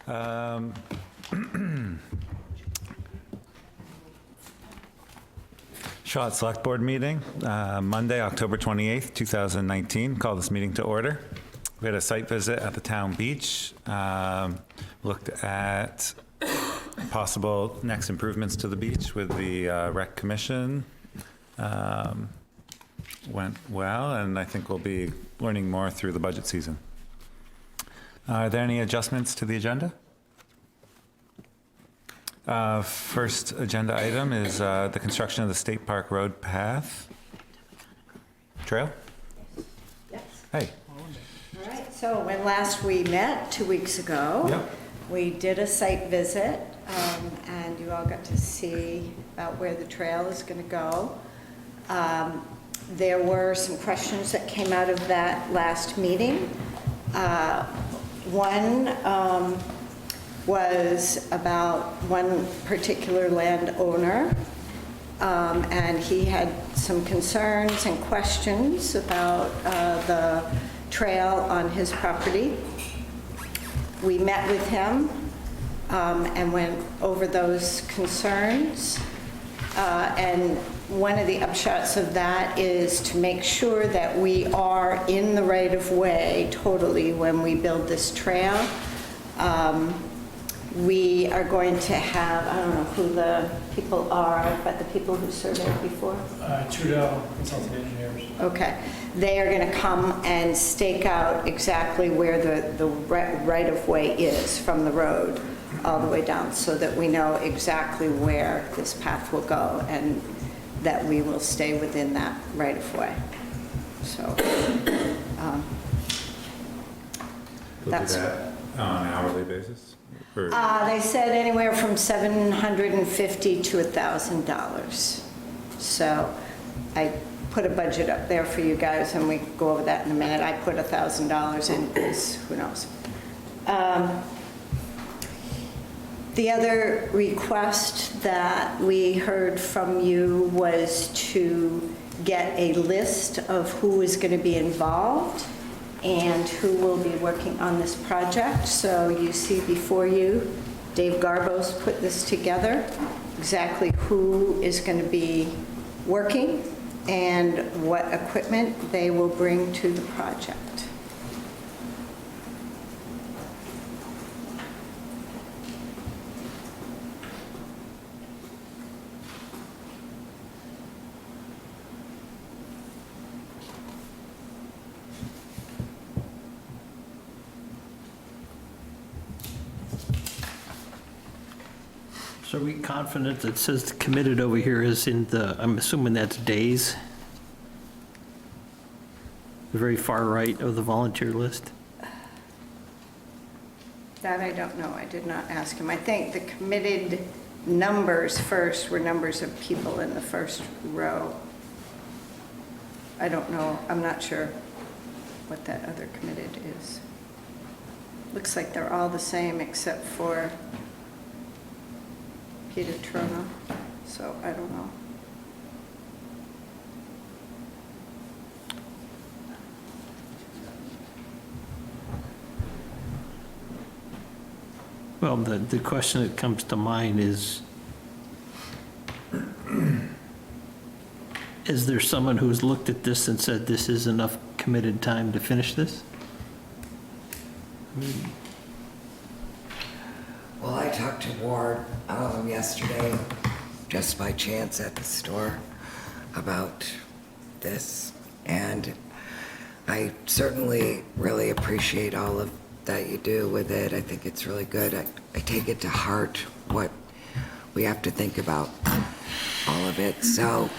Charlotte Selectboard meeting, Monday, October 28th, 2019. Call this meeting to order. We had a site visit at the town beach. Looked at possible next improvements to the beach with the rec commission. Went well, and I think we'll be learning more through the budget season. Are there any adjustments to the agenda? First agenda item is the construction of the State Park Road path. Trail? Yes. Hey. All right, so when last we met, 2 weeks ago, Yep. we did a site visit, and you all got to see about where the trail is going to go. There were some questions that came out of that last meeting. One was about one particular landowner, and he had some concerns and questions about the trail on his property. We met with him and went over those concerns, and one of the upshots of that is to make sure that we are in the right-of-way totally when we build this trail. We are going to have, I don't know who the people are, but the people who surveyed before? Trudeau Consulting Engineers. Okay. They are going to come and stake out exactly where the right-of-way is from the road all the way down, so that we know exactly where this path will go and that we will stay within that right-of-way. So that's... On an hourly basis? Or- They said anywhere from $750 to $1,000. So I put a budget up there for you guys, and we can go over that in a minute. I put $1,000 in because who knows. The other request that we heard from you was to get a list of who is going to be involved and who will be working on this project. So you see before you, Dave Garbo's put this together, exactly who is going to be working and what equipment they will bring to the project. So are we confident that says committed over here is in the, I'm assuming that's days? The very far right of the volunteer list? That I don't know. I did not ask him. I think the committed numbers first were numbers of people in the first row. I don't know. I'm not sure what that other committed is. Looks like they're all the same except for Peter Trono, so I don't know. Well, the question that comes to mind is there someone who's looked at this and said this is enough committed time to finish this? Well, I talked to Ward yesterday, just by chance at the store, about this, and I certainly really appreciate all of that you do with it. I think it's really good. I take it to heart what we have to think about all of it. So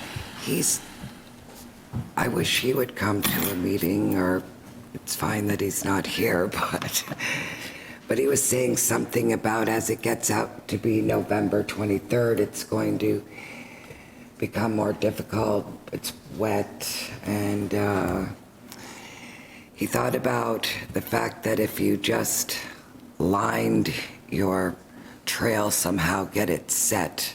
I wish he would come to a meeting, or it's fine that he's not here, but he was saying something about as it gets out to be November 23rd, it's going to become more difficult. It's wet, and he thought about the fact that if you just lined your trail somehow, get it set,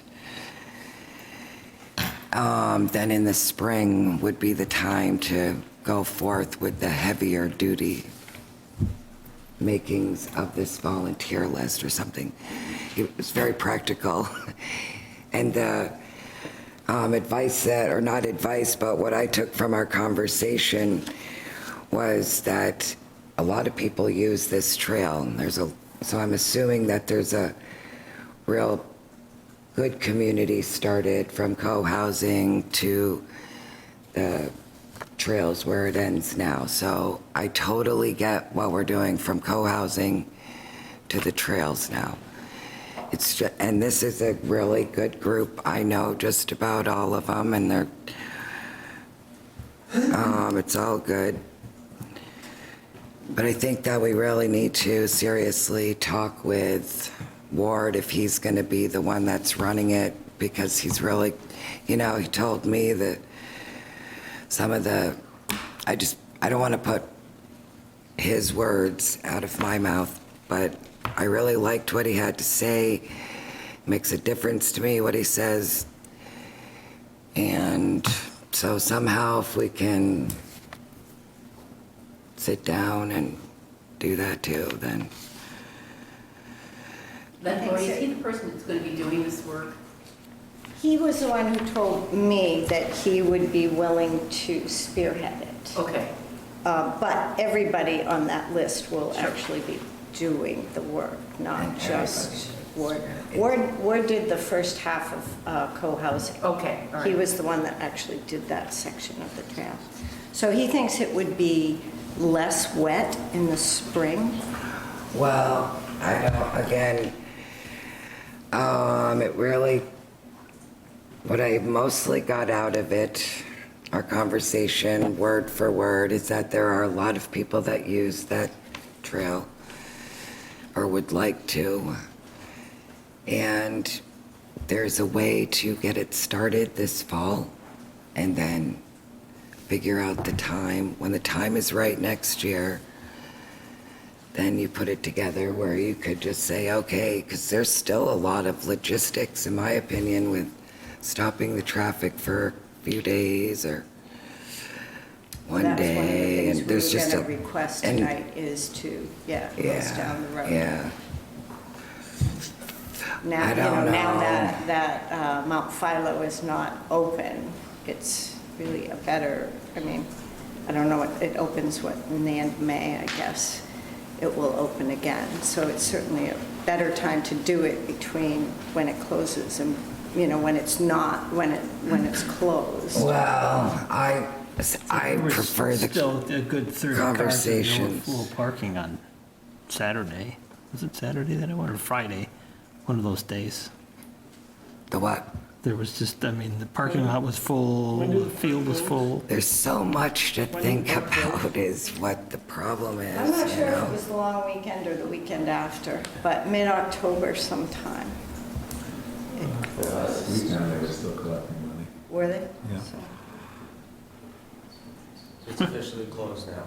then in the spring would be the time to go forth with the heavier duty makings of this volunteer list or something. It was very practical. And the advice that, or not advice, but what I took from our conversation was that a lot of people use this trail. So I'm assuming that there's a real good community started from co-housing to the trails where it ends now. So I totally get what we're doing from co-housing to the trails now. It's just, and this is a really good group. I know just about all of them, and they're, it's all good. But I think that we really need to seriously talk with Ward if he's going to be the one that's running it, because he's really, he told me that some of the, I don't want to put his words out of my mouth, but I really liked what he had to say. It makes a difference to me what he says. And so somehow if we can sit down and do that too, then. Lori, is he the person that's going to be doing this work? He was the one who told me that he would be willing to spearhead it. Okay. But everybody on that list will actually be doing the work, not just Ward. Ward did the first half of co-housing. Okay, all right. He was the one that actually did that section of the trail. So he thinks it would be less wet in the spring. Well, I know, again, it really, what I mostly got out of it, our conversation, word for word, is that there are a lot of people that use that trail or would like to. And there's a way to get it started this fall and then figure out the time. When the time is right next year, then you put it together where you could just say, okay, because there's still a lot of logistics, in my opinion, with stopping the traffic for a few days or one day. And there's just That's one of the things we were going to request tonight is to, close down the road. Yeah. Now, I don't know. now that Mount Philo is not open, it's really a better, I don't know, it opens, in the end of May, I guess, it will open again. So it's certainly a better time to do it between when it closes and, when it's not, when it's closed. Well, I prefer the Still a good 30 cars conversations. full parking on Saturday. Was it Saturday that I went, or Friday? One of those days. The what? There was just, the parking lot was full, the field was full. There's so much to think about is what the problem is. I'm not sure if know? it was the long weekend or the weekend after, but mid-October sometime. Weekend, they were still collecting money. Were they? Yeah. So, It's officially closed now.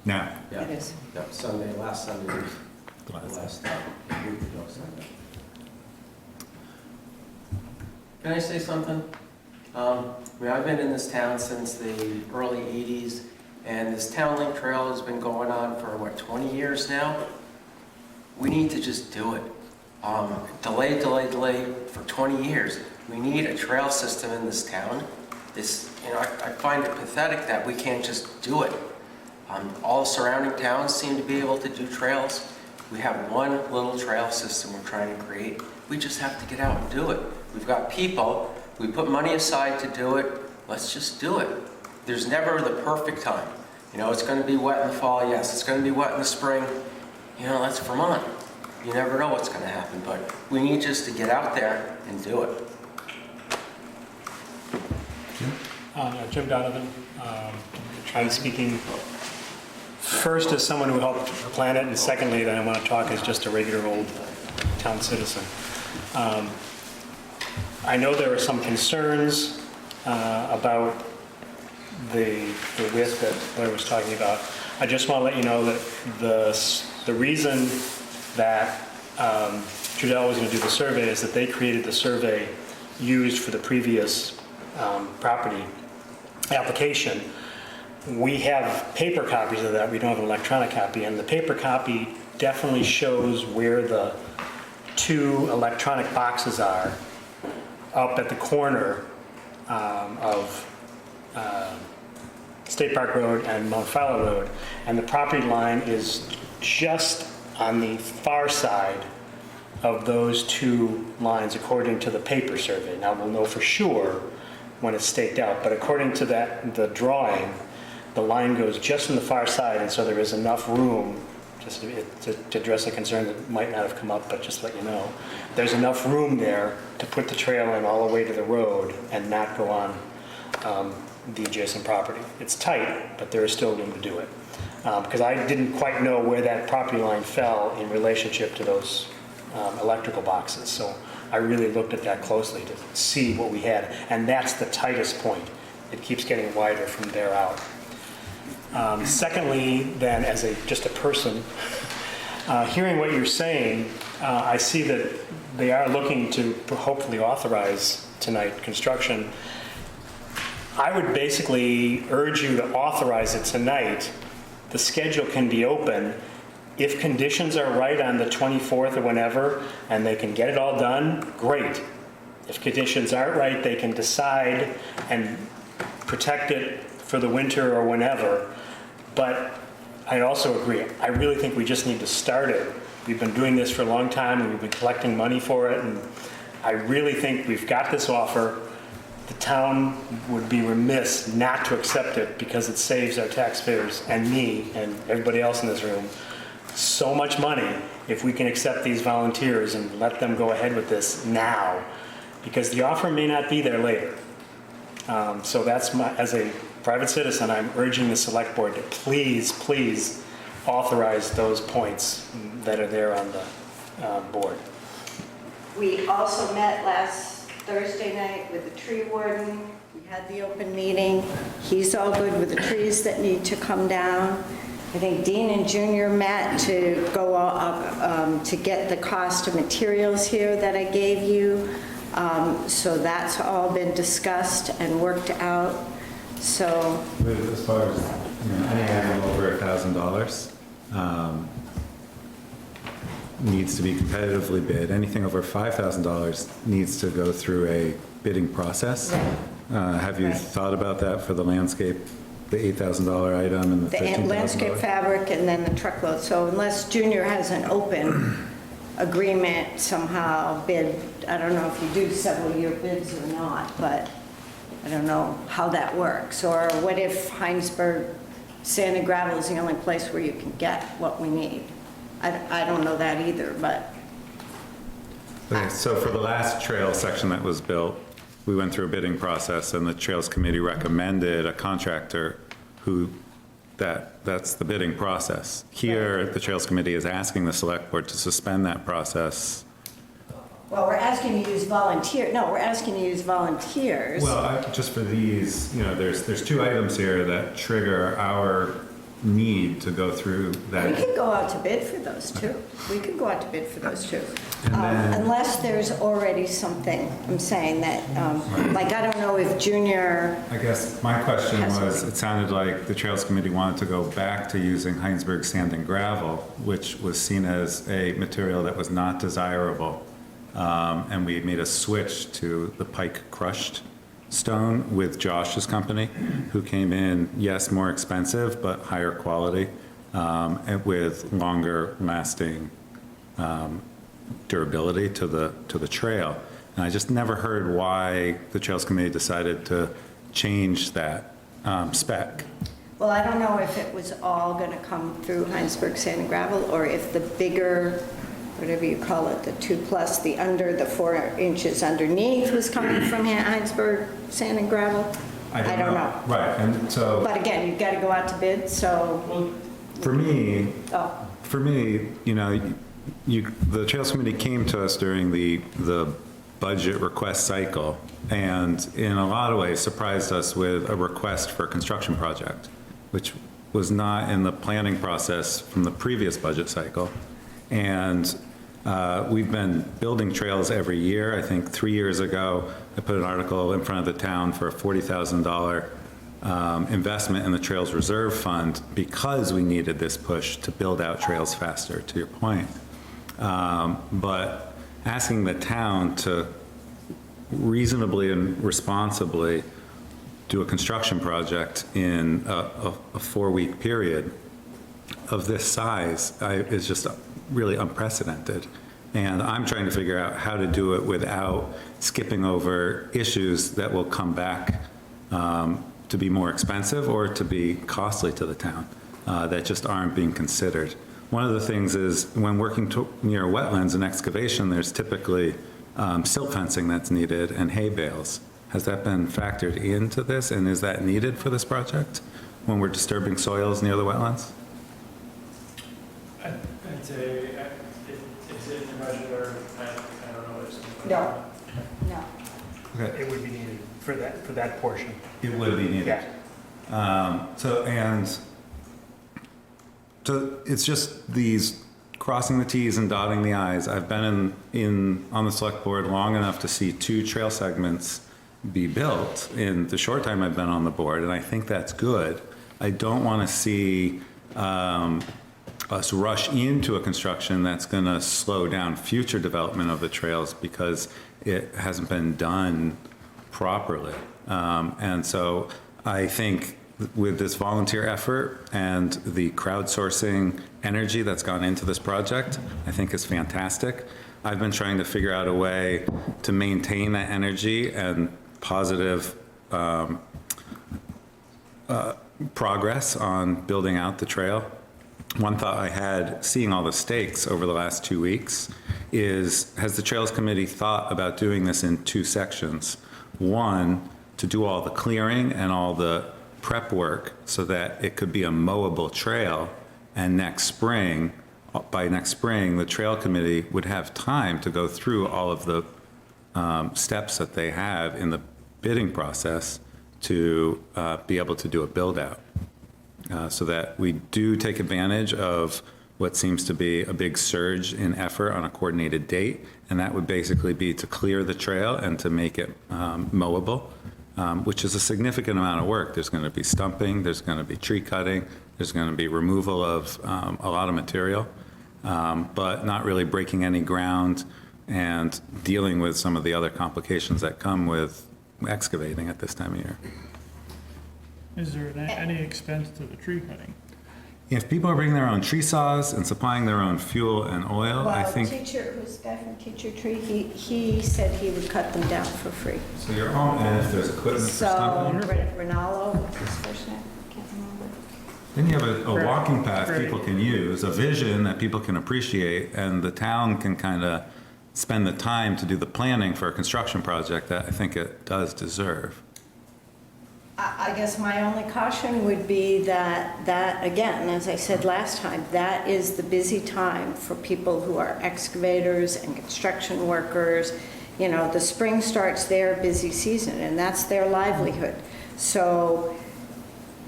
Now. Yeah. It is. Yep, Sunday, last Sunday, was the last week ago Sunday. Can I say something? I've been in this town since the early 80s, and this Town Link Trail has been going on for, 20 years now? We need to just do it. Delay for 20 years. We need a trail system in this town. I find it pathetic that we can't just do it. All surrounding towns seem to be able to do trails. We have one little trail system we're trying to create. We just have to get out and do it. We've got people, we put money aside to do it, let's just do it. There's never the perfect time. It's gonna be wet in the fall, yes, it's gonna be wet in the spring. That's Vermont. You never know what's gonna happen, but we need just to get out there and do it. Jim Donovan. I'm speaking first as someone who helped plan it, and secondly, that I want to talk as just a regular old town citizen. I know there are some concerns about the width that Blair was talking about. I just want to let you know that the reason that Trudell was going to do the survey is that they created the survey used for the previous property application. We have paper copies of that. We don't have an electronic copy, and the paper copy definitely shows where the two electronic boxes are up at the corner of State Park Road and Mount Fowler Road. And the property line is just on the far side of those two lines, according to the paper survey. Now, we'll know for sure when it's staked out, but according to the drawing, the line goes just on the far side, and so there is enough room, just to address a concern that might not have come up, but just let you know, there's enough room there to put the trail in all the way to the road and not go on the adjacent property. It's tight, but there is still room to do it. Because I didn't quite know where that property line fell in relationship to those electrical boxes. So I really looked at that closely to see what we had, and that's the tightest point. It keeps getting wider from there out. Secondly, then, as just a person, hearing what you're saying, I see that they are looking to hopefully authorize tonight construction. I would basically urge you to authorize it tonight. The schedule can be open. If conditions are right on the 24th or whenever, and they can get it all done, great. If conditions aren't right, they can decide and protect it for the winter or whenever. But I also agree, I really think we just need to start it. We've been doing this for a long time, and we've been collecting money for it, and I really think we've got this offer. The town would be remiss not to accept it, because it saves our taxpayers and me and everybody else in this room so much money if we can accept these volunteers and let them go ahead with this now, because the offer may not be there later. So that's as a private citizen, I'm urging the select board to please authorize those points that are there on the board. We also met last Thursday night with the tree warden. We had the open meeting. He's all good with the trees that need to come down. I think Dean and Junior met to go up, to get the cost of materials here that I gave you. So that's all been discussed and worked out. So As far as, any item over $1,000 needs to be competitively bid. Anything over $5,000 needs to go through a bidding process. Have you thought about that for the landscape, the $8,000 item and the $13,000? the landscape fabric and then the truckload. So unless Junior has an open agreement somehow bid, I don't know if you do several-year bids or not, but I don't know how that works. Or what if Heinsberg Sand and Gravel is the only place where you can get what we need? I don't know that either, but. Okay, so for the last trail section that was built, we went through a bidding process, and the Trails Committee recommended a contractor who, that's the bidding process. Here, the Trails Committee is asking the Select Board to suspend that process. Well, we're asking to use we're asking to use volunteers. Well, just for these, there's two items here that trigger our need to go through that. We could go out to bid for those too. We could go out to bid for those too. And then- Unless there's already something, I'm saying that, like, I don't know if Junior, I guess my question was, it sounded like the Trails Committee wanted to go back to using Heinsberg Sand and Gravel, which was seen as a material that was not desirable. And we made a switch to the Pike crushed stone with Josh's company, who came in, yes, more expensive, but higher quality, and with longer lasting durability to the trail. And I just never heard why the Trails Committee decided to change that spec. well, I don't know if it was all going to come through Heinsberg Sand and Gravel, or if the bigger, whatever you call it, the 2+, the 4 inches underneath was coming from Heinsberg Sand and Gravel. I don't know. Right, and so. But again, you've got to go out to bid, so, For me, oh, the Trails Committee came to us during the budget request cycle, and in a lot of ways surprised us with a request for a construction project, which was not in the planning process from the previous budget cycle. And we've been building trails every year. I think 3 years ago, I put an article in front of the town for a $40,000 investment in the Trails Reserve Fund because we needed this push to build out trails faster, to your point. But asking the town to reasonably and responsibly do a construction project in a 4-week period of this size is just really unprecedented. And I'm trying to figure out how to do it without skipping over issues that will come back to be more expensive or to be costly to the town that just aren't being considered. One of the things is when working near wetlands and excavation, there's typically silt fencing that's needed and hay bales. Has that been factored into this, and is that needed for this project when we're disturbing soils near the wetlands? I'd say it's in the budget, or I don't know what's. No, no. Okay. It would be needed for that portion. It would be needed. Yeah. So it's just these crossing the Ts and dotting the Is. I've been on the select board long enough to see 2 trail segments be built in the short time I've been on the board, and I think that's good. I don't want to see us rush into a construction that's going to slow down future development of the trails because it hasn't been done properly. And so I think with this volunteer effort and the crowdsourcing energy that's gone into this project, I think is fantastic. I've been trying to figure out a way to maintain that energy and positive progress on building out the trail. One thought I had, seeing all the stakes over the last 2 weeks, is has the Trails Committee thought about doing this in 2 sections? One, to do all the clearing and all the prep work so that it could be a mowable trail, and by next spring, the Trail Committee would have time to go through all of the steps that they have in the bidding process to be able to do a build out. So that we do take advantage of what seems to be a big surge in effort on a coordinated date, and that would basically be to clear the trail and to make it mowable, which is a significant amount of work. There's going to be stumping, there's going to be tree cutting, there's going to be removal of a lot of material, but not really breaking any ground and dealing with some of the other complications that come with excavating at this time of year. Is there any expense to the tree cutting? If people are bringing their own tree saws and supplying their own fuel and oil, I Well, think. who's the guy from Teacher Tree, he said he would cut them down for free. So your own, and if there's equipment for So, stumping, Ronaldo, what's his first name? Can't remember. then you have a Right. walking path Right. people can use, a vision that people can appreciate, and the town can kind of spend the time to do the planning for a construction project that I think it does deserve. I guess my only caution would be that, again, as I said last time, that is the busy time for people who are excavators and construction workers. You know, the spring starts their busy season, and that's their livelihood. So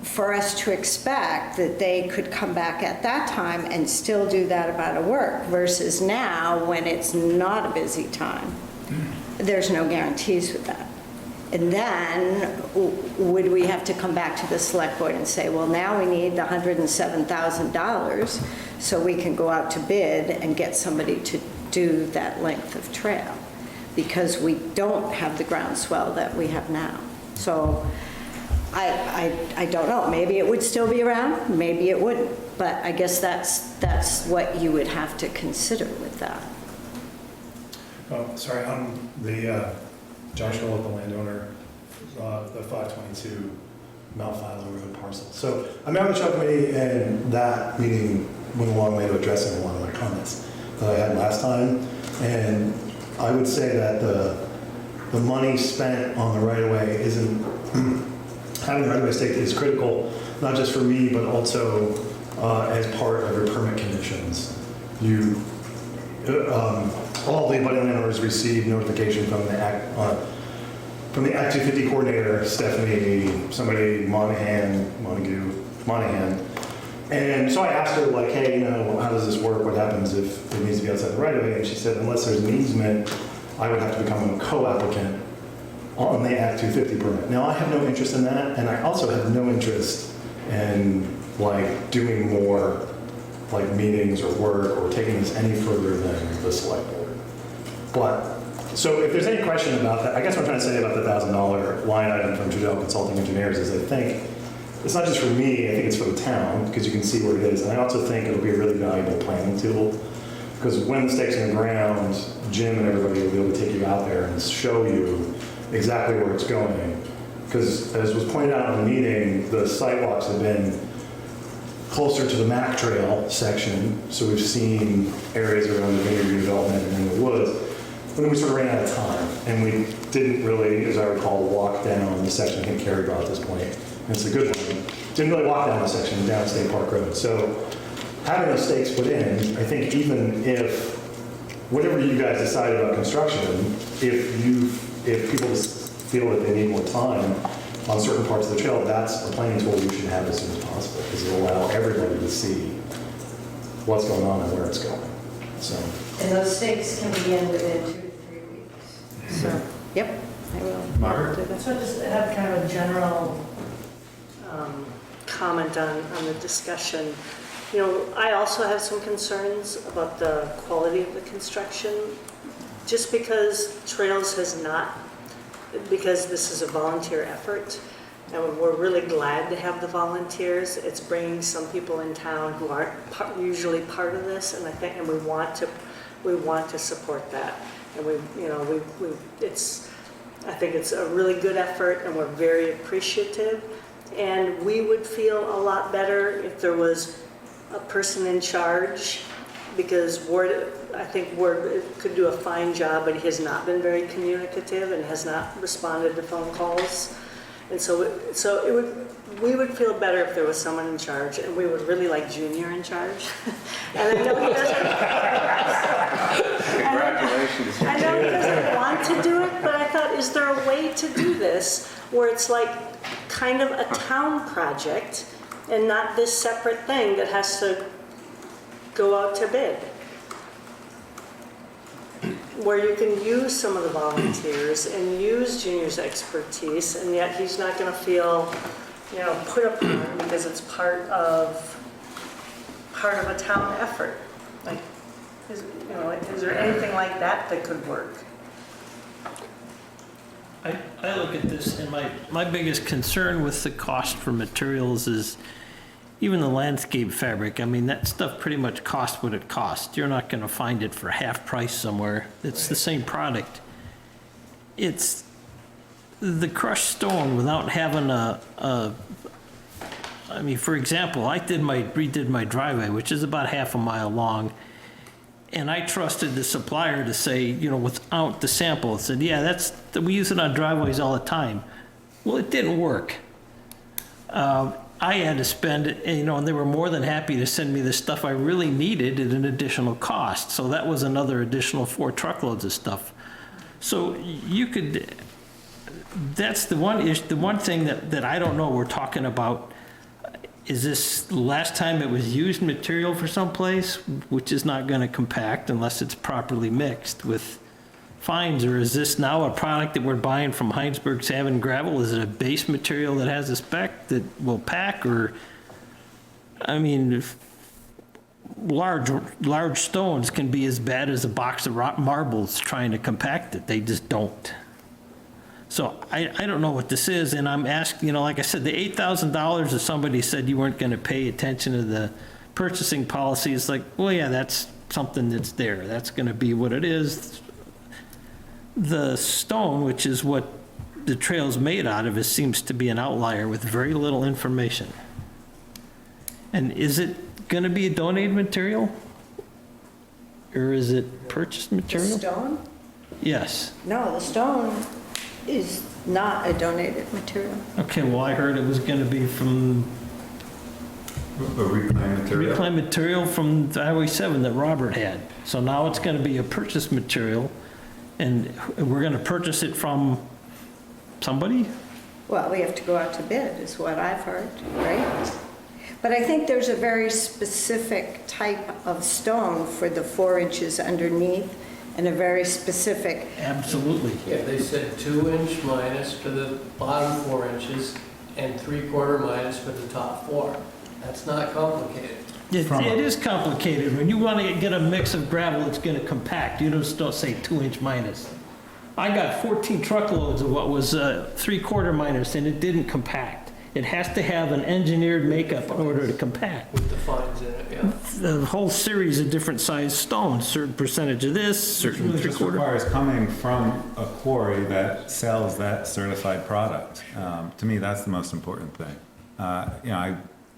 for us to expect that they could come back at that time and still do that amount of work versus now when it's not a busy time, there's no guarantees with that. And then would we have to come back to the select board and say, well, now we need the $107,000 so we can go out to bid and get somebody to do that length of trail, because we don't have the groundswell that we have now. So I don't know, maybe it would still be around, maybe it wouldn't, but I guess that's what you would have to consider with that. Oh, sorry, I'm the Joshua with the landowner, the 522 Mount Philo Road parcel. So I met with the Chuck Committee, and that meeting went a long way to addressing a lot of my comments that I had last time. And I would say that the money spent on the right-of-way isn't, having the right-of-way staked is critical, not just for me, but also as part of your permit conditions. All the abutting landowners received notification from the Act 250 coordinator, Stephanie, Monahan. And so I asked her, like, hey, you know, how does this work? What happens if it needs to be outside the right of way? And she said, unless there's an easement, I would have to become a co-applicant on the Act 250 permit. Now, I have no interest in that, and I also have no interest in like doing more like meetings or work or taking this any further than the select board. But, so if there's any question about that, I guess what I'm trying to say about the $1,000 line item from Trudell Consulting Engineers is I think it's not just for me, I think it's for the town, because you can see where it is. And I also think it'll be a really valuable planning tool, because when the stake's in the ground, Jim and everybody will be able to take you out there and show you exactly where it's going. Because as was pointed out in the meeting, the sidewalks have been closer to the Mac Trail section, so we've seen areas around the vineyard redevelopment and in the woods. But then we sort of ran out of time, and we didn't really, as I recall, walk down the section. I think Carrie brought this point, and it's a good one. Didn't really walk down the section down State Park Road. So having those stakes put in, I think even if, whatever you guys decide about construction, if people just feel that they need more time on certain parts of the trail, that's a planning tool you should have as soon as possible, because it'll allow everybody to see what's going on and where it's going. So. And those stakes can be in within 2 to 3 weeks. So, yep, I will. Margaret? do that. So I just have kind of a general comment on the discussion. You know, I also have some concerns about the quality of the construction, just because Trails has not, because this is a volunteer effort, and we're really glad to have the volunteers. It's bringing some people in town who aren't usually part of this, and I think, and we want to support that. And I think it's a really good effort, and we're very appreciative. And we would feel a lot better if there was a person in charge, because I think Ward could do a fine job, but he has not been very communicative and has not responded to phone calls. And we would feel better if there was someone in charge, and we would really like Junior in charge. And I know he doesn't. Congratulations. I know he doesn't want to do it, but I thought, is there a way to do this where it's like kind of a town project and not this separate thing that has to go out to bid? Where you can use some of the volunteers and use Junior's expertise, and yet he's not going to feel, put upon because it's part of a town effort. Like, is there anything like that that could work? I look at this, and my biggest concern with the cost for materials is even the landscape fabric. I mean, that stuff pretty much costs what it costs. You're not going to find it for half price somewhere. It's the same product. It's the crushed stone without having for example, I redid my driveway, which is about half a mile long, and I trusted the supplier to say, without the sample, it said, yeah, we use it on driveways all the time. Well, it didn't work. I had to spend, and they were more than happy to send me the stuff I really needed at an additional cost. So that was another additional 4 truckloads of stuff. So that's the one thing that I don't know we're talking about. Is this the last time it was used material for someplace, which is not going to compact unless it's properly mixed with fines, or is this now a product that we're buying from Heinsberg Sand and Gravel? Is it a base material that has a spec that will pack, or, large stones can be as bad as a box of marbles trying to compact it. They just don't. So I don't know what this is, and I'm asking, like I said, the $8,000, if somebody said you weren't going to pay attention to the purchasing policy, it's like, well, yeah, that's something that's there. That's going to be what it is. The stone, which is what the trail's made out of, seems to be an outlier with very little information. And is it going to be a donated material? Or is it purchased The material? stone? Yes. No, the stone is not a donated material. Okay, well, I heard it was going to be from A reclaimed material? reclaimed material from Highway 7 that Robert had. So now it's going to be a purchased material, and we're going to purchase it from somebody? Well, we have to go out to bid, is what I've heard, right? But I think there's a very specific type of stone for the 4 inches underneath and a very specific, Absolutely. Yeah, they said 2-inch minus for the bottom 4 inches and 3/4 minus for the top 4. That's not complicated. It is complicated. When you want to get a mix of gravel, it's going to compact. You just don't say 2-inch minus. I got 14 truckloads of what was 3/4 minus, and it didn't compact. It has to have an engineered makeup in order to compact. With the fines in it, yeah. The whole series of different sized stones, certain percentage of this, Which certain really just 3/4. requires coming from a quarry that sells that certified product. To me, that's the most important thing.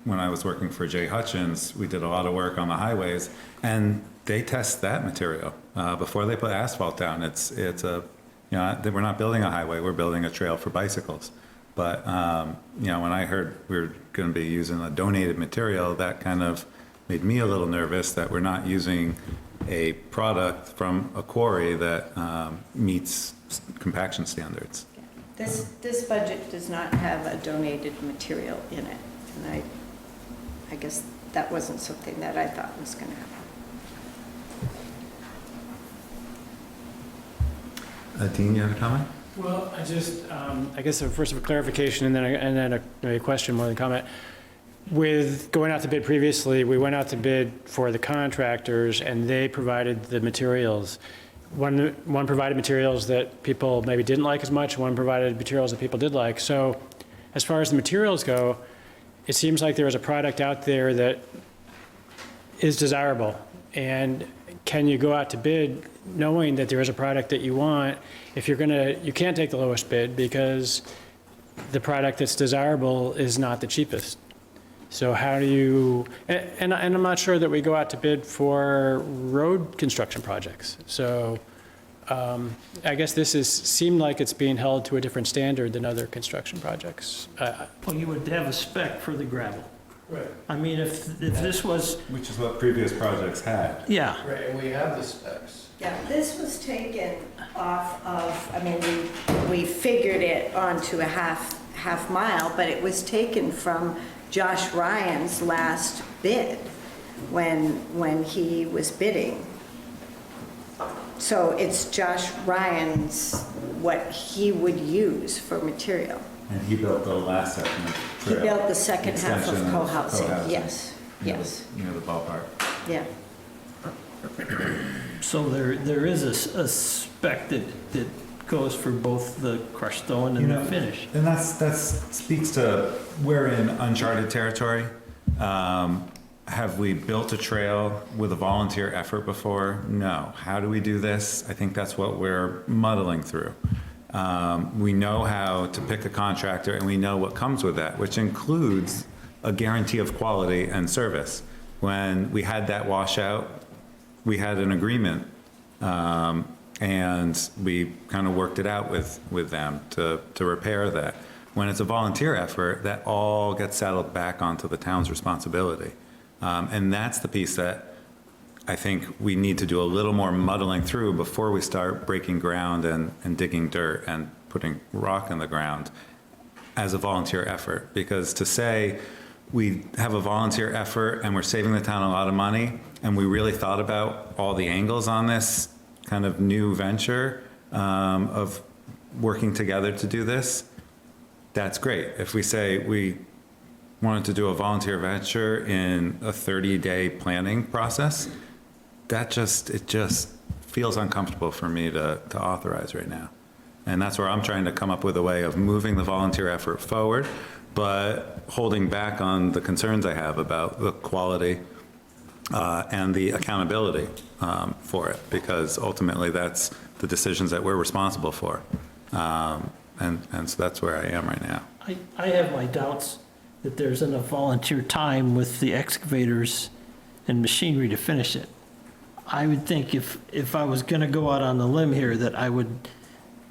When I was working for J. Hutchins, we did a lot of work on the highways, and they test that material before they put asphalt down. We're not building a highway, we're building a trail for bicycles. But, when I heard we were going to be using a donated material, that kind of made me a little nervous that we're not using a product from a quarry that meets compaction standards. this budget does not have a donated material in it. And I guess that wasn't something that I thought was going to happen. Dean, you have a comment? Well, I just, I guess first of a clarification and then a question more than comment. With going out to bid previously, we went out to bid for the contractors and they provided the materials. One provided materials that people maybe didn't like as much, one provided materials that people did like. So as far as the materials go, it seems like there is a product out there that is desirable. And can you go out to bid knowing that there is a product that you want? If you can't take the lowest bid because the product that's desirable is not the cheapest. So how do you, and I'm not sure that we go out to bid for road construction projects. So I guess seemed like it's being held to a different standard than other construction projects. Well, you would have a spec for the gravel. Right. I mean, if this was, Which is what previous projects had. yeah. Right, and we have the specs. Yeah, this was taken off of, we figured it onto a half mile, but it was taken from Josh Ryan's last bid when he was bidding. So it's Josh Ryan's, what he would use for material. And he built the last section of He trail. built the second half of Extension co-housing, co-housing. yes, yes, Near the ballpark. yeah. So there is a spec that goes for both the crushed stone and the finish. And that speaks to, we're in uncharted territory. Have we built a trail with a volunteer effort before? No. How do we do this? I think that's what we're muddling through. We know how to pick a contractor and we know what comes with that, which includes a guarantee of quality and service. When we had that washout, we had an agreement, and we kind of worked it out with them to repair that. When it's a volunteer effort, that all gets saddled back onto the town's responsibility. And that's the piece that I think we need to do a little more muddling through before we start breaking ground and digging dirt and putting rock in the ground as a volunteer effort. Because to say we have a volunteer effort and we're saving the town a lot of money and we really thought about all the angles on this kind of new venture of working together to do this, that's great. If we say we wanted to do a volunteer venture in a 30-day planning process, it just feels uncomfortable for me to authorize right now. And that's where I'm trying to come up with a way of moving the volunteer effort forward, but holding back on the concerns I have about the quality and the accountability for it, because ultimately that's the decisions that we're responsible for. And so that's where I am right now. I have my doubts that there's enough volunteer time with the excavators and machinery to finish it. I would think if I was going to go out on the limb here, that I would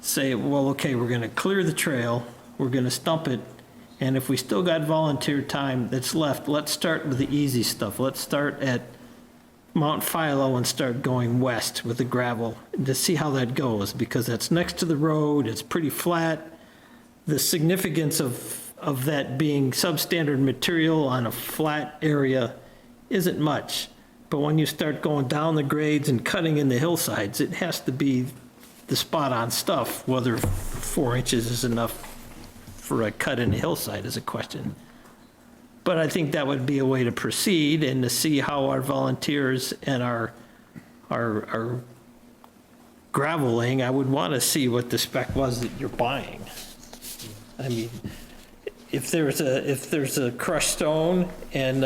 say, well, okay, we're going to clear the trail, we're going to stump it, and if we still got volunteer time that's left, let's start with the easy stuff. Let's start at Mount Philo and start going west with the gravel to see how that goes, because that's next to the road, it's pretty flat. The significance of that being substandard material on a flat area isn't much. But when you start going down the grades and cutting in the hillsides, it has to be the spot-on stuff. Whether 4 inches is enough for a cut in the hillside is a question. But I think that would be a way to proceed and to see how our volunteers and our graveling, I would want to see what the spec was that you're buying. I mean, if there's a crushed stone and,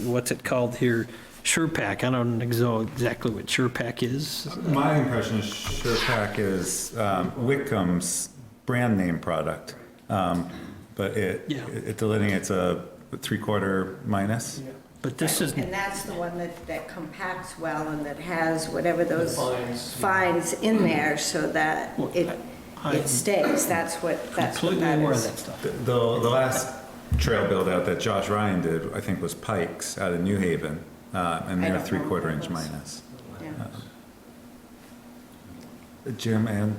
what's it called here, SurePack, I don't know exactly what SurePack is. My impression is SurePack is Whitcomb's brand name product, but it delineates a 3/4 minus. But this is, And that's the one that compacts well and that has whatever those Fines. fines in there so that it stays. That's what completely that aware of is. that stuff. The last trail build out that Josh Ryan did, I think, was Pikes out of New Haven, and I they're don't know 3/4 what inch it was. minus. Yeah. Jim and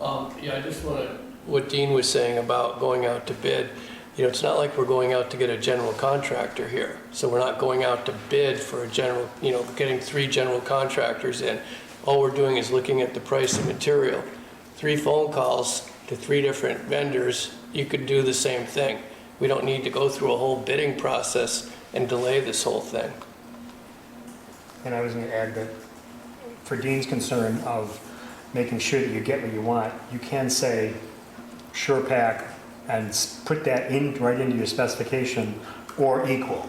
Yeah, I just want to, what Dean was saying about going out to bid, it's not like we're going out to get a general contractor here. So we're not going out to bid for a general, getting 3 general contractors in. All we're doing is looking at the price of material. 3 phone calls to 3 different vendors, you could do the same thing. We don't need to go through a whole bidding process and delay this whole thing. And I was going to add that for Dean's concern of making sure that you get what you want, you can say SurePack and put that right into your specification or equal.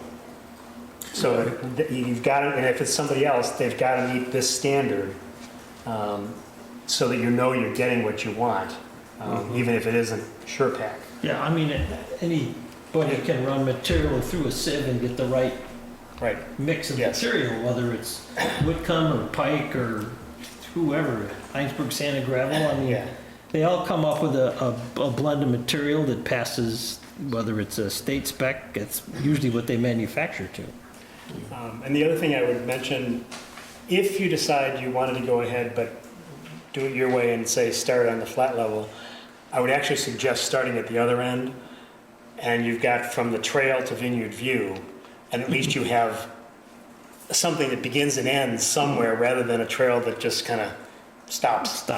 So that you've got it, and if it's somebody else, they've got to meet this standard so that you're getting what you want, even if it isn't SurePack. Yeah, I mean, anybody can run material through a sieve and get the right mix of material, whether it's Whitcomb or Pike or whoever, Heinsberg Sand and Gravel. I mean, they all come up with a blend of material that passes, whether it's a state spec, it's usually what they manufacture to. And the other thing I would mention, if you decide you wanted to go ahead but do it your way and say start on the flat level, I would actually suggest starting at the other end, and you've got from the trail to Vineyard View, and at least you have something that begins and ends somewhere rather than a trail that just kind of stops.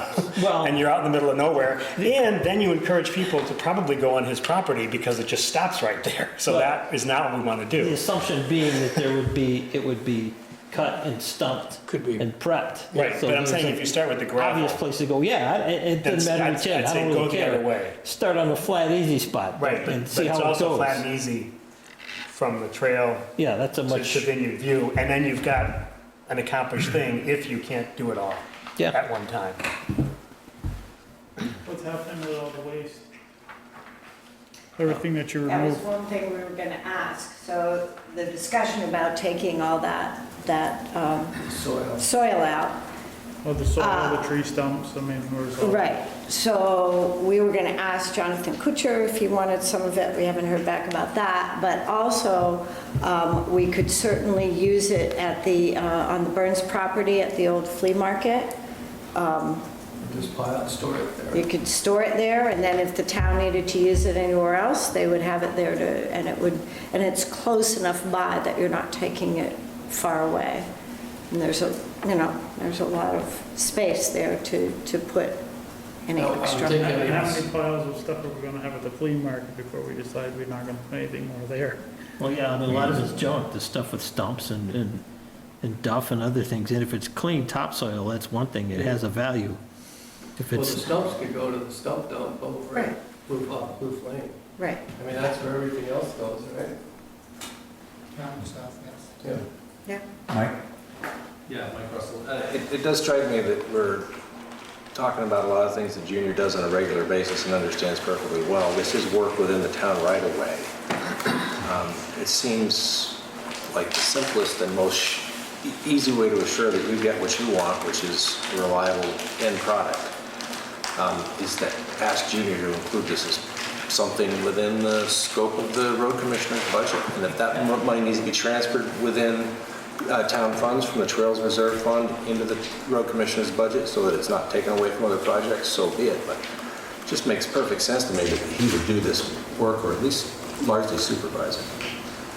Well, And you're out in the middle of nowhere. And then you encourage people to probably go on his property because it just stops right there. So Well, that is not what we want to the do. assumption being that it would be cut and stumped. Could be. And prepped. Right, So but I'm there's saying an if you start with the gravel. obvious place to go, it doesn't matter which end, I'd I say don't go really the other care. way. Start on the flat, easy spot. Right, but And but see it's how it also flat goes. and easy from the trail Yeah, that's a to much, Vineyard View, and then you've got an accomplished thing if you can't do it all yeah. at one time. What's happening with all the waste? Everything that you That was remove? one thing we were going to ask. So the discussion about taking all that soil out. Oh, the soil, the tree stumps, I mean, where's all? Right, so we were gonna ask Jonathan Kutcher if he wanted some of it, we haven't heard back about that, but also, we could certainly use it at on the Burns property at the old flea market. Just pile and store it there. You could store it there, and then if the town needed to use it anywhere else, they would have it there and it's close enough by that you're not taking it far away. And there's a lot of space there to put any No, I'm extra. thinking- And how many piles of stuff are we gonna have at the flea market before we decide we're not gonna put anything more there? Well, yeah, I mean, a lot of it's junk, the stuff with stumps and duff and other things. And if it's clean topsoil, that's one thing, it has a value. If Well, the it's, stumps could go to the stump dump over Right. at Blue Flame. Right. I mean, that's where everything else goes, right? Yeah. Yeah. Mike? Yeah, Mike Russell. It does strike me that we're talking about a lot of things that Junior does on a regular basis and understands perfectly well. This is work within the town right away. It seems like the simplest and most easy way to assure that you get what you want, which is a reliable end product, is to ask Junior to include this as something within the scope of the road commissioner's budget. And if that money needs to be transferred within town funds from the Trails Reserve Fund into the road commissioner's budget so that it's not taken away from other projects, so be it. But it just makes perfect sense to me that he would do this work, or at least largely supervise it.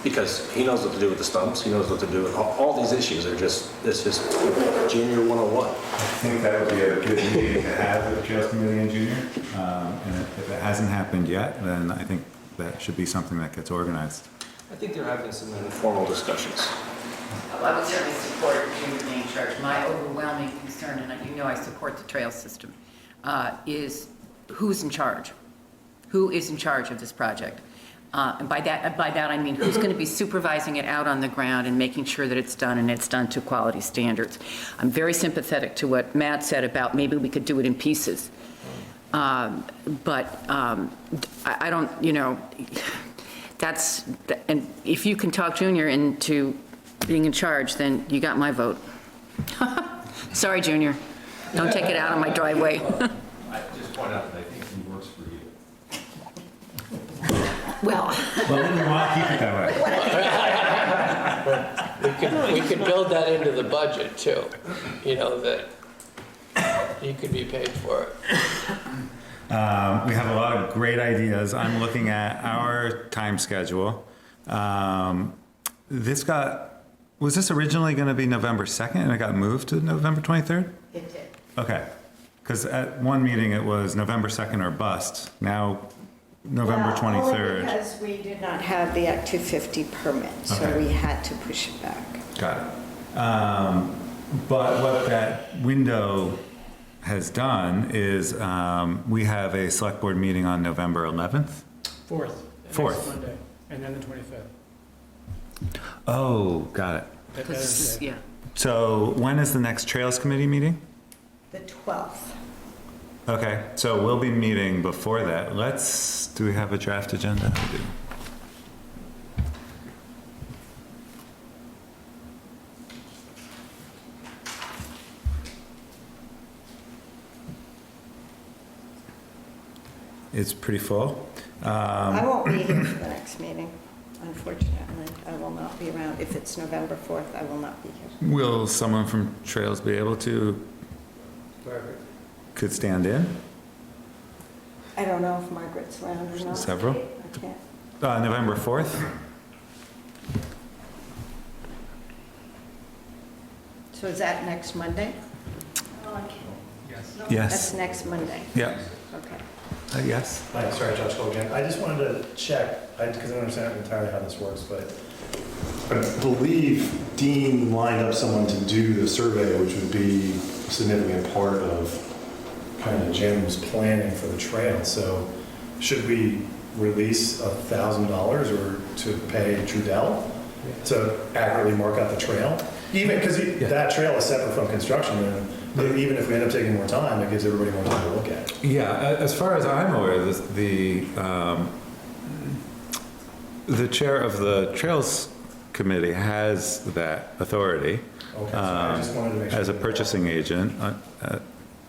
Because he knows what to do with the stumps, he knows what to do with, all these issues are just, it's just junior 101. I think that would be a good meeting to have with the Trails Committee and Junior. And if it hasn't happened yet, then I think that should be something that gets organized. I think they're having some informal discussions. I would certainly support Junior being in charge. My overwhelming concern, and you know I support the trail system, is who's in charge? Who is in charge of this project? And by that I mean who's going to be supervising it out on the ground and making sure that it's done and it's done to quality standards. I'm very sympathetic to what Matt said about maybe we could do it in pieces. But I don't, you know, and if you can talk Junior into being in charge, then you got my vote. Sorry, Junior. Don't take it out on my driveway. I just point out that I think he works for you. Well, Well, we want to keep it that way. We could build that into the budget too, you know, that you could be paid for it. We have a lot of great ideas. I'm looking at our time schedule. Was this originally going to be November 2nd and it got moved to November 23rd? It did. Okay, because at one meeting it was November 2nd or bust. Now November Well, only 23rd. because we did not have the Act 250 permit, so Okay. we had to push it back. Got it. But what that window has done is we have a select board meeting on November 11th. 4th. Fourth. Next Monday, and then the 25th. Oh, got it. yeah. So when is the next Trails Committee meeting? The 12th. Okay, so we'll be meeting before that. Do we have a draft agenda? We do. It's pretty full. I won't be here for the next meeting, unfortunately. I will not be around. If it's November 4th, I will not be here. Will someone from Trails be able to, could stand in? I don't know if Margaret's around or not. Several? I can't. November 4th? So is that next Monday? That's Yes. next Monday. Yeah. Okay. Yes. Hi, sorry, Josh Cole again. I just wanted to check, because I don't understand entirely how this works, but I believe Dean lined up someone to do the survey, which would be a significant part of kind of Jim's planning for the trail. So should we release $1,000 or to pay Trudell to accurately mark out the trail? Even, because that trail is separate from construction, and even if we end up taking more time, it gives everybody more time to look at it. Yeah, as far as I'm aware, the chair of the Trails Committee has that authority Okay, so I just wanted to make sure. as a purchasing agent.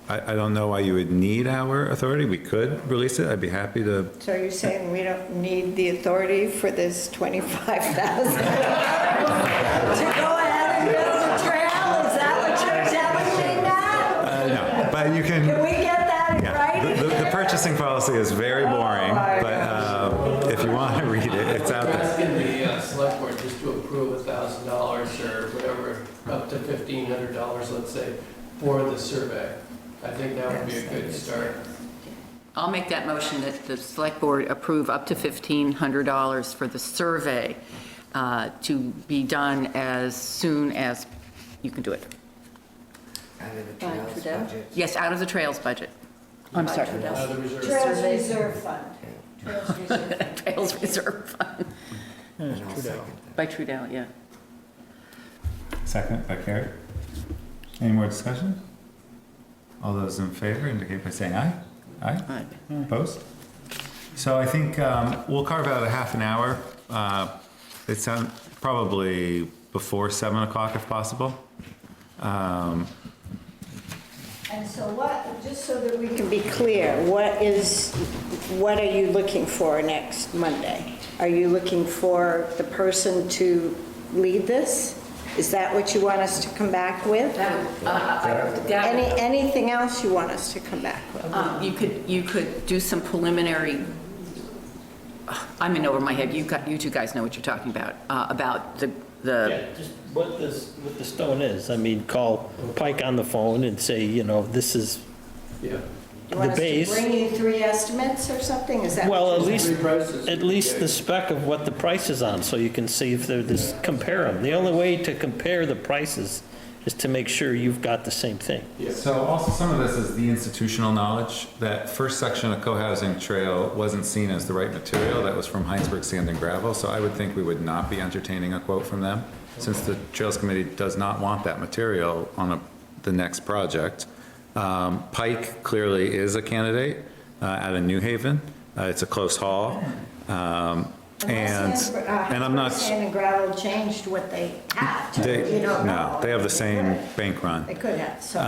I don't know why you would need our authority. We could release it. I'd be happy to. So you're saying we don't need the authority for this $25,000 to go ahead and build a trail? Is that what you're telling me now? No, but you can. Can we get that in Yeah, writing? the purchasing policy is very boring, but if you want to read it, it's out We're there. asking the select board just to approve $1,000 or whatever, up to $1,500, let's say, for the survey. I think that would be a good start. I'll make that motion that the select board approve up to $1,500 for the survey to be done as soon as you can do it. Out of the trails budget. Yes, out of the trails budget. I'm sorry. Out of the reserve. Trails Reserve Fund. Trails Reserve Fund. Trails Reserve Fund. And it's Trudell. By Trudell, yeah. Second by Carrie. Any more discussion? All those in favor indicate by saying aye. Aye? Aye. Opposed? So I think we'll carve out a half an hour. It sounds probably before 7 o'clock if possible. And so just so that we can be clear, what are you looking for next Monday? Are you looking for the person to lead this? Is that what you want us to come back with? Anything else you want us to come back with? You could do some preliminary I'm in over my head, you two guys know what you're talking about the, Yeah, just what the stone is. I mean, call Pike on the phone and say, this is You the want us to base. bring you 3 estimates or something? Is that Well, what at you're least, saying? at least the spec of what the price is on, so you can see if they're this, compare them. The only way to compare the prices is to make sure you've got the same thing. So also some of this is the institutional knowledge. That first section of co-housing trail wasn't seen as the right material. That was from Heinsberg Sand and Gravel. So I would think we would not be entertaining a quote from them, since the Trails Committee does not want that material on the next project. Pike clearly is a candidate out of New Haven. It's a close haul. And I'm not. Sand and Gravel changed what they had. You don't know. No, they have the same bank run. They could have, so.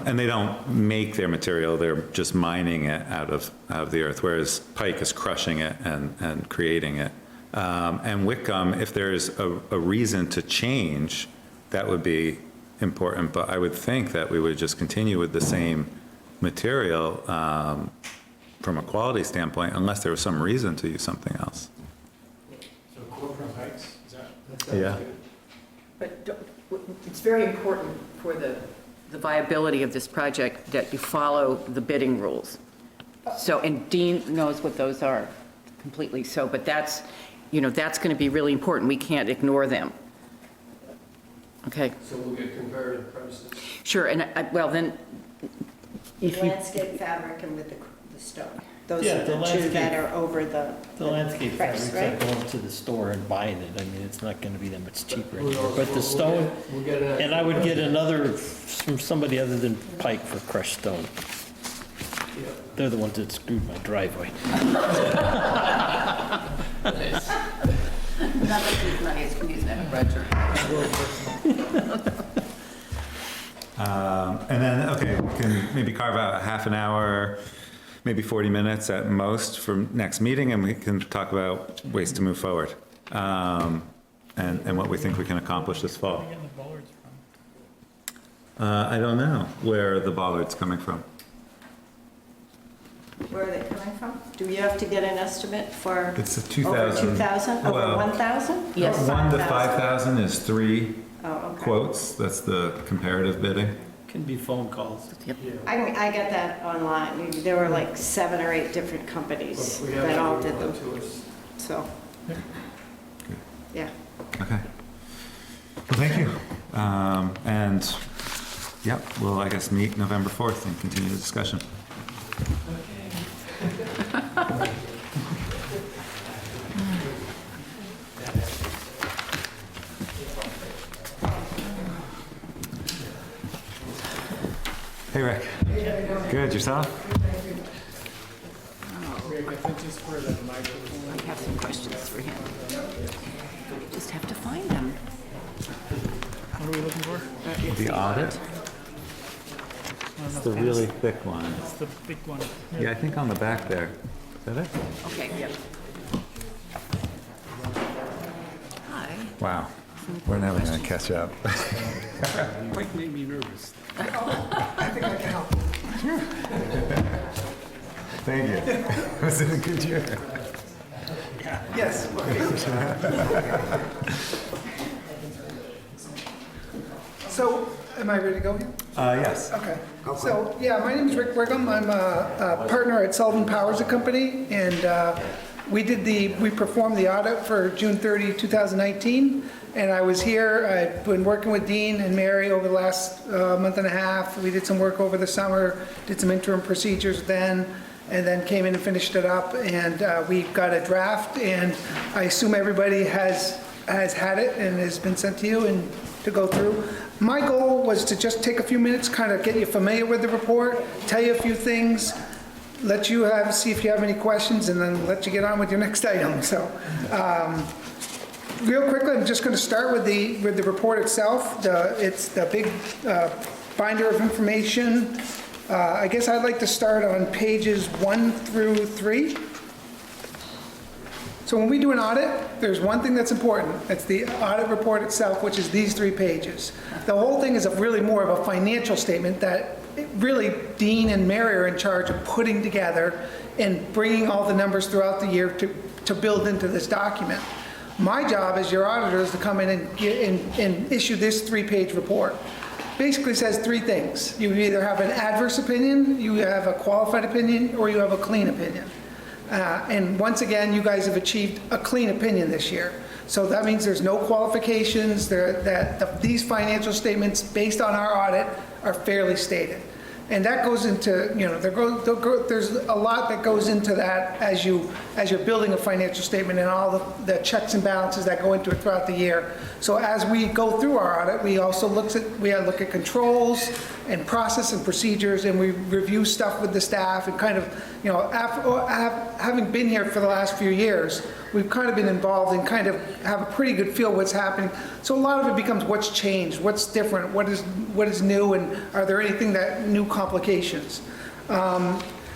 And they don't make their material, they're just mining it out of the earth, whereas Pike is crushing it and creating it. And Whitcomb, if there's a reason to change, that would be important, but I would think that we would just continue with the same material from a quality standpoint, unless there was some reason to use something else. So quote from Heights, is that? Yeah. But it's very important for the viability of this project that you follow the bidding rules. So, and Dean knows what those are completely, so, but that's going to be really important. We can't ignore them. Okay, So we'll get comparative prices. sure, and well then, if you, Landscape fabric and with the stone. Those Yeah, are the the two that landscape- are over the landscape price, fabrics right? are going to the store and buying it. I mean, it's not gonna be that much cheaper Who anymore. knows? But the We'll stone, get an and I would get another from somebody other than Pike for crushed stone. Yeah. They're the ones that screwed my driveway. not that he's nice, he's using that Roger. And then, okay, we can maybe carve out a half an hour, maybe 40 minutes at most for next meeting, and we can talk about ways to move forward, and what we think we can accomplish this fall. Where are you getting the bollards from? I don't know where the bollard's coming from. Where are they coming from? Do you have to get an estimate for It's a over 2,000. 2,000, over Well, 1,000? Yes. 1 to 5,000 is 3 Oh, okay. quotes. That's the comparative bidding. Can be phone calls. I got that online. There were like 7 or 8 different companies We have that all to did them, to us. so. Yeah. Okay. Well, thank you. And, yep, we'll, I guess, meet November 4th and continue the discussion. Hey, Rick. Good, yourself? I have some questions for him. Just have to find them. What are we looking for? The audit? It's the really thick one. It's the big one. Yeah, I think on the back there. Is that it? Okay, yeah. Hi. Wow. We're never going to catch up. Mike made me nervous. Thank you. Was it a good year? Yes. So, am I ready to go here? Yes. Okay. So, yeah, my name is Rick Brigham. I'm a partner at Sullivan Powers & Company, and we performed the audit for June 30, 2019, and I was here. I've been working with Dean and Mary over the last month and a half. We did some work over the summer, did some interim procedures then, and then came in and finished it up, and we got a draft, and I assume everybody has had it and has been sent to you and to go through. My goal was to just take a few minutes, kind of get you familiar with the report, tell you a few things, let you see if you have any questions, and then let you get on with your next item. So, real quickly, I'm just going to start with the report itself. It's the big binder of information. I guess I'd like to start on pages 1 through 3. So when we do an audit, there's one thing that's important. It's the audit report itself, which is these 3 pages. The whole thing is really more of a financial statement that really Dean and Mary are in charge of putting together and bringing all the numbers throughout the year to build into this document. My job as your auditor is to come in and issue this 3-page report. Basically says 3 things. You either have an adverse opinion, you have a qualified opinion, or you have a clean opinion. And once again, you guys have achieved a clean opinion this year. So that means there's no qualifications, these financial statements, based on our audit, are fairly stated. And that goes into, there's a lot that goes into that as you're building a financial statement and all the checks and balances that go into it throughout the year. So as we go through our audit, we also look at controls and process and procedures, and we review stuff with the staff and kind of, having been here for the last few years, we've kind of been involved and kind of have a pretty good feel what's happening. So a lot of it becomes what's changed, what's different, what is new, and are there anything that new complications.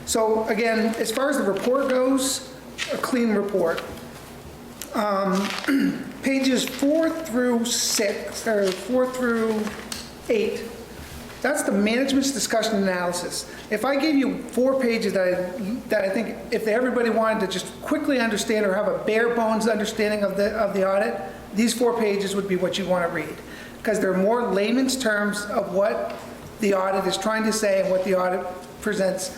So again, as far as the report goes, a clean report. Pages 4 through 6, or 4 through 8, that's the management's discussion analysis. If I gave you 4 pages that I think if everybody wanted to just quickly understand or have a bare bones understanding of the audit, these 4 pages would be what you want to read. Because they're more layman's terms of what the audit is trying to say and what the audit presents.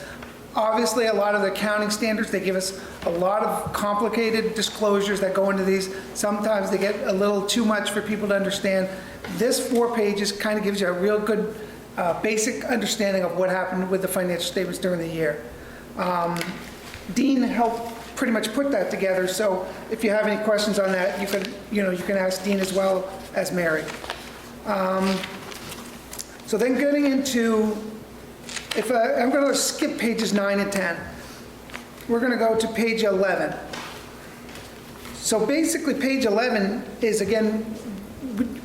Obviously, a lot of the accounting standards, they give us a lot of complicated disclosures that go into these. Sometimes they get a little too much for people to understand. This 4 pages kind of gives you a real good basic understanding of what happened with the financial statements during the year. Dean helped pretty much put that together, so if you have any questions on that, you can ask Dean as well as Mary. So then getting into, I'm going to skip pages 9 and 10. We're going to go to page 11. So basically, page 11 is, again,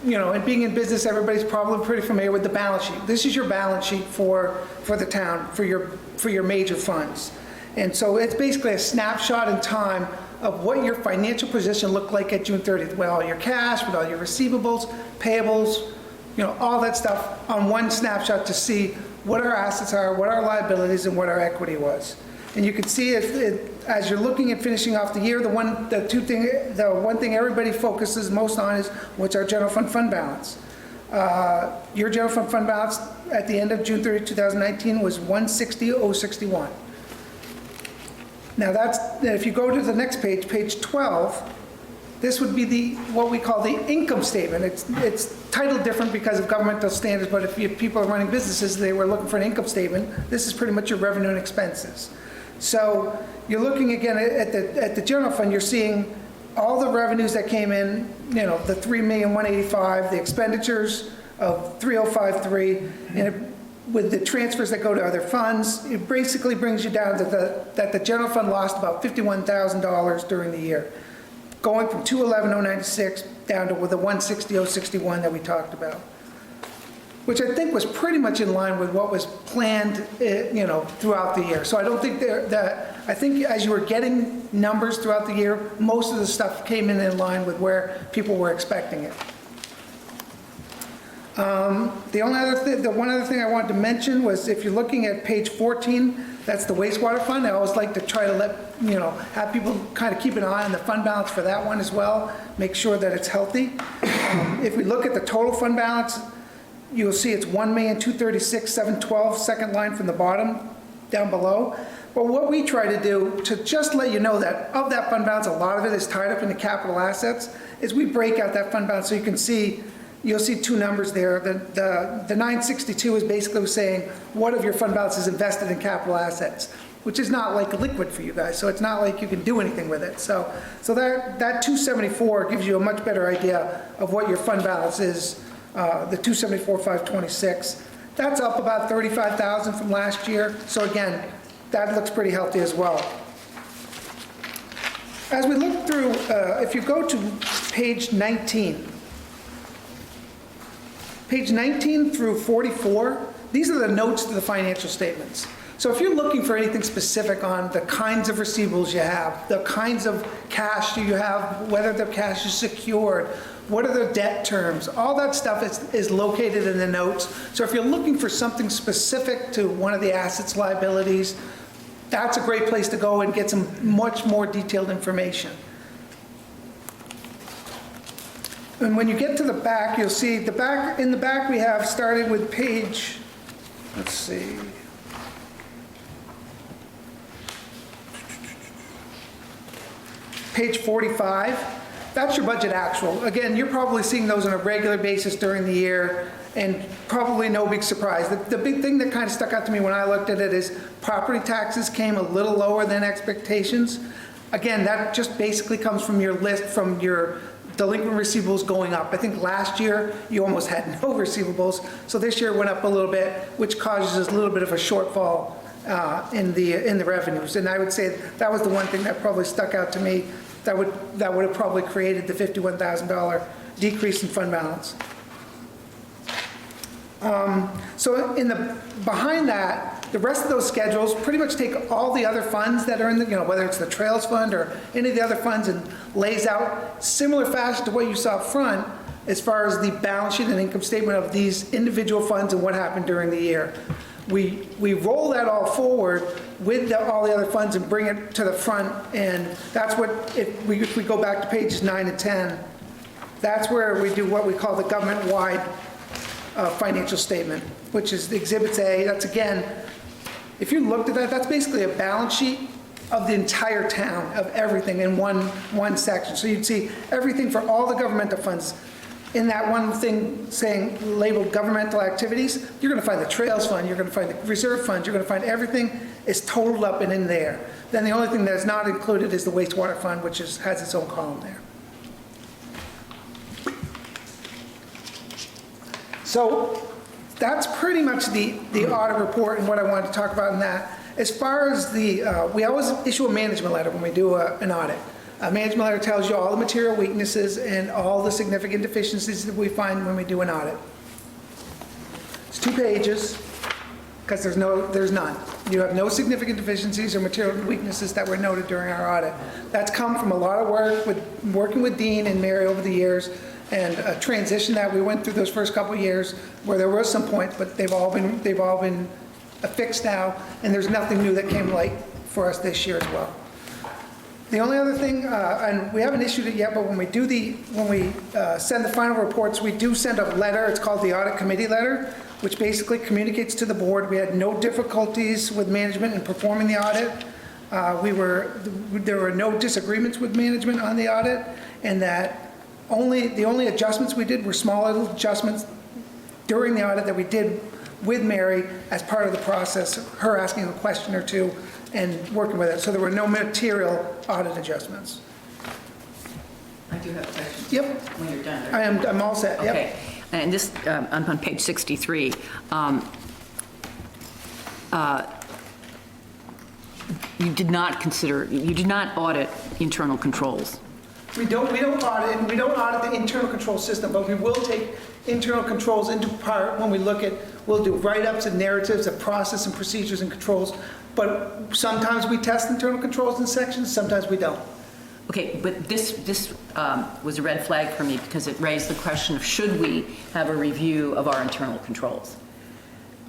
and being in business, everybody's probably pretty familiar with the balance sheet. This is your balance sheet for the town, for your major funds. And so it's basically a snapshot in time of what your financial position looked like at June 30th, with all your cash, with all your receivables, payables, all that stuff on one snapshot to see what our assets are, what our liabilities, and what our equity was. And you can see as you're looking at finishing off the year, the one thing everybody focuses most on is what's our general fund balance. Your general fund balance at the end of June 30, 2019 was $160,061. Now if you go to the next page, page 12, this would be what we call the income statement. It's titled different because of governmental standards, but if people are running businesses, they were looking for an income statement. This is pretty much your revenue and expenses. So you're looking again at the general fund, you're seeing all the revenues that came in, the $3,185,000, the expenditures of $3,053, and with the transfers that go to other funds, it basically brings you down to that the general fund lost about $51,000 during the year, going from $211,096 down to the $160,061 that we talked about, which I think was pretty much in line with what was planned, throughout the year. So I don't think I think as you were getting numbers throughout the year, most of the stuff came in line with where people were expecting it. The one other thing I wanted to mention was if you're looking at page 14, that's the wastewater fund. I always like to try to have people kind of keep an eye on the fund balance for that one as well, make sure that it's healthy. If we look at the total fund balance, you'll see it's $1,236,712, second line from the bottom down below. But what we try to do to just let you know that of that fund balance, a lot of it is tied up in the capital assets, is we break out that fund balance so you can see. You'll see 2 numbers there. The 962 is basically saying what of your fund balance is invested in capital assets, which is not like liquid for you guys. So it's not like you can do anything with it. So that 274 gives you a much better idea of what your fund balance is. The 274,526. That's up about $35,000 from last year. So again, that looks pretty healthy as well. As we look through, if you go to page 19. Page 19 through 44, these are the notes to the financial statements. So if you're looking for anything specific on the kinds of receivables you have, the kinds of cash you have, whether the cash is secured, what are the debt terms, all that stuff is located in the notes. So if you're looking for something specific to one of the assets, liabilities, that's a great place to go and get some much more detailed information. And when you get to the back, you'll see in the back we have, starting with page, let's see. Page 45, that's your budget actual. Again, you're probably seeing those on a regular basis during the year, and probably no big surprise. The big thing that kind of stuck out to me when I looked at it is property taxes came a little lower than expectations. Again, that just basically comes from your list, from your delinquent receivables going up. I think last year you almost had no receivables, so this year it went up a little bit, which causes a little bit of a shortfall in the revenues. And I would say that was the one thing that probably stuck out to me, that would have probably created the $51,000 decrease in fund balance. So behind that, the rest of those schedules pretty much take all the other funds that are in the, whether it's the Trails Fund or any of the other funds, and lays out similar fashion to what you saw up front as far as the balance sheet and income statement of these individual funds and what happened during the year. We roll that all forward with all the other funds and bring it to the front, and that's what, if we go back to pages 9 and 10, that's where we do what we call the government-wide financial statement, which is Exhibits A. That's, again, if you looked at that, that's basically a balance sheet of the entire town, of everything in one section. So you'd see everything for all the governmental funds. In that one thing saying labeled governmental activities, you're going to find the Trails Fund, you're going to find the Reserve Fund, you're going to find everything is totaled up and in there. Then the only thing that's not included is the Wastewater Fund, which has its own column there. So that's pretty much the audit report and what I wanted to talk about in that. As far as we always issue a management letter when we do an audit. A management letter tells you all the material weaknesses and all the significant deficiencies that we find when we do an audit. It's 2 pages, because there's none. You have no significant deficiencies or material weaknesses that were noted during our audit. That's come from a lot of work working with Dean and Mary over the years, and a transition that we went through those first couple of years where there were some points, but they've all been fixed now, and there's nothing new that came light for us this year as well. The only other thing, and we haven't issued it yet, but when we send the final reports, we do send a letter. It's called the Audit Committee Letter, which basically communicates to the board. We had no difficulties with management in performing the audit. There were no disagreements with management on the audit, and that the only adjustments we did were small little adjustments during the audit that we did with Mary as part of the process, her asking a question or two and working with it. So there were no material audit adjustments. I do have questions. Yep. When you're done. Right? I'm all set, yep. Okay, and this, I'm on page 63. You did not audit internal controls. We don't audit the internal control system, but we will take internal controls into part when we'll do write-ups and narratives of process and procedures and controls, but sometimes we test internal controls in sections, sometimes we don't. Okay, but this was a red flag for me because it raised the question of should we have a review of our internal controls?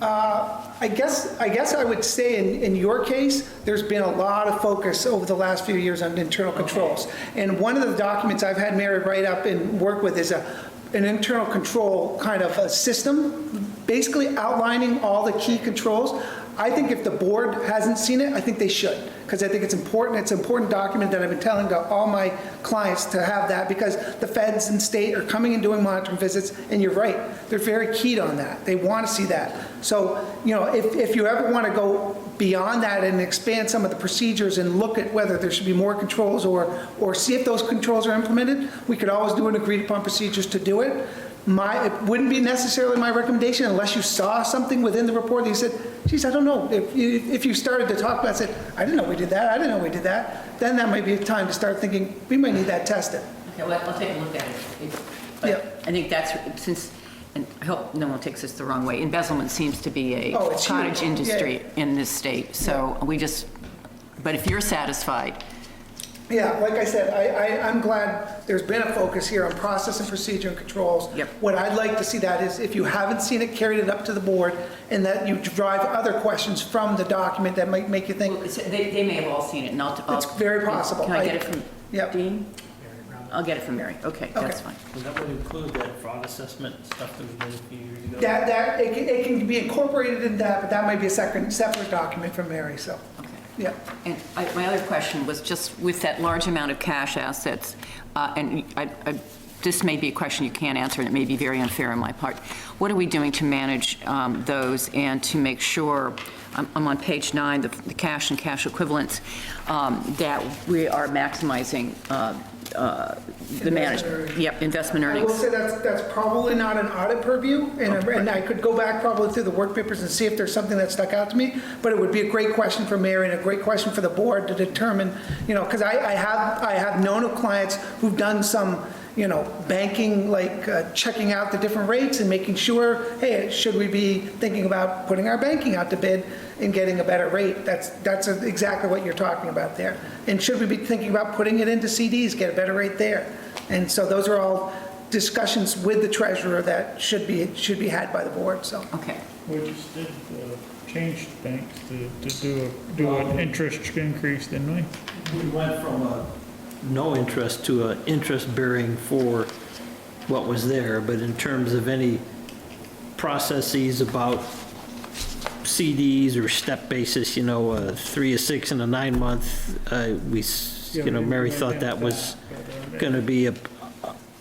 I guess I would say in your case, there's been a lot of focus over the last few years on internal controls. And one of the documents I've had Mary write up and work with is an internal control kind of a system, basically outlining all the key controls. I think if the board hasn't seen it, I think they should, because I think it's important. It's an important document that I've been telling to all my clients to have that, because the feds and state are coming and doing monitoring visits, and you're right, they're very keyed on that. They want to see that. So, if you ever want to go beyond that and expand some of the procedures and look at whether there should be more controls or see if those controls are implemented, we could always do an agreed upon procedures to do it. It wouldn't be necessarily my recommendation unless you saw something within the report that you said, geez, I don't know. If you started to talk about it, said, I didn't know we did that, I didn't know we did that, then that might be a time to start thinking, we might need that tested. Okay, well, I'll take a look at it. But Yep. I think that's, and I hope no one takes this the wrong way, embezzlement seems to be a it's cottage huge. industry in this state. So but if you're satisfied Yeah, like I said, I'm glad there's been a focus here on process and procedure and controls. Yep. What I'd like to see that is if you haven't seen it, carried it up to the board, and that you drive other questions from the document that might make you think, They may have all seen it, and I'll... It's very possible. Can I get it from Yep. Dean? I'll get it from Mary. Okay, that's Okay. fine. So that would include that fraud assessment stuff that we did a few years ago? it can be incorporated in that, but that might be a separate document from Mary, so, Okay. yeah. And my other question was just with that large amount of cash assets, and this may be a question you can't answer, and it may be very unfair on my part. What are we doing to manage those and to make sure, I'm on page 9, the cash and cash equivalents, that we are maximizing the management? Yep, investment I earnings. will say that's probably not an audit purview, and I could go back probably through the work papers and see if there's something that stuck out to me, but it would be a great question for Mary and a great question for the board to determine, because I have known of clients who've done some, banking, like checking out the different rates and making sure, hey, should we be thinking about putting our banking out to bid and getting a better rate? That's exactly what you're talking about there. And should we be thinking about putting it into CDs, get a better rate there? And so those are all discussions with the treasurer that should be had by the board, so. Okay. We just did change banks to do an interest increase, didn't we? We went from a no interest to an interest bearing for what was there, but in terms of any processes about CDs or step basis, a 3, a 6, and a 9 month, Mary thought that was going to be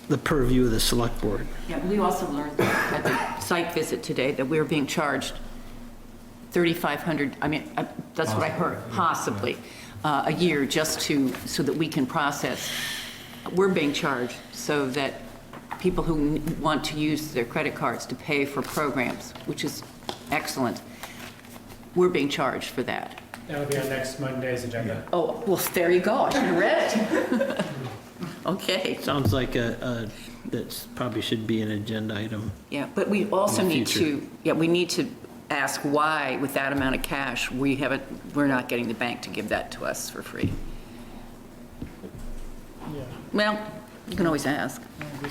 the purview of the select board. Yeah, we also learned at the site visit today that we were being charged $3,500, that's what I heard, possibly, a year just so that we can process. We're being charged so that people who want to use their credit cards to pay for programs, which is excellent, we're being charged for that. That'll be on next Monday's agenda. Oh, well, there you go, I should have read it. Okay. Sounds like that probably should be an agenda item. Yeah, but we also In the need future. we need to ask why, with that amount of cash, we're not getting the bank to give that to us for free. Yeah. Well, you can always ask.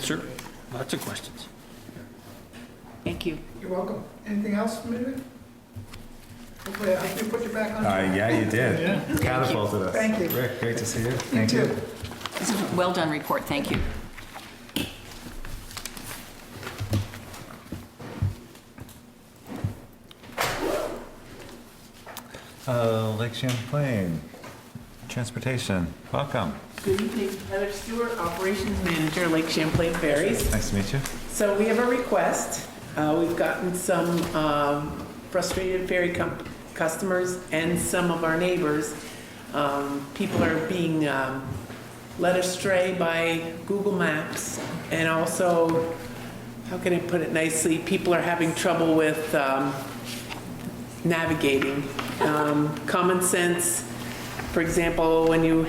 Sure, lots of questions. Thank you. You're welcome. Anything else from you? Hopefully, I can put you back on. Yeah, you did. Yeah. Catapulted us. Thank you. Rick, great to see you. You Thank too. you. This is a well-done report, thank you. Lake Champlain Transportation, welcome. Good evening, Heather Stewart, Operations Manager, Lake Champlain Ferries. Nice to meet you. So we have a request. We've gotten some frustrated ferry customers and some of our neighbors. People are being led astray by Google Maps, and also, how can I put it nicely, people are having trouble with navigating. Common sense, for example, when you,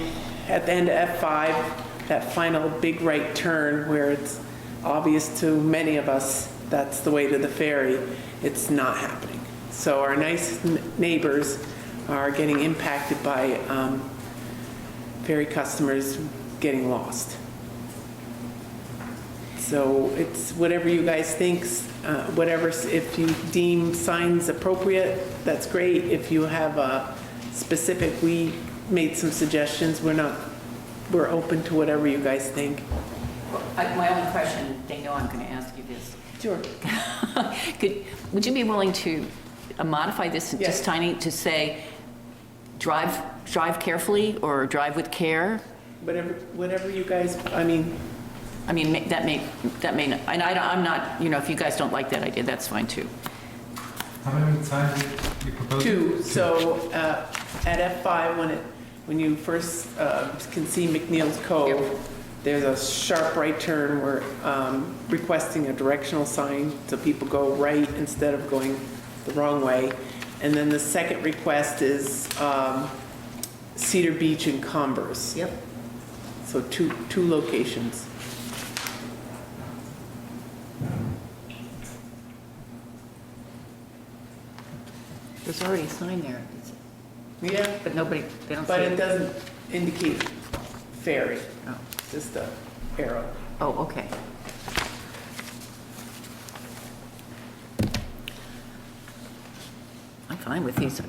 at the end of F5, that final big right turn where it's obvious to many of us that's the way to the ferry, it's not happening. So our nice neighbors are getting impacted by ferry customers getting lost. So it's whatever you guys think, whatever, if you deem signs appropriate, that's great. If you have a specific, we made some suggestions, we're open to whatever you guys think. My only question, they know I'm going to ask you this. Sure. Would you be willing to modify this Yes. just tiny to say, drive carefully or drive with care? Whatever you guys, I mean, that may not, and I'm not, if you guys don't like that idea, that's fine too. How many signs you proposing? 2. So at F5, when you first can see McNeil's Cove, there's a sharp right turn. We're requesting a directional sign so people go right instead of going the wrong way. And then the second request is Cedar Beach and Converse. Yep. So two locations. There's already a sign there. Yeah, But nobody, they don't see but it it. doesn't indicate ferry, Oh. just the arrow. Oh, okay. I'm fine with these.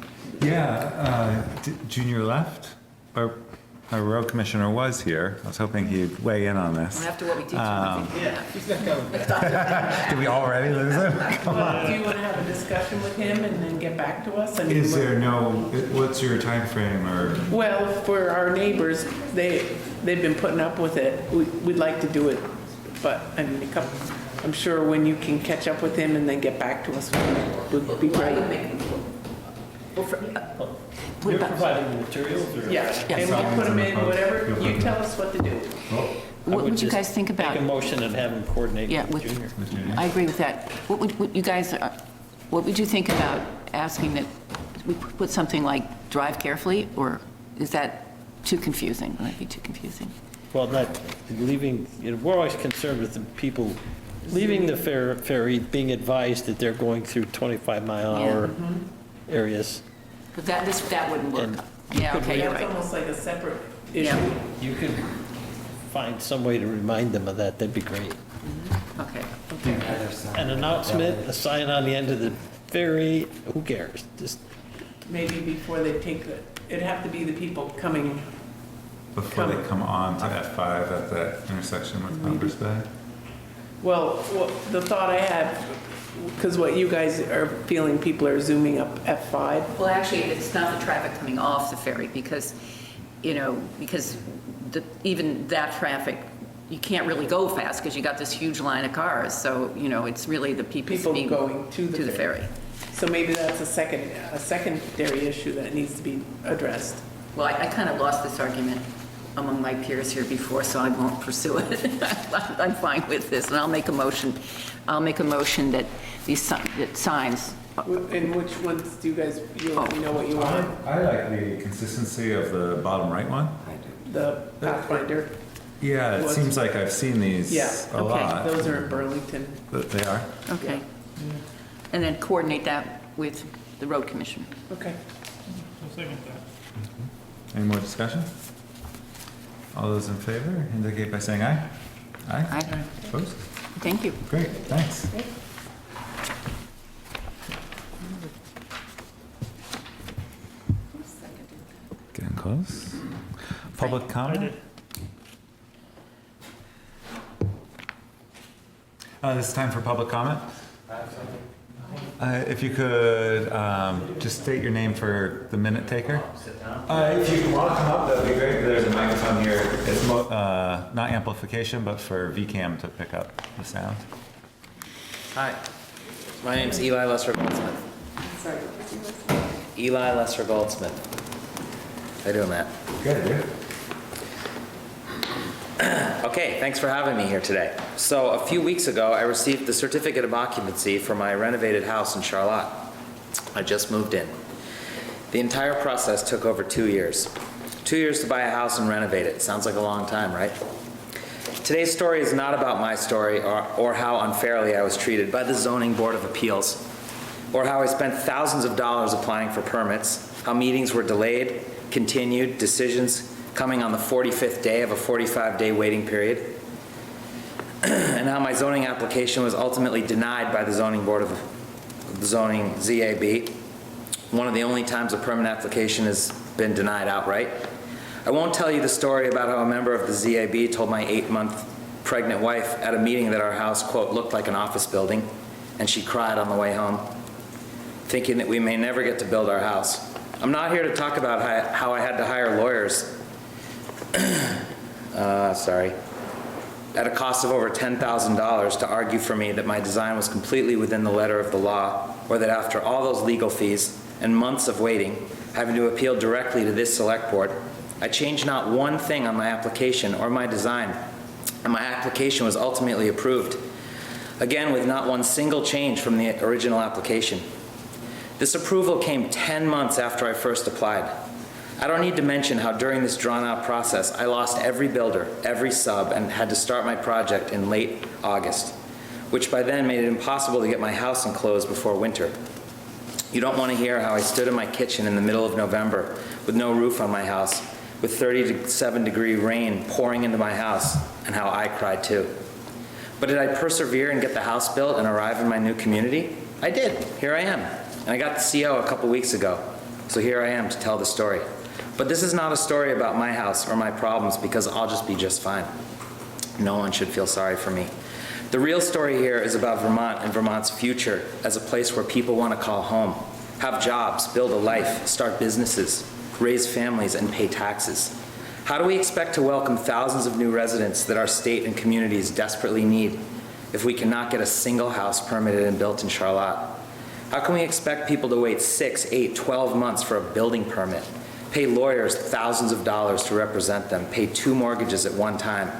Yeah, Junior left. Our road commissioner was here. I was hoping he'd weigh in on this. After what we did to him, Yeah. Did we already lose him? Well, do you want to have a discussion with him and then get back to us? I mean, Is there no, what's your time frame or? Well, for our neighbors, they've been putting up with it. We'd like to do it, but I mean, I'm sure when you can catch up with him and then get back to us would be great. You're providing the materials or? Yeah, and we'll put them in, whatever, you tell us what to do. What would you guys think about? Make a motion and have him coordinate Yeah, with with- Junior. I agree with that. What would you guys, what would you think about asking that we put something like drive carefully, or is that too confusing? Would that be too confusing? Well, not leaving, we're always concerned with the people leaving the ferry, being advised that they're going through 25-mile-an-hour areas. But that wouldn't work. And Yeah, okay, you're That's right. almost like a separate issue. Yeah, You could find some way to remind them of that, that'd be great. okay. An announcement, a sign on the end of the ferry, who cares? Just, Maybe before they take it'd have to be the people coming, Before they come on to F5 at that intersection with Humpers Bay? well, the thought I had, because what you guys are feeling, people are zooming up F5. Well, actually, it's not the traffic coming off the ferry because, even that traffic, you can't really go fast because you got this huge line of cars. So, it's really the people People going to the ferry. So maybe that's a secondary issue that needs to be addressed. Well, I kind of lost this argument among my peers here before, so I won't pursue it. I'm fine with this, and I'll make a motion that that signs. And which ones do you guys, you already know what you want? I like the consistency of the bottom right one. The Pathfinder? Yeah, it Was- seems like I've seen these Yeah, a lot. those are in Burlington. But they are? Okay. And then coordinate that with the road commissioner. Okay. I'll second that. Any more discussion? All those in favor indicate by saying aye. Aye? Aye. Opposed? Thank you. Great, thanks. Getting close. Public comment? This is time for public comment. If you could just state your name for the minute taker. If you want to come up, that'd be great. There's a microphone here. It's not amplification, but for VCAM to pick up the sound. Hi, my name's Eli Lesser Goldsmith. Sorry. Eli Lesser Goldsmith. How you doing, Matt? Good, dude. Okay, thanks for having me here today. So a few weeks ago, I received the certificate of occupancy for my renovated house in Charlotte. I just moved in. The entire process took over 2 years. 2 years to buy a house and renovate it. Sounds like a long time, right? Today's story is not about my story or how unfairly I was treated by the Zoning Board of Appeals, or how I spent thousands of dollars applying for permits, how meetings were delayed, continued, decisions coming on the 45th day of a 45-day waiting period, and how my zoning application was ultimately denied by the Zoning Board of the Zoning ZAB, one of the only times a permit application has been denied outright. I won't tell you the story about how a member of the ZAB told my 8-month pregnant wife at a meeting that our house, quote, looked like an office building, and she cried on the way home, thinking that we may never get to build our house. I'm not here to talk about how I had to hire lawyers at a cost of over $10,000 to argue for me that my design was completely within the letter of the law, or that after all those legal fees and months of waiting, having to appeal directly to this select board, I changed not one thing on my application or my design, and my application was ultimately approved, again with not one single change from the original application. This approval came 10 months after I first applied. I don't need to mention how during this drawn-out process, I lost every builder, every sub, and had to start my project in late August, which by then made it impossible to get my house enclosed before winter. You don't want to hear how I stood in my kitchen in the middle of November with no roof on my house, with 37-degree rain pouring into my house, and how I cried too. But did I persevere and get the house built and arrive in my new community? I did. Here I am. And I got the CO a couple weeks ago. So here I am to tell the story. But this is not a story about my house or my problems, because I'll just be just fine. No one should feel sorry for me. The real story here is about Vermont and Vermont's future as a place where people want to call home, have jobs, build a life, start businesses, raise families, and pay taxes. How do we expect to welcome thousands of new residents that our state and communities desperately need if we cannot get a single house permitted and built in Charlotte? How can we expect people to wait 6, 8, 12 months for a building permit, pay lawyers thousands of dollars to represent them, pay 2 mortgages at one time,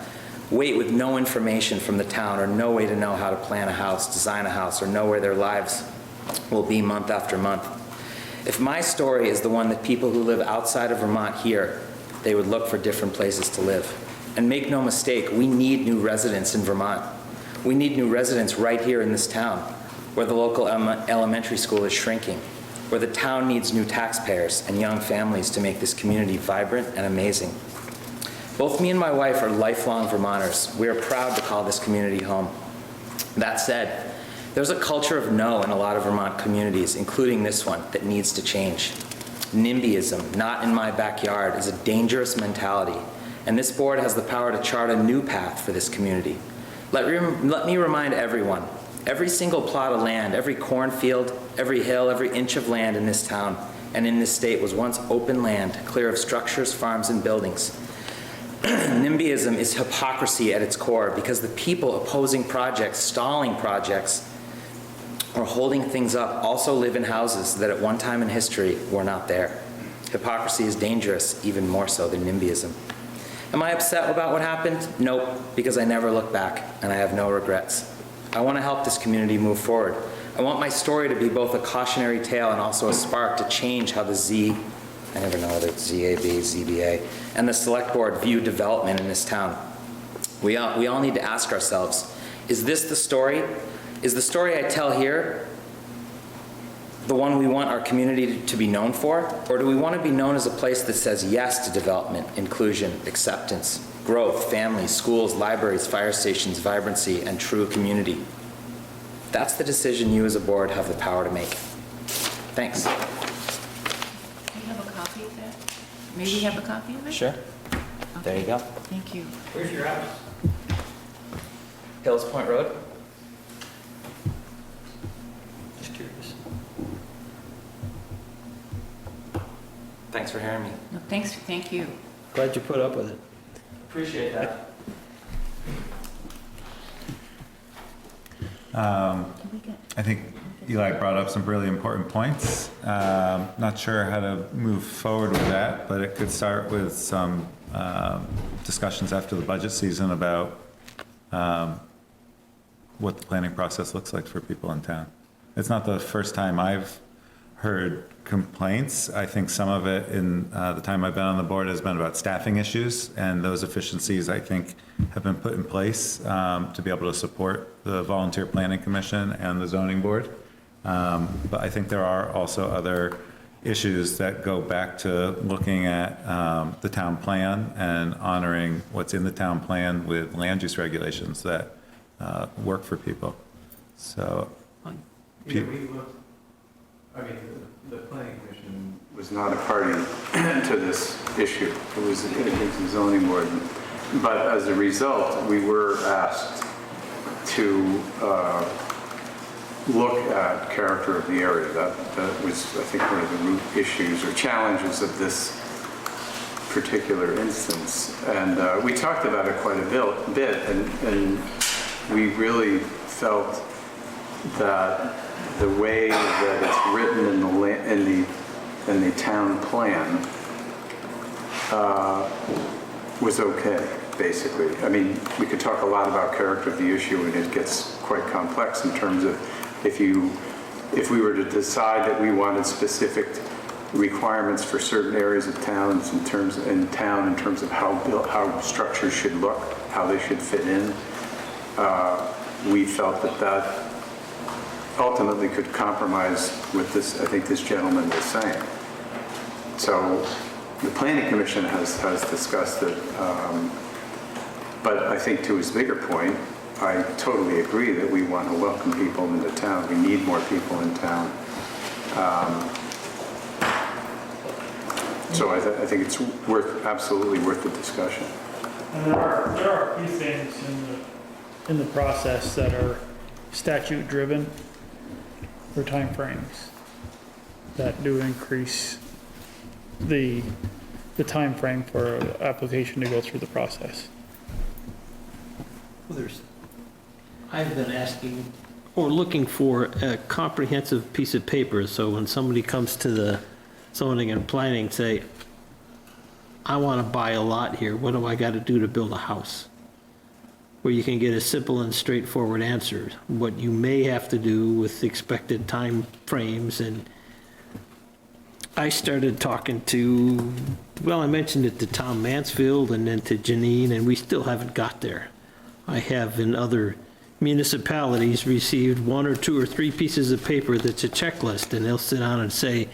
wait with no information from the town or no way to know how to plan a house, design a house, or know where their lives will be month after month? If my story is the one that people who live outside of Vermont hear, they would look for different places to live. And make no mistake, we need new residents in Vermont. We need new residents right here in this town, where the local elementary school is shrinking, where the town needs new taxpayers and young families to make this community vibrant and amazing. Both me and my wife are lifelong Vermonters. We are proud to call this community home. That said, there's a culture of no in a lot of Vermont communities, including this one, that needs to change. NIMBYism, not in my backyard, is a dangerous mentality, and this board has the power to chart a new path for this community. Let me remind everyone, every single plot of land, every cornfield, every hill, every inch of land in this town and in this state was once open land, clear of structures, farms, and buildings. NIMBYism is hypocrisy at its core, because the people opposing projects, stalling projects, or holding things up also live in houses that at one time in history were not there. Hypocrisy is dangerous, even more so than NIMBYism. Am I upset about what happened? Nope, because I never look back, and I have no regrets. I want to help this community move forward. I want my story to be both a cautionary tale and also a spark to change how I never know whether it's ZAB, ZBA, and the select board view development in this town. We all need to ask ourselves, is this the story? Is the story I tell here the one we want our community to be known for? Or do we want to be known as a place that says yes to development, inclusion, acceptance, growth, families, schools, libraries, fire stations, vibrancy, and true community? That's the decision you as a board have the power to make. Thanks. Do you have a copy of that? Maybe you have a copy of it? Sure. There you go. Thank you. Where's your house? Hills Point Road. Just curious. Thanks for hearing me. No, thank you. Glad you put up with it. Appreciate that. I think Eli brought up some really important points. Not sure how to move forward with that, but it could start with some discussions after the budget season about what the planning process looks like for people in town. It's not the first time I've heard complaints. I think some of it in the time I've been on the board has been about staffing issues, and those efficiencies, I think, have been put in place to be able to support the Volunteer Planning Commission and the Zoning Board. But I think there are also other issues that go back to looking at the town plan and honoring what's in the town plan with land use regulations that work for people. So, Yeah, the planning commission was not a party to this issue. It was the zoning board. But as a result, we were asked to look at character of the area. That was, I think, one of the root issues or challenges of this particular instance. And we talked about it quite a bit, and we really felt that the way that it's written in the town plan was okay, basically. I mean, we could talk a lot about character of the issue, and it gets quite complex in terms of if we were to decide that we wanted specific requirements for certain areas of towns in terms of how structures should look, how they should fit in. We felt that ultimately could compromise with this, I think this gentleman was saying. So the planning commission has discussed it. But I think to his bigger point, I totally agree that we want to welcome people into town. We need more people in town. So I think it's absolutely worth the discussion. And there are a few things in the process that are statute driven or timeframes that do increase the timeframe for an application to go through the process. Well, I've been asking or looking for a comprehensive piece of paper, so when somebody comes to the zoning and planning, say, I want to buy a lot here, what do I got to do to build a house? Where you can get a simple and straightforward answer, what you may have to do with expected time frames. And I started talking to, well, I mentioned it to Tom Mansfield and then to Janine, and we still haven't got there. I have in other municipalities received 1 or 2 or 3 pieces of paper that's a checklist, and they'll sit down and say,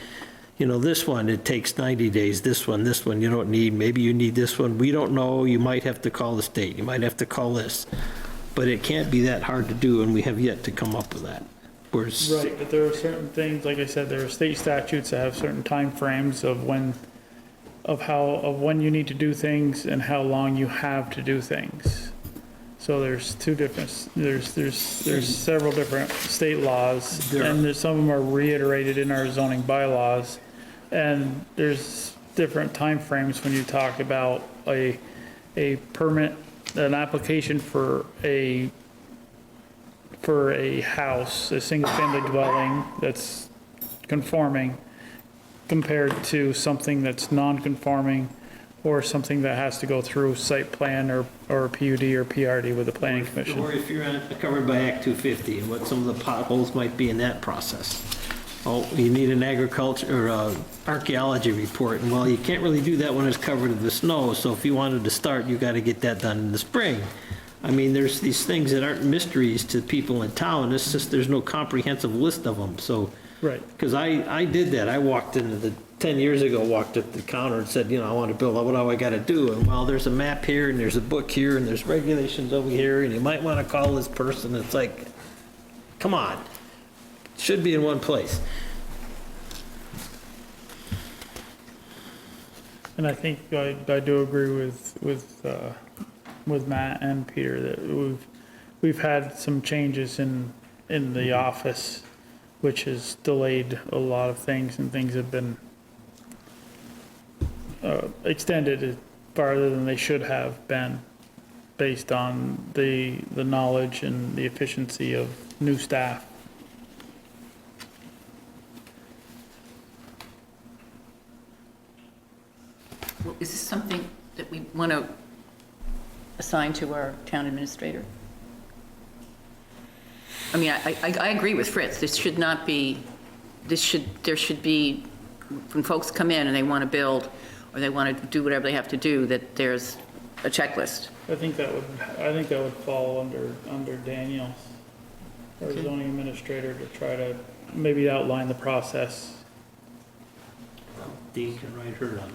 you know, this one, it takes 90 days, this one you don't need, maybe you need this one, we don't know, you might have to call the state, you might have to call this. But it can't be that hard to do, and we have yet to come up with that. Right, but there are certain things, like I said, there are state statutes that have certain timeframes of when you need to do things and how long you have to do things. So there's several different state laws, and some of them are reiterated in our zoning bylaws. And there's different timeframes when you talk about a permit, an application for a house, a single-family dwelling that's conforming, compared to something that's non-conforming, or something that has to go through site plan or PUD or PRD with the planning commission. Or if you're covered by Act 250, and what some of the potholes might be in that process. Oh, you need an agriculture or archaeology report, and well, you can't really do that when it's covered in the snow, so if you wanted to start, you got to get that done in the spring. I mean, there's these things that aren't mysteries to people in town, it's just there's no comprehensive list of them, so. Right. Because I did that, I walked into the 10 years ago, walked up the counter and said, you know, I want to build, what do I got to do? And well, there's a map here, and there's a book here, and there's regulations over here, and you might want to call this person. It's like, come on, it should be in one place. And I think I do agree with Matt and Peter that we've had some changes in the office, which has delayed a lot of things, and things have been extended farther than they should have been, based on the knowledge and the efficiency of new staff. Well, is this something that we want to assign to our town administrator? I mean, I agree with Fritz. This should not be, there should be, when folks come in and they want to build, or they want to do whatever they have to do, that there's a checklist. I think that would fall under Daniel, our zoning administrator, to try to maybe outline the process. Dean can write her down.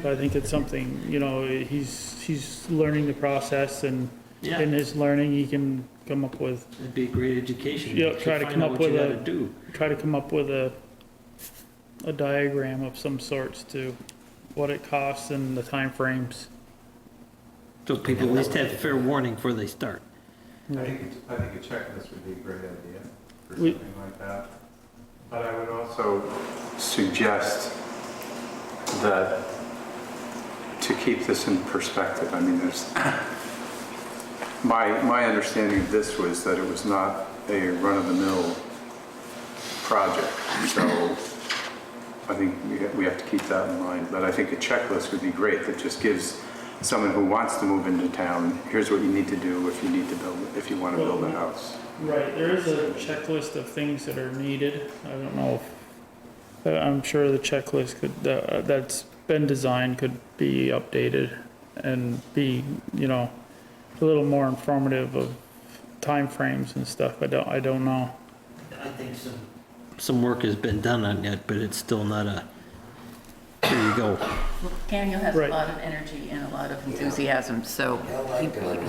So I think it's something, you know, he's learning the process, and Yeah. in his learning, he can come up with. It'd be a great education. Yeah, try to come up with a diagram of some sorts to what it costs and the timeframes. So people at least have fair warning before they start. I think a checklist would be a great idea for We- something like that. But I would also suggest that to keep this in perspective, I mean, there's, my understanding of this was that it was not a run-of-the-mill project. So I think we have to keep that in mind. But I think a checklist would be great that just gives someone who wants to move into town, here's what you need to do if you need to build, if you want to build a house. Right, there is a checklist of things that are needed. I don't know if, I'm sure the checklist could, that's been designed could be updated and be, you know, a little more informative of timeframes and stuff. I don't know. I think some work has been done on it, but it's still not a, here you go. Daniel has a Right. lot of energy and a lot of enthusiasm, so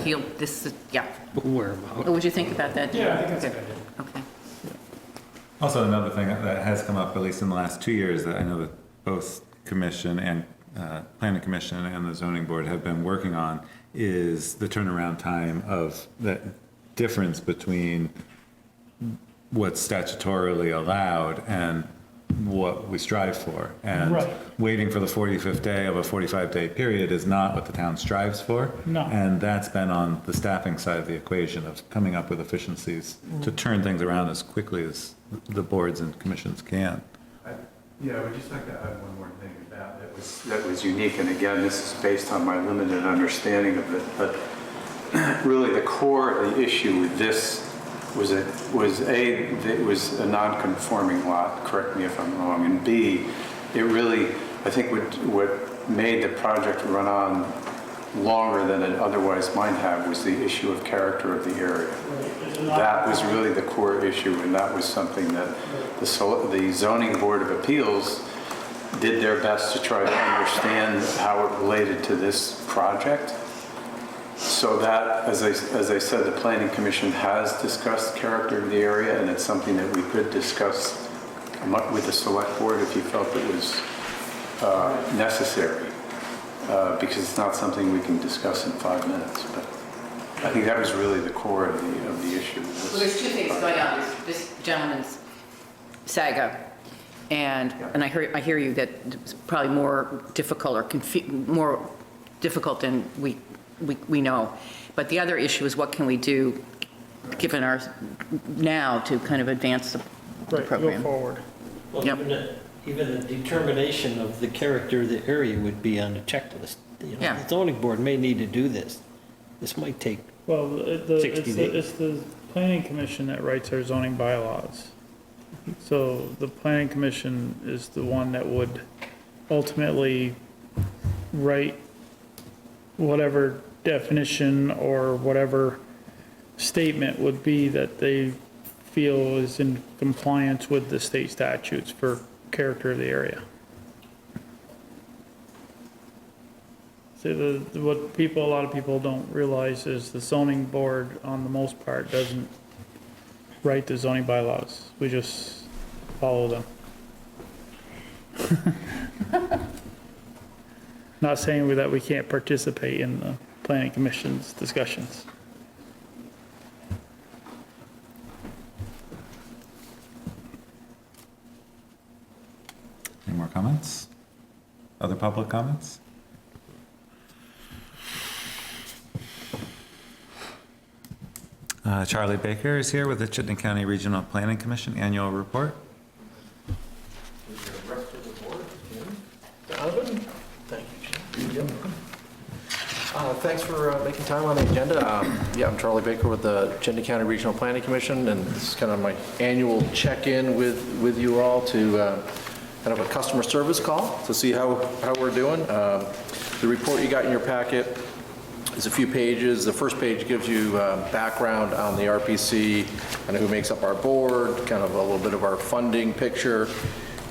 he'll, this is, yeah. Where about? What would you think about that, Dan? Yeah, I think that's a Okay. good idea. Okay. Also, another thing that has come up, at least in the last 2 years, that I know that both commission and planning commission and the zoning board have been working on is the turnaround time of the difference between what's statutorily allowed and what we strive for. And Right. waiting for the 45th day of a 45-day period is not what the town strives for. No. And that's been on the staffing side of the equation of coming up with efficiencies to turn things around as quickly as the boards and commissions can. Yeah, I would just like to add one more thing about that was unique, and again, this is based on my limited understanding of it, but really the core of the issue with this was it was a non-conforming lot, correct me if I'm wrong, and B, it really, I think what made the project run on longer than it otherwise might have was the issue of character of the area. That was really the core issue, and that was something that the Zoning Board of Appeals did their best to try to understand how it related to this project. So that, as I said, the Planning Commission has discussed character of the area, and it's something that we could discuss with the Select Board if you felt it was necessary, because it's not something we can discuss in 5 minutes. But I think that was really the core of the issue. Well, there's two things going on. There's this gentleman's saga, and I hear you that it's probably more difficult or more difficult than we know. But the other issue is what can we do, given our now, to kind of advance the Right, program. go forward. Well, Yep. even the determination of the character of the area would be on the checklist. You know, Yeah. The zoning board may need to do this. This might take, Well, 60 days. it's the planning commission that writes our zoning bylaws. So the planning commission is the one that would ultimately write whatever definition or whatever statement would be that they feel is in compliance with the state statutes for character of the area. See, what a lot of people don't realize is the zoning board, on the most part, doesn't write the zoning bylaws. We just follow them. Not saying that we can't participate in the planning commission's discussions. Any more comments? Other public comments? Charlie Baker is here with the Chittenden County Regional Planning Commission Annual Report. Donovan? Thank you, Jim. Thanks for making time on the agenda. Yeah, I'm Charlie Baker with the Chittenden County Regional Planning Commission, and this is kind of my annual check-in with you all to kind of a customer service call to see how we're doing. The report you got in your packet is a few pages. The first page gives you background on the RPC, kind of who makes up our board, kind of a little bit of our funding picture,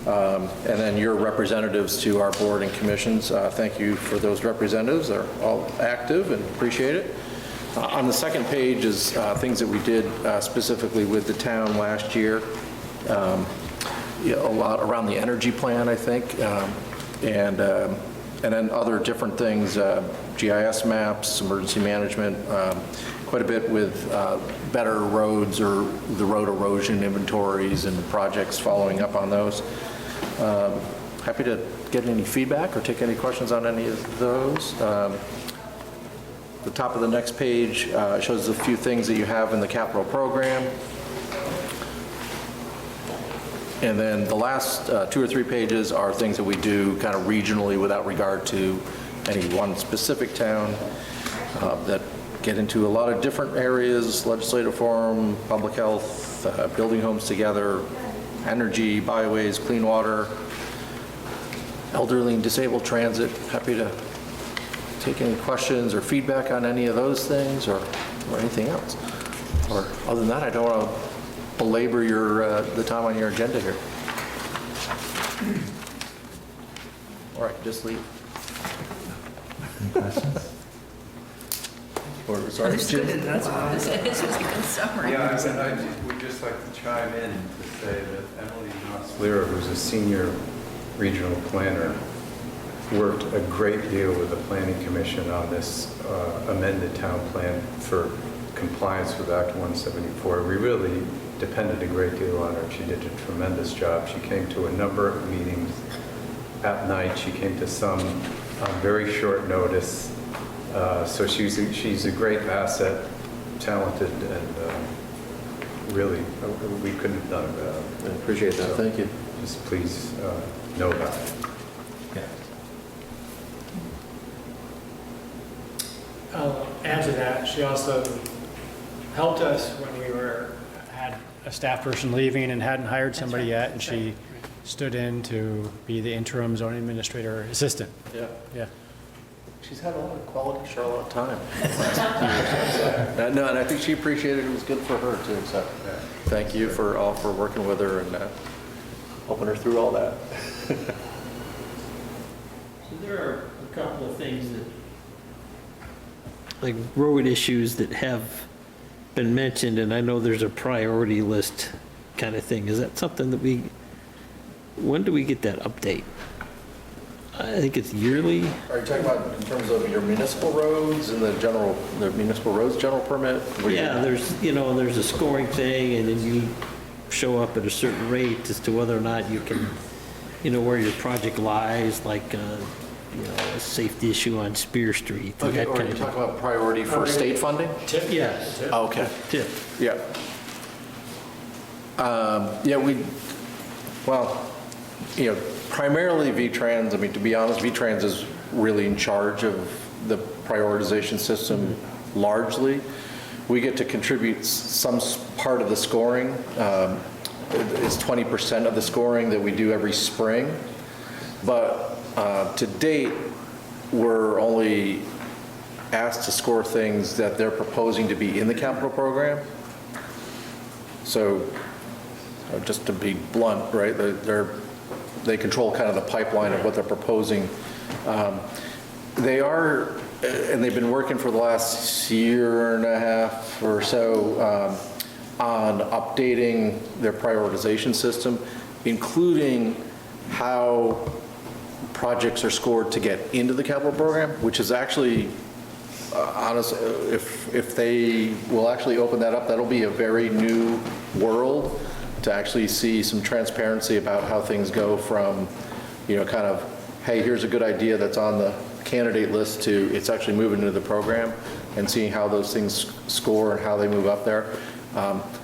and then your representatives to our board and commissions. Thank you for those representatives. They're all active and appreciate it. On the second page is things that we did specifically with the town last year. A lot around the energy plan, I think, and then other different things, GIS maps, emergency management, quite a bit with better roads or the road erosion inventories and projects following up on those. Happy to get any feedback or take any questions on any of those. The top of the next page shows a few things that you have in the capital program. And then the last 2 or 3 pages are things that we do kind of regionally without regard to any one specific town that get into a lot of different areas: legislative forum, public health, building homes together, energy, byways, clean water, elderly and disabled transit. Happy to take any questions or feedback on any of those things or anything else. Or other than that, I don't want to belabor the time on your agenda here. or I can just leave. Or, sorry, This was a good summary. Yeah, I would just like to chime in to say that Emily Lira, who's a senior regional planner, worked a great deal with the Planning Commission on this amended town plan for compliance with Act 174. We really depended a great deal on her. She did a tremendous job. She came to a number of meetings at night. She came to some on very short notice. So she's a great asset, talented, and really, we couldn't have done it better. I appreciate that. Thank you. Just please know that. I'll add to that, she also helped us when we had a staff person leaving and hadn't hired somebody yet, and she stood in to be the interim zoning administrator assistant. Yeah. Yeah. She's had a lot of quality Charlotte time. No, and I think she appreciated it. It was good for her too. So thank you for working with her and helping her through all that. So there are a couple of things that, like road issues that have been mentioned, and I know there's a priority list kind of thing. Is that something that when do we get that update? I think it's yearly. Are you talking about in terms of your municipal roads and the municipal roads general permit? Yeah, there's a scoring thing, and then you show up at a certain rate as to whether or not you can, where your project lies, like, a safety issue on Spear Street. Okay, that or kind you of talk thing. about priority for state funding? Tip? Yeah. Oh, okay. Tip. Yeah. Primarily VTrans, to be honest, VTrans is really in charge of the prioritization system largely. We get to contribute some part of the scoring. It's 20% of the scoring that we do every spring. But to date, we're only asked to score things that they're proposing to be in the capital program. So just to be blunt, right, they control kind of the pipeline of what they're proposing. They are, and they've been working for the last year and a half or so on updating their prioritization system, including how projects are scored to get into the capital program, which is actually, honest, if they will actually open that up, that'll be a very new world to actually see some transparency about how things go from, kind of, hey, here's a good idea that's on the candidate list to it's actually moving into the program and seeing how those things score and how they move up there.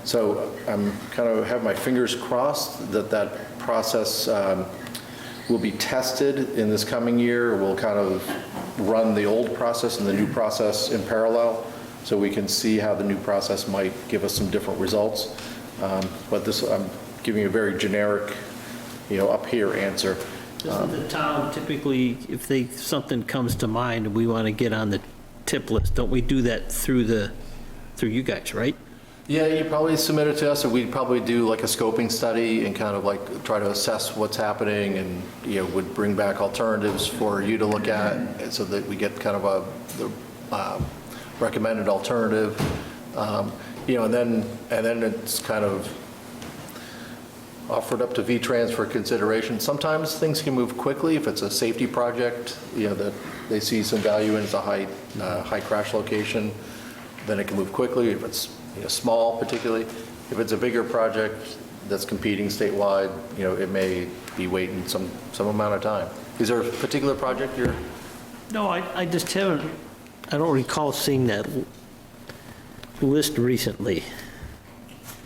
So I'm kind of have my fingers crossed that process will be tested in this coming year. We'll kind of run the old process and the new process in parallel so we can see how the new process might give us some different results. But this, I'm giving you a very generic, up here answer. Doesn't the town typically, if something comes to mind and we want to get on the tip list, don't we do that through you guys, right? Yeah, you probably submit it to us, and we'd probably do like a scoping study and kind of like try to assess what's happening and, would bring back alternatives for you to look at so that we get kind of the recommended alternative. And then it's kind of offered up to VTrans for consideration. Sometimes things can move quickly if it's a safety project, that they see some value in, it's a high crash location, then it can move quickly. If it's small particularly, if it's a bigger project that's competing statewide, it may be waiting some amount of time. Is there a particular project you're? No, I just haven't, I don't recall seeing that list recently.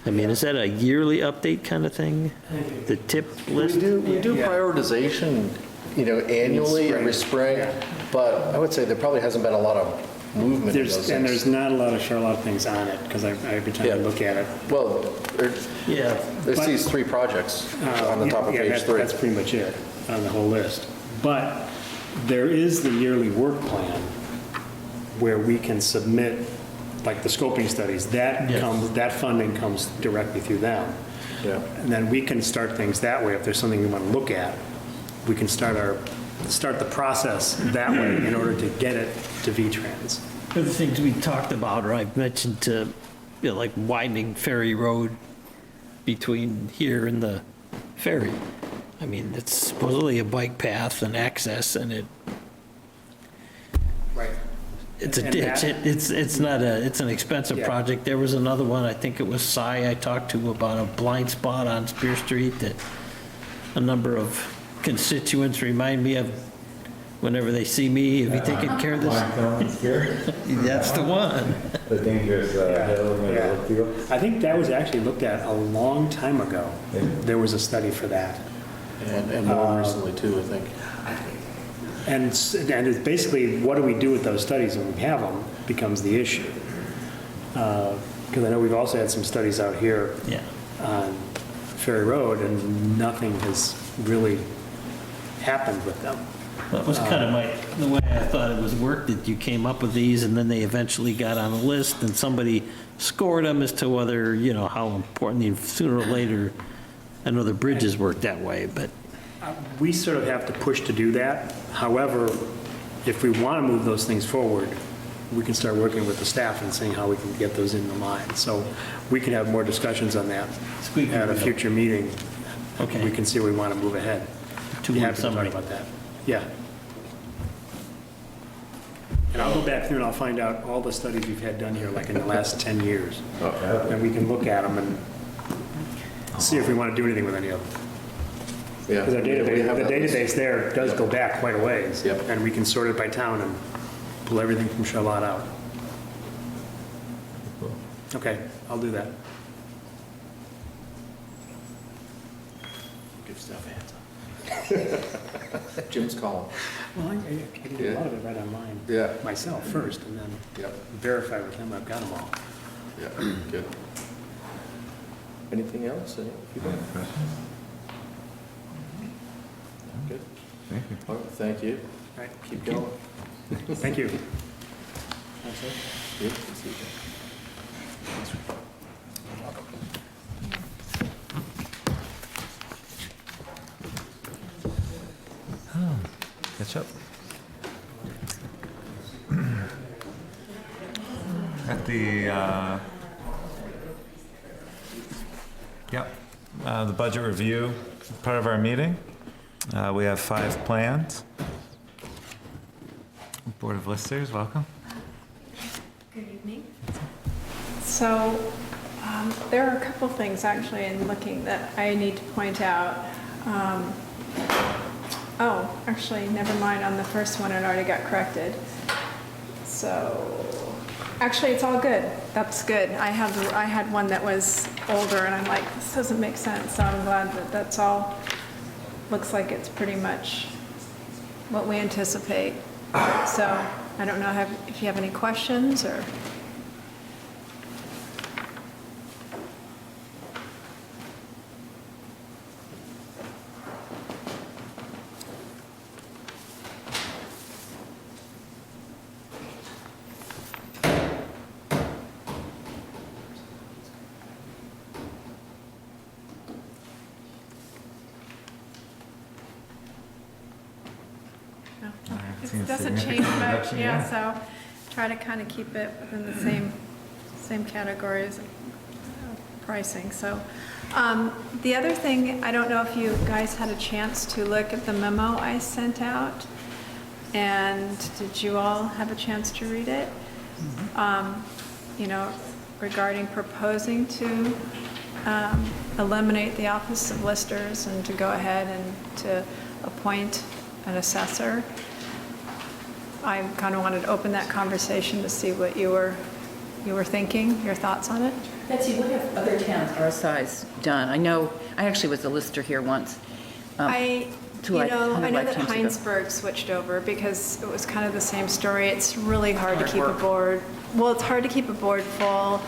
Is that a yearly update kind of thing? The tip list? We do prioritization, annually, every spring, but I would say there probably hasn't been a lot of movement in those things. And there's not a lot of Charlotte things on it, because I've been trying to look at it. Well, there's these 3 projects on the top of page 3. That's pretty much it on the whole list. But there is the yearly work plan where we can submit, like the scoping studies, that funding comes directly through them. Yeah. And then we can start things that way. If there's something we want to look at, we can start our start the process that way in order to get it to V-Trans. The things we talked about, or I've mentioned to, you know, like widening Ferry Road between here and the ferry. I mean, it's supposedly a bike path and access, and Right. it's a And ditch. that- It's not a, it's an expensive Yeah. project. There was another one, I think it was Cy I talked to about a blind spot on Spear Street that a number of constituents remind me of whenever they see me. Have you taken care of this? That's the one. The dangerous hill near the Yeah. field. I think that was actually looked at a long time ago. There was a study for that. And more recently too, I think. And it's basically, what do we do with those studies when we have them becomes the issue. Because I know we've also had some studies out here Yeah. on Ferry Road, and nothing has really happened with them. That was kind of the way I thought it was worked, that you came up with these and then they eventually got on the list and somebody scored them as to whether, you know, how important, sooner or later, I know the bridges work that way, but We sort of have to push to do that. However, if we want to move those things forward, we can start working with the staff and seeing how we can get those in the line. So we can have more discussions on that at a future meeting. Okay. We can see where we want to move ahead. Two-word Happy to talk summary. about that. Yeah. And I'll go back through and I'll find out all the studies we've had done here, like in the last 10 years. And we can look at them and see if we want to do anything with any of them. Yeah. Because our We database, have the that list. database there does go back quite a ways. Yep. And we can sort it by town and pull everything from Charlotte out. Okay, I'll do that. Give stuff hands up. Jim's calling. Well, I get a lot of it right online. Yeah. Myself first, and then Yep. verify with him I've got them all. Yeah, good. Anything else? Any feedback? Good. Thank you. All right, thank you. All right, Keep going. thank you. That's it? Yeah, that's it. Catch up. At the, the budget review, part of our meeting, we have 5 plans. Board of Listers, welcome. Good evening. So there are a couple things actually in looking that I need to point out. Oh, actually, never mind, on the first one, it already got corrected. So, actually, it's all good. That's good. I had one that was older, and I'm like, this doesn't make sense, so I'm glad that that's all, looks like it's pretty much what we anticipate. So, I don't know if you have any questions, or... It doesn't change much, yeah, so try to kind of keep it within the same categories of pricing, so. The other thing, I don't know if you guys had a chance to look at the memo I sent out, and did you all have a chance to read it? You know, regarding proposing to eliminate the office of listers and to go ahead and to appoint an assessor. I kind of wanted to open that conversation to see what you were thinking, your thoughts on it. Betsy, what have other towns our size done? I know, I actually was a lister here once. I know that lifetimes ago. Heinsberg switched over because it was kind of the same story. It's really hard to keep a board. Well, it's hard to keep a board full.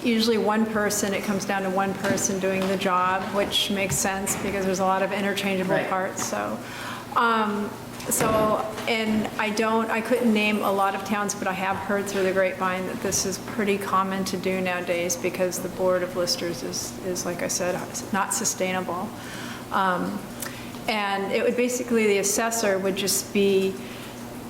Usually one person, it comes down to one person doing the job, which makes sense because there's a lot of interchangeable parts, so. And I couldn't name a lot of towns, but I have heard through the grapevine that this is pretty common to do nowadays because the board of listers is like I said, not sustainable. And it would basically, the assessor would just be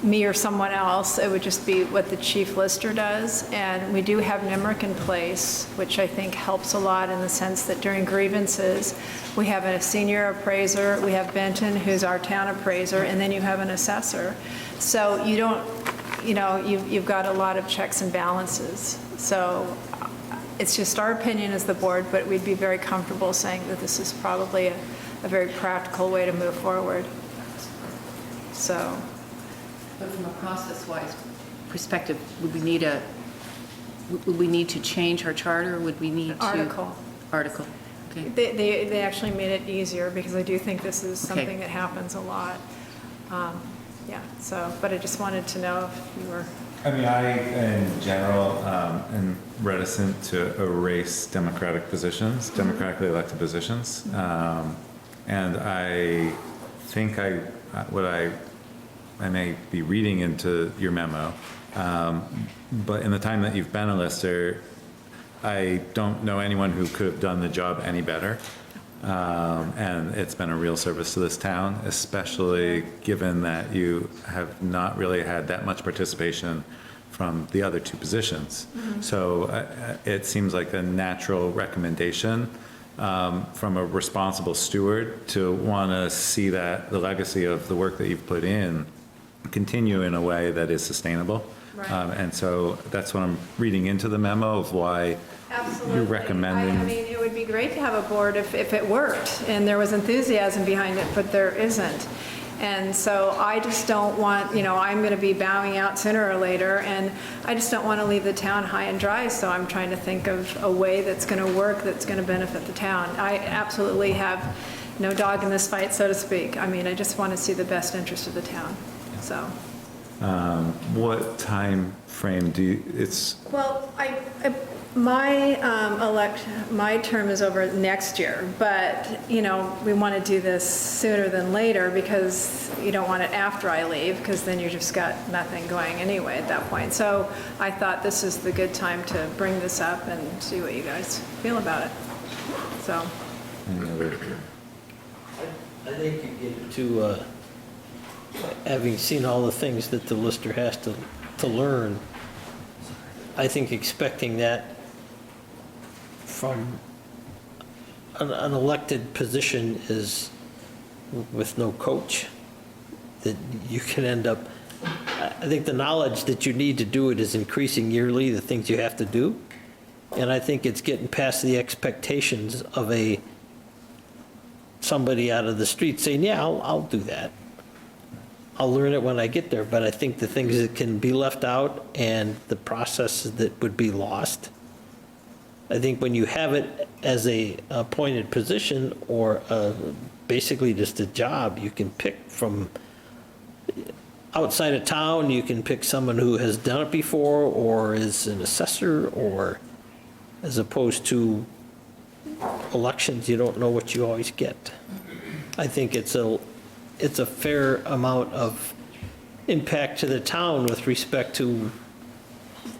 me or someone else. It would just be what the chief lister does. And we do have NIMRIC in place, which I think helps a lot in the sense that during grievances, we have a senior appraiser, we have Benton, who's our town appraiser, and then you have an assessor. So you don't, you've got a lot of checks and balances. So it's just our opinion as the board, but we'd be very comfortable saying that this is probably a very practical way to move forward. So. But from a process-wise perspective, would we need to change our charter, or would we need to? Article. Okay. They actually made it easier because I do think this is something that happens a lot. Yeah, so, but I just wanted to know if you were. I mean, I, in general, am reticent to erase democratic positions, democratically elected positions. And I think what I may be reading into your memo, but in the time that you've been a lister, I don't know anyone who could have done the job any better. And it's been a real service to this town, especially given that you have not really had that much participation from the other two positions. So it seems like a natural recommendation from a responsible steward to want to see that the legacy of the work that you've put in continue in a way that is sustainable. Right. And so that's what I'm reading into the memo of why you're recommending. I mean, it would be great to have a board if it worked and there was enthusiasm behind it, but there isn't. And so I just don't want, I'm going to be bowing out sooner or later, and I just don't want to leave the town high and dry, so I'm trying to think of a way that's going to work, that's going to benefit the town. I absolutely have no dog in this fight, so to speak. I mean, I just want to see the best interest of the town, so. What time frame do you, Well, my term is over next year, but, we want to do this sooner than later because you don't want it after I leave, because then you just got nothing going anyway at that point. So I thought this is the good time to bring this up and see what you guys feel about it. So. I think you get to, having seen all the things that the lister has to learn, I think expecting that from an elected position is with no coach, that you can end up, I think the knowledge that you need to do it is increasing yearly, the things you have to do. And I think it's getting past the expectations of somebody out of the street saying, yeah, I'll do that. I'll learn it when I get there, but I think the things that can be left out and the processes that would be lost, I think when you have it as a appointed position or basically just a job, you can pick from outside of town, you can pick someone who has done it before or is an assessor, or as opposed to elections, you don't know what you always get. I think it's a fair amount of impact to the town with respect to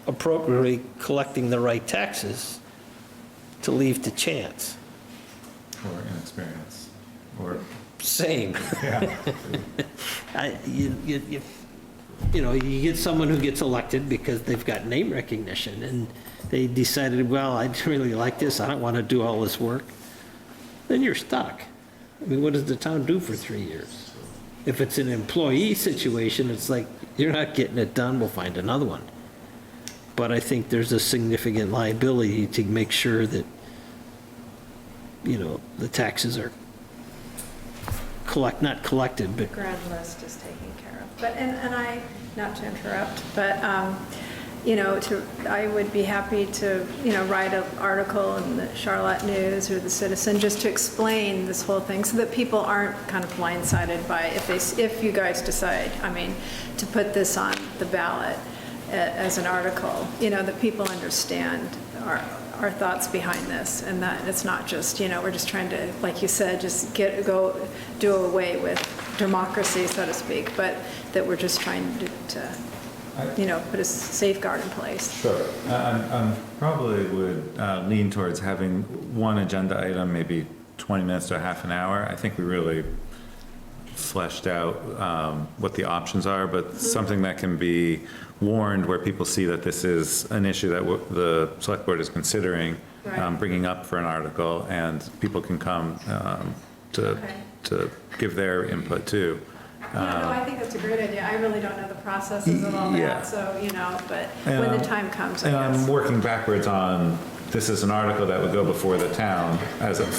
appropriately collecting the right taxes to leave to chance. or inexperience, or? Same. Yeah. You get someone who gets elected because they've got name recognition and they decided, well, I really like this, I don't want to do all this work. Then you're stuck. I mean, what does the town do for 3 years? If it's an employee situation, it's like, you're not getting it done, we'll find another one. But I think there's a significant liability to make sure that, the taxes are not collected, but. Grand list is taken care of. But, and I, not to interrupt, but, I would be happy to, write an article in the Charlotte News or the Citizen just to explain this whole thing so that people aren't kind of blindsided by if you guys decide, to put this on the ballot as an article, that people understand our thoughts behind this, and that it's not just, we're just trying to, like you said, just do away with democracy, so to speak, but that we're just trying to put a safeguard in place. Sure. I probably would lean towards having one agenda item, maybe 20 minutes to a half an hour. I think we really fleshed out what the options are, but something that can be warned where people see that this is an issue that the select board is considering Right. bringing up for an article, and people can come to give their input too. Yeah, no, I think that's a great idea. I really don't know the processes and all Yeah. that, so, but when the time comes, I And I'm guess. working backwards on, this is an article that would go before the town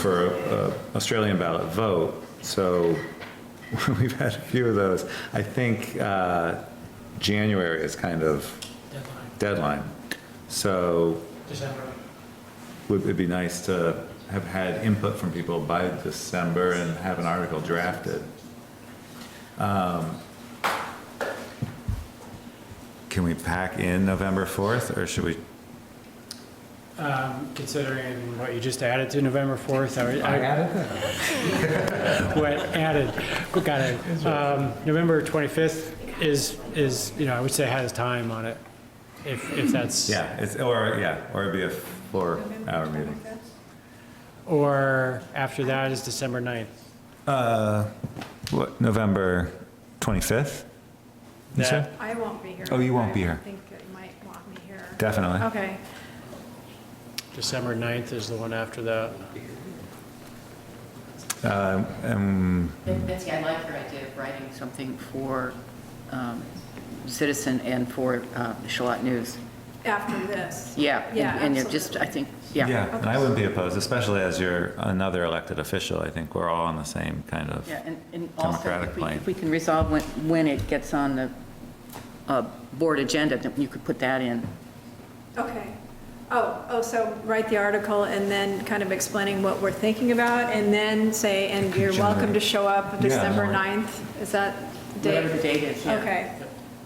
for a Australian ballot vote, so we've had a few of those. I think January is kind of deadline. So it'd be nice to have had input from people by December and have an article drafted. Can we pack in November 4th, or should we? Considering what you just added to November 4th, I added that. what added, got it. November 25th is, I would say has time on it, if that's. Yeah, or it'd be a 4-hour meeting. Or after that is December 9th. What, November 25th? You said? I won't be here. Oh, you won't be here. I think you might want me here. Definitely. Okay. December 9th is the one after that. Betsy, I like your idea of writing something for Citizen and for the Charlotte News. After this. Yeah, Yeah, and you're just, I think, yeah. Yeah, and I wouldn't be opposed, especially as you're another elected official. I think we're all on the same kind of Yeah, and also, democratic plane. if we can resolve when it gets on the board agenda, then you could put that in. Okay. So write the article and then kind of explaining what we're thinking about, and then say, and you're welcome to show up December 9th? Is that the date? Whatever the date is, yeah.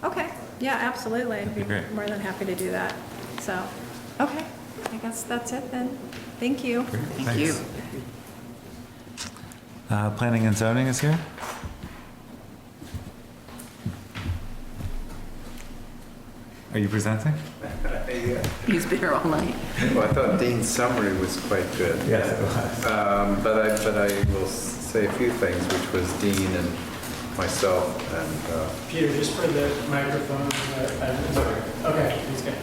Okay, yeah, absolutely. I'd be Okay. more than happy to do that. So, okay, I guess that's it then. Thank you. Thank you. Planning and zoning is here? Are you presenting? Yeah. He's been here all night. Well, I thought Dean's summary was quite good. Yes, it was. But I will say a few things, which was Dean and myself and Peter, just for the microphone. Okay, he's good.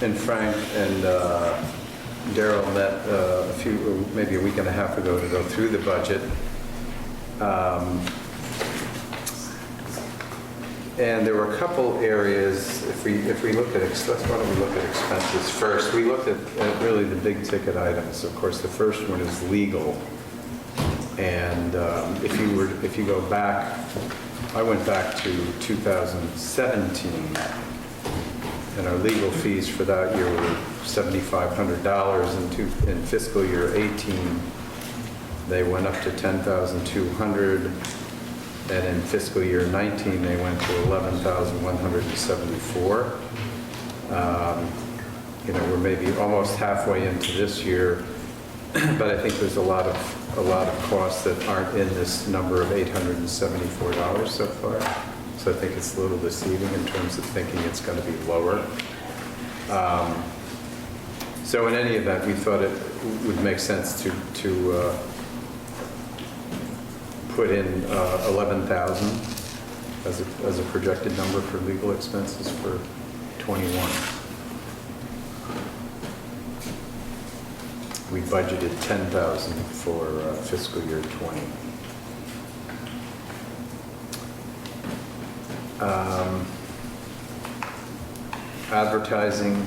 and Frank and Daryl met maybe a week and a half ago to go through the budget. And there were a couple areas, if we look at, why don't we look at expenses first? We looked at really the big ticket items. Of course, the first one is legal. And if you go back, I went back to 2017, and our legal fees for that year were $7,500. In fiscal year 18, they went up to $10,200. And in fiscal year 19, they went to $11,174. We're maybe almost halfway into this year, but I think there's a lot of costs that aren't in this number of $874 so far. So I think it's a little deceiving in terms of thinking it's going to be lower. So in any event, we thought it would make sense to put in 11,000 as a projected number for legal expenses for 21. We budgeted 10,000 for fiscal year 20. Advertising.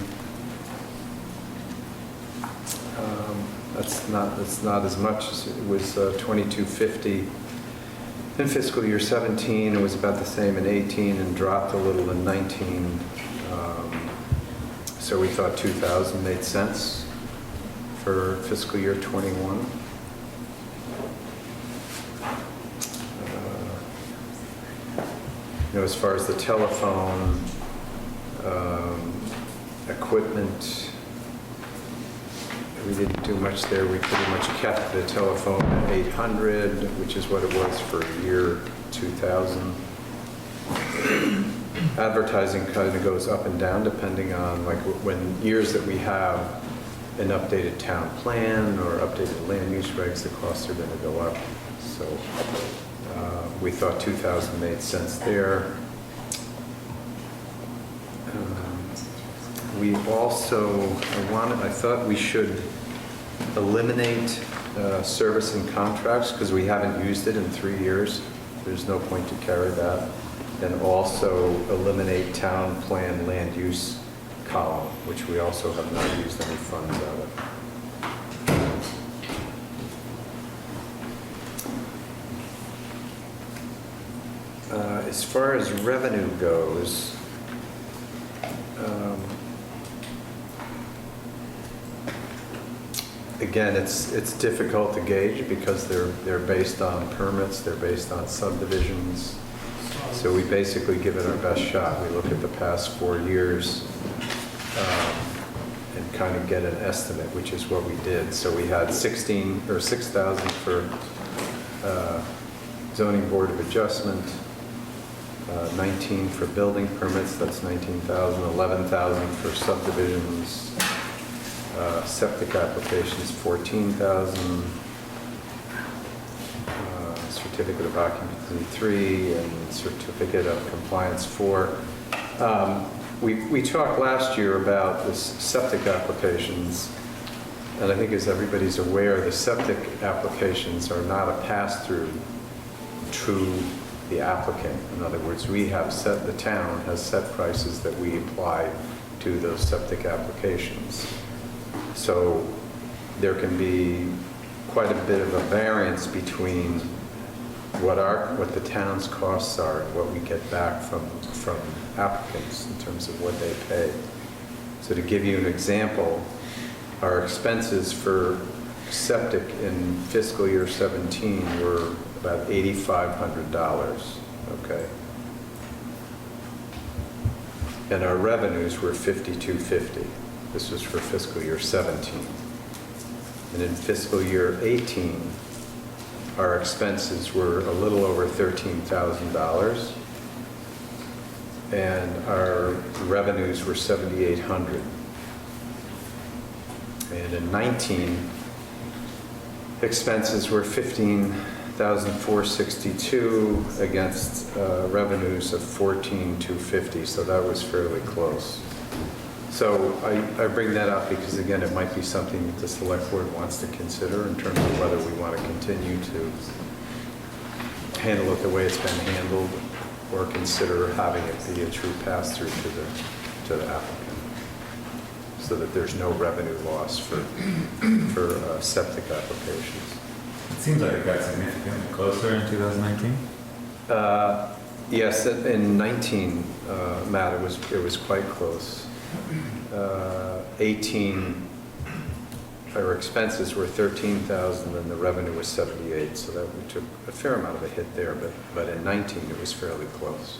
That's not as much. It was $22.50 in fiscal year 17. It was about the same in 18 and dropped a little in 19. So we thought 2,000 made sense for fiscal year 21. As far as the telephone, equipment, we didn't do much there. We pretty much kept the telephone at 800, which is what it was for year 2000. Advertising kind of goes up and down depending on when years that we have an updated town plan or updated land use regs, the costs are going to go up. So We thought 2,000 made sense there. We also, I thought we should eliminate service and contracts because we haven't used it in 3 years. There's no point to carry that. And also eliminate town plan land use column, which we also have not used any funds out of. As far as revenue goes, again, it's difficult to gauge because they're based on permits, they're based on subdivisions. So we basically give it our best shot. We look at the past 4 years and kind of get an estimate, which is what we did. So we had 6,000 for zoning board of adjustment, 19 for building permits, that's 19,000, 11,000 for subdivisions, septic applications, 14,000, certificate of occupancy 3, and certificate of compliance 4. We talked last year about the septic applications, and I think as everybody's aware, the septic applications are not a pass-through to the applicant. In other words, the town has set prices that we apply to those septic applications. So there can be quite a bit of a variance between what the town's costs are and what we get back from applicants in terms of what they pay. So to give you an example, our expenses for septic in fiscal year 17 were about $8,500, okay? And our revenues were $5,250. This was for fiscal year 17. And in fiscal year 18, our expenses were a little over $13,000, and our revenues were $7,800. And in 19, expenses were $15,462 against revenues of $14,250, so that was fairly close. So I bring that up because, again, it might be something that the select board wants to consider in terms of whether we want to continue to handle it the way it's been handled or consider having it be a true pass-through to the applicant so that there's no revenue loss for septic applications. It seems like it got significantly closer in 2019. Yes, in 19, Matt, it was quite close. 18, our expenses were $13,000 and the revenue was $78,000, so that we took a fair amount of a hit there, but in 19 it was fairly close.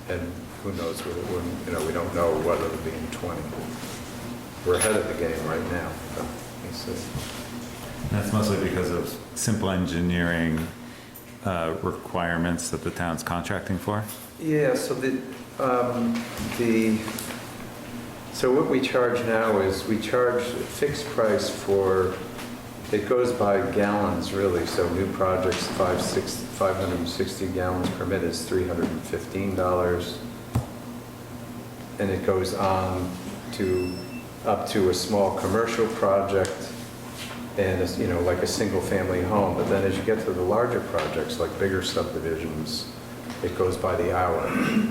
And who knows, we don't know what it'll be in 20. We're ahead of the game right now, but we'll see. That's mostly because of simple engineering requirements that the town's contracting for? Yeah, so what we charge now is we charge a fixed price for, it goes by gallons really, so new projects, 560 gallons permit is $315, and it goes on to up to a small commercial project and like a single family home, but then as you get to the larger projects like bigger subdivisions, it goes by the hour.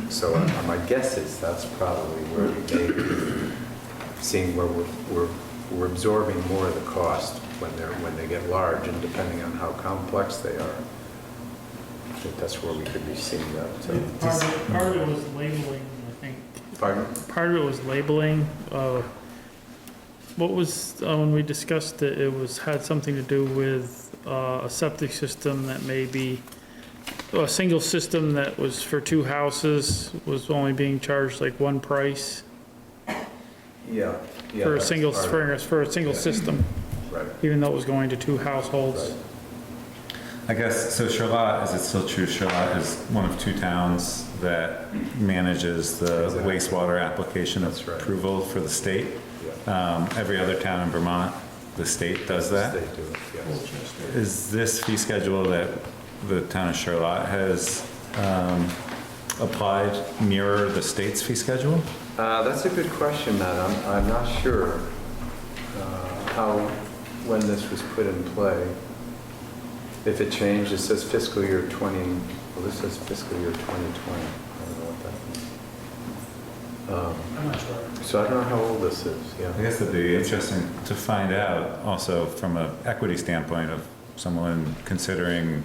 So my guess is that's probably where we may be seeing where we're absorbing more of the cost when they get large, and depending on how complex they are. I think that's where we could be seeing that. Part of it was labeling, I think. Pardon? Part of it was labeling. What was, when we discussed it, had something to do with a septic system that maybe, a single system that was for 2 houses was only being charged like one price Yeah. for a single system, Right. even though it was going to 2 households. Right. I guess, so Charlotte, is it still true, Charlotte is one of 2 towns that manages the wastewater application approval for the state? Yeah. Every other town in Vermont, the state does that? They do it, yes. Is this fee schedule that the town of Charlotte has applied mirror the state's fee schedule? That's a good question, Matt. I'm not sure when this was put in play. If it changed, it says fiscal year 20, well, this says fiscal year 2020. I don't know what that means. I'm not sure. So I don't know how old this is, yeah. I guess it'd be interesting to find out also from an equity standpoint of someone considering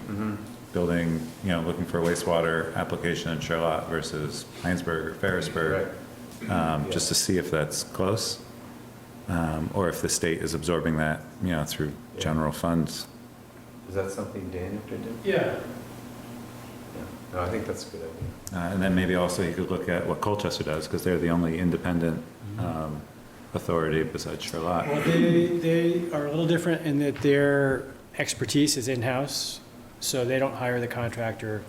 building, looking for a wastewater application in Charlotte versus Heinsberg or Ferrisburg, just to see if that's close, or if the state is absorbing that, through general funds. Is that something Daniel could do? Yeah. No, I think that's a good idea. And then maybe also you could look at what Colchester does, because they're the only independent authority besides Charlotte. Well, they are a little different in that their expertise is in-house, so they don't hire the contractor.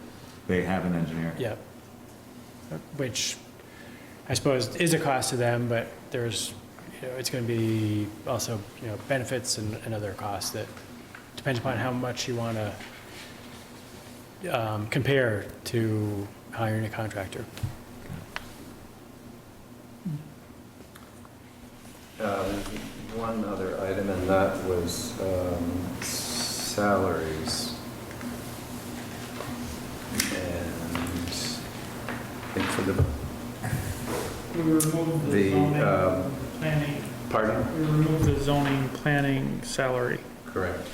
They have an engineer. Yeah. Which I suppose is a cost to them, but there's, it's going to be also, benefits and other costs that depends upon how much you want to compare to hiring a contractor. One other item, and that was salaries. And I think for the We removed the zoning planning. Pardon? We removed the zoning planning salary. Correct.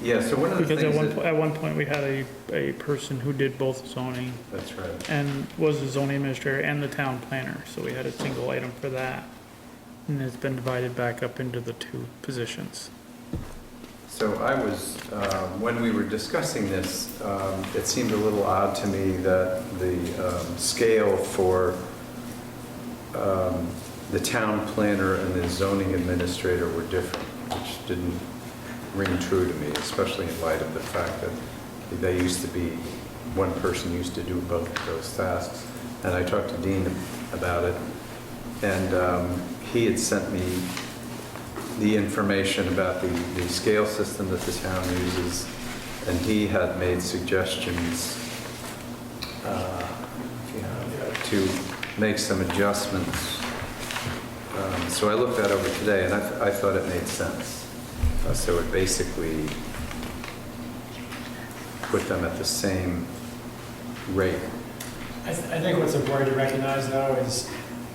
Yeah, so one of the Because things at one point, we had a person who did both zoning that's right. and was the zoning administrator and the town planner, so we had a single item for that. And it's been divided back up into the two positions. So I was, when we were discussing this, it seemed a little odd to me that the scale for the town planner and the zoning administrator were different, which didn't ring true to me, especially in light of the fact that they used to be, one person used to do both of those tasks. And I talked to Dean about it, and he had sent me the information about the scale system that the town uses, and he had made suggestions to make some adjustments. So I looked that over today, and I thought it made sense. So it basically put them at the same rate. I think what's important to recognize, though, is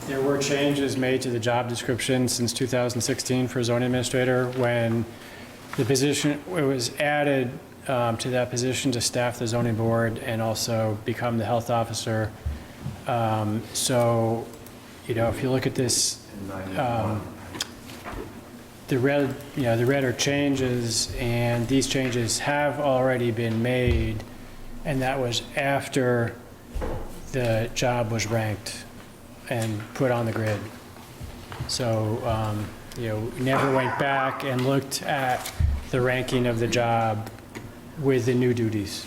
there were changes made to the job description since 2016 for zoning administrator when the position, it was added to that position to staff the zoning board and also become the health officer. So, if you look at this, the red are changes, and these changes have already been made, and that was after the job was ranked and put on the grid. So, never went back and looked at the ranking of the job with the new duties.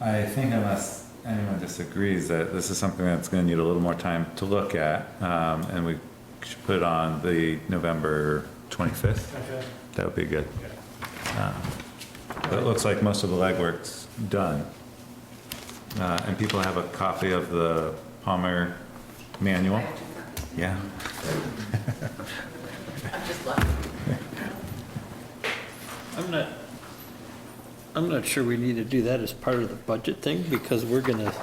I think unless anyone disagrees that this is something that's going to need a little more time to look at, and we should put it on the November 25th. Okay. That would be good. But it looks like most of the legwork's done. And people have a copy of the Palmer manual. Yeah. I'm just lucky. I'm not sure we need to do that as part of the budget thing, because we're gonna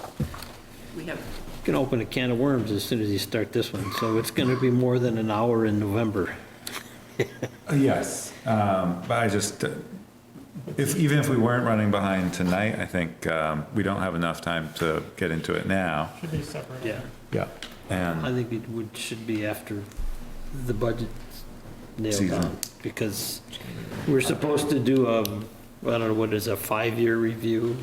open a can of worms as soon as you start this one. So it's gonna be more than an hour in November. Yes, but I just, even if we weren't running behind tonight, I think we don't have enough time to get into it now. Should be separate. Yeah. Yeah. And I think it should be after the budget's nailed Season. down, because we're supposed to do I don't know, what is a 5-year review?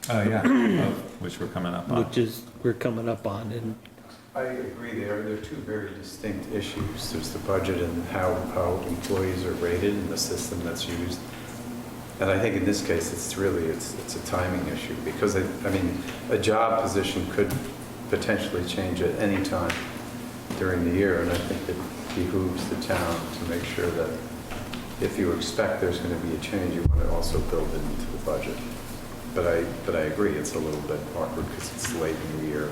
yeah, of which we're coming up on. We're coming up on, and I agree, they're two very distinct issues. There's the budget and how employees are rated and the system that's used. And I think in this case, it's a timing issue, because a job position could potentially change at any time during the year, and I think it behooves the town to make sure that if you expect there's going to be a change, you want to also build it into the budget. But I agree, it's a little bit awkward because it's late in the year,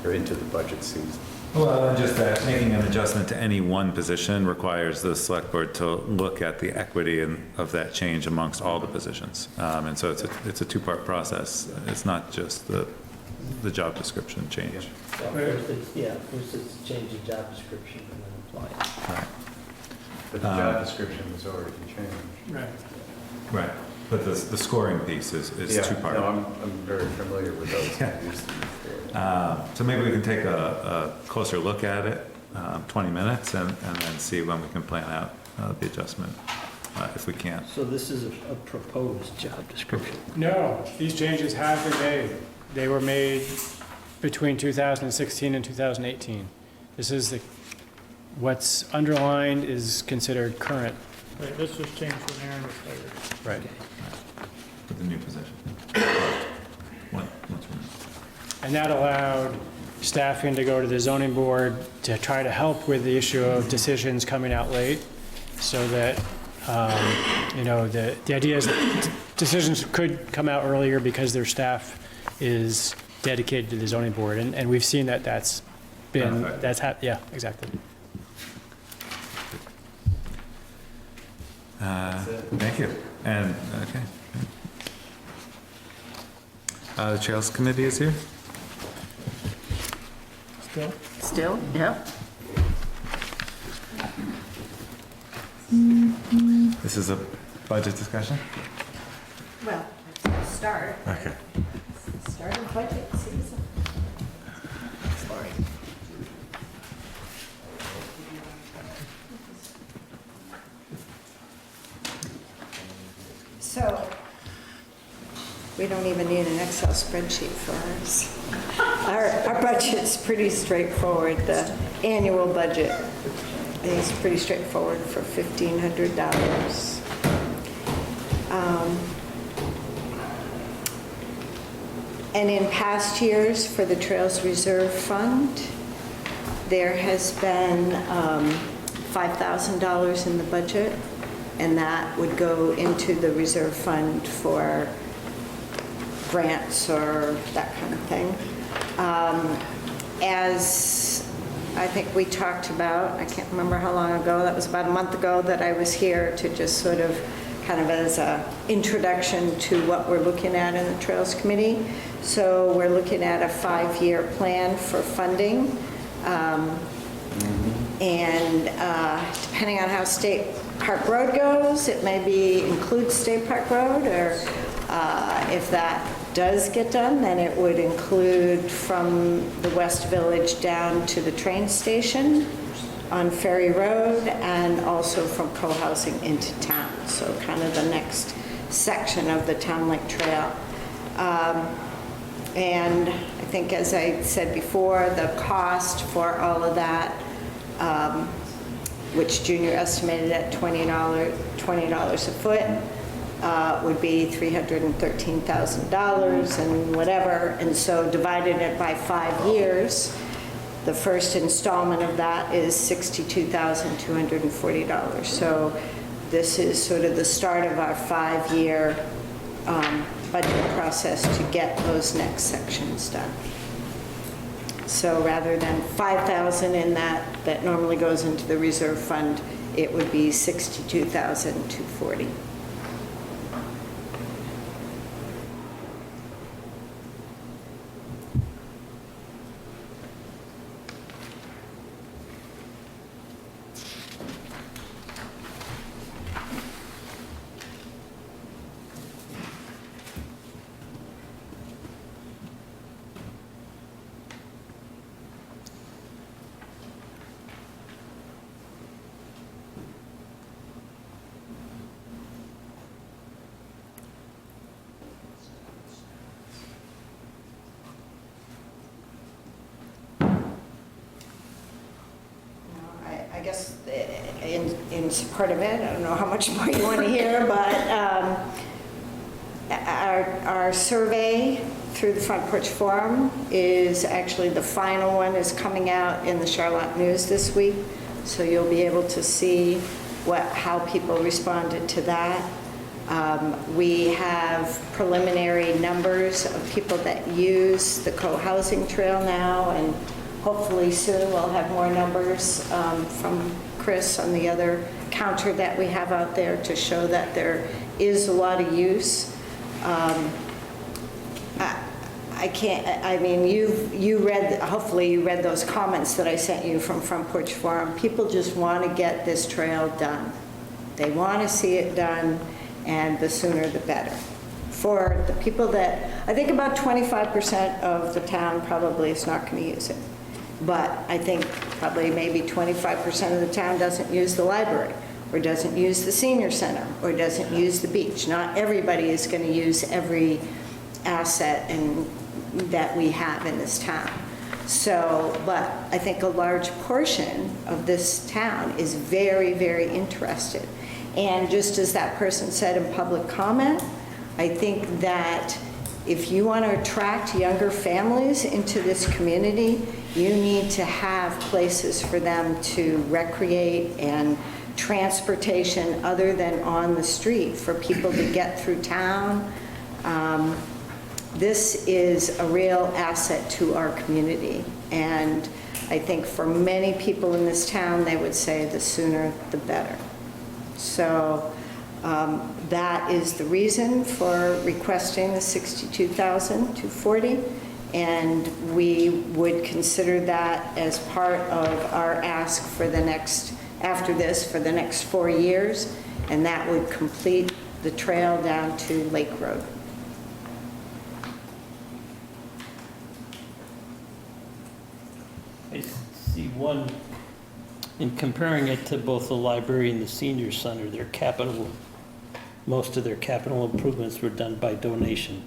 or into the budget season. Well, and just that making an adjustment to any one position requires the select board to look at the equity of that change amongst all the positions. And so it's a two-part process. It's not just the job description change. First it's change the job description and then apply it. Right. But the job description was already changed. Right. Right. But the scoring piece is two-part. No, I'm very familiar with those. Yeah. So maybe we can take a closer look at it, 20 minutes, and then see when we can plan out the adjustment, if we can. So this is a proposed job description? No, these changes have been made. They were made between 2016 and 2018. This is what's underlined is considered current. Right, this was changed when Aaron was hired. Right. With the new position. Once we're- And that allowed staffing to go to the zoning board to try to help with the issue of decisions coming out late, so that, the idea is that decisions could come out earlier because their staff is dedicated to the zoning board, and we've seen that that's been, yeah, exactly. Thank you. And, okay. The Trails Committee is here. Still? Yeah. This is a budget discussion? Well, let's start. Okay. Start of budget season. So, we don't even need an Excel spreadsheet for ours. Our budget's pretty straightforward. The annual budget is pretty straightforward for $1,500. And in past years, for the Trails Reserve Fund, there has been $5,000 in the budget, and that would go into the reserve fund for grants or that kind of thing. As I think we talked about, I can't remember how long ago, that was about a month ago that I was here to just sort of kind of as an introduction to what we're looking at in the Trails Committee. So we're looking at a 5-year plan for funding. And depending on how State Park Road goes, it may include State Park Road, or if that does get done, then it would include from the West Village down to the train station on Ferry Road, and also from co-housing into town. So kind of the next section of the Town Link Trail. And I think, as I said before, the cost for all of that, which Junior estimated at $20 a foot, would be $313,000 and whatever. And so divided it by 5 years, the first installment of that is $62,240. So this is sort of the start of our 5-year budget process to get those next sections done. So rather than $5,000 in that normally goes into the reserve fund, it would be $62,240. I guess in support of it, I don't know how much more you want to hear, but our survey through the Front Porch Forum is actually, the final one is coming out in the Charlotte News this week, so you'll be able to see how people responded to that. We have preliminary numbers of people that use the co-housing trail now, and hopefully soon we'll have more numbers from Chris on the other counter that we have out there to show that there is a lot of use. I mean, you read, hopefully you read those comments that I sent you from Front Porch Forum. People just want to get this trail done. They want to see it done, and the sooner the better. For the people that, I think about 25% of the town probably is not going to use it. But I think probably maybe 25% of the town doesn't use the library, or doesn't use the senior center, or doesn't use the beach. Not everybody is going to use every asset that we have in this town. So, but I think a large portion of this town is very, very interested. And just as that person said in public comment, I think that if you want to attract younger families into this community, you need to have places for them to recreate and transportation other than on the street for people to get through town. This is a real asset to our community. And I think for many people in this town, they would say the sooner the better. So that is the reason for requesting the $62,240, and we would consider that as part of our ask for the next, after this, for the next 4 years, and that would complete the trail down to Lake Road. I see one, in comparing it to both the library and the senior center, their capital, most of their capital improvements were done by donation.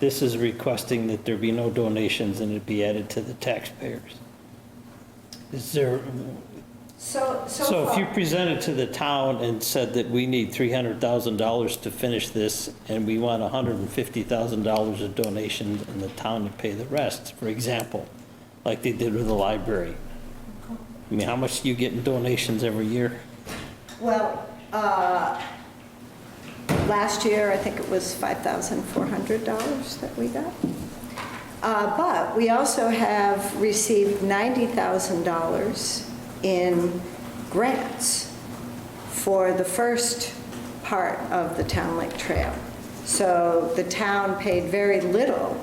This is requesting that there be no donations and it be added to the taxpayers. Is there, so if you presented to the town and said that we need $300,000 to finish this and we want $150,000 of donation and the town to pay the rest, for example, like they did with the library. I mean, how much do you get in donations every year? Well, last year, I think it was $5,400 that we got. But we also have received $90,000 in grants for the first part of the Town Lake Trail. So the town paid very little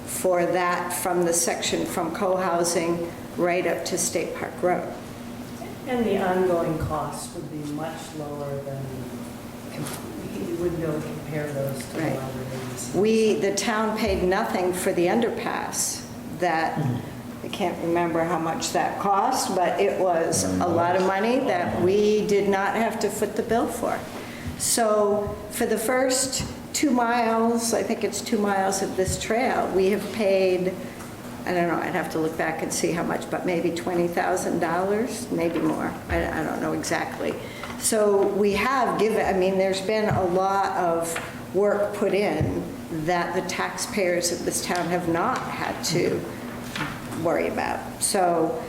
for that from the section from co-housing right up to State Park Road. And the ongoing costs would be much lower than, you wouldn't be able to compare those to the Right. libraries. The town paid nothing for the underpass that, I can't remember how much that cost, but it was a lot of money that we did not have to foot the bill for. So for the first 2 miles, I think it's 2 miles of this trail, we have paid, I don't know, I'd have to look back and see how much, but maybe $20,000, maybe more. I don't know exactly. So we have given, I mean, there's been a lot of work put in that the taxpayers of this town have not had to worry about. So,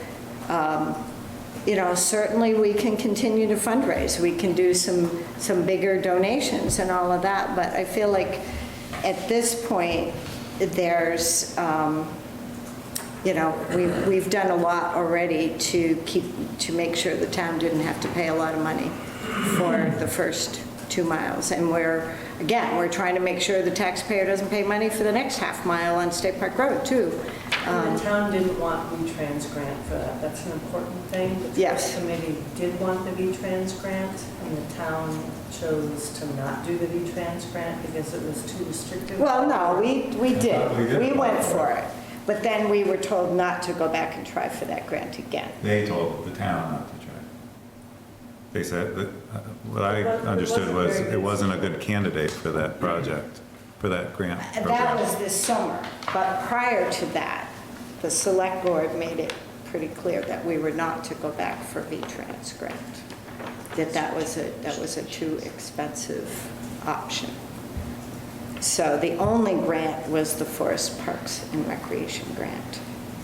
you know, certainly we can continue to fundraise. We can do some bigger donations and all of that, but I feel like at this point, there's, you know, we've done a lot already to make sure the town didn't have to pay a lot of money for the first 2 miles. And we're trying to make sure the taxpayer doesn't pay money for the next half mile on State Park Road, too. And the town didn't want V-Trans grant for that. That's an important thing. The Yes. committee did want the V-Trans grant, and the town chose to not do the V-Trans grant because it was too restrictive. Well, no, we did. We went for it. But then we were told not to go back and try for that grant again. They told the town not to try. They said that, what I understood was it wasn't a good candidate for that project, for that grant That program. was this summer. But prior to that, the select board made it pretty clear that we were not to go back for V-Trans grant. That was a too expensive option. So the only grant was the Forest Parks and Recreation grant.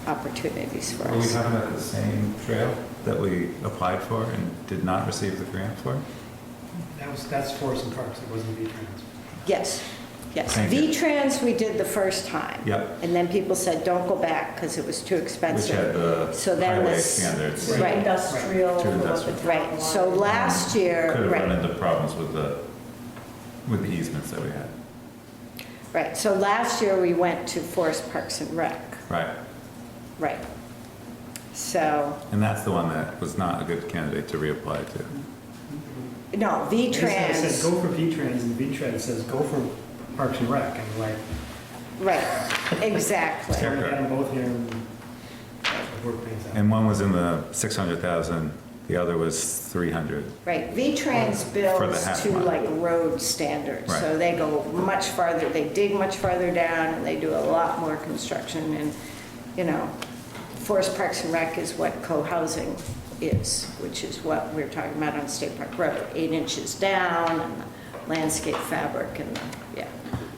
opportunities for Were we us. talking about the same trail that we applied for and did not receive the grant for? That's Forest and Parks, it wasn't V-Trans. Yes, yes. Thank you. V-Trans we did the first time. Yep. And then people said, don't go back because it was too Which expensive. had the So then highway this- standards. Right. Industrial. Too industrial. Right, so last year, Could have run right, into problems with the easements that we had. right. So last year we went to Forest Parks and Rec, Right. right. So, And that's the one that was not a good candidate to reapply to. no, V-Trans. It said go for V-Trans, and V-Trans says go for Parks and Rec, and like, Right, exactly. so we had them both here and work things out. And one was in the 600,000, the other was 300. Right, V-Trans For the builds half to mile. like road standards. So Right. they go much farther, they dig much farther down and they do a lot more construction and, you know, Forest Parks and Rec is what co-housing is, which is what we're talking about on State Park Road. 8 inches down and the landscape fabric and, yeah.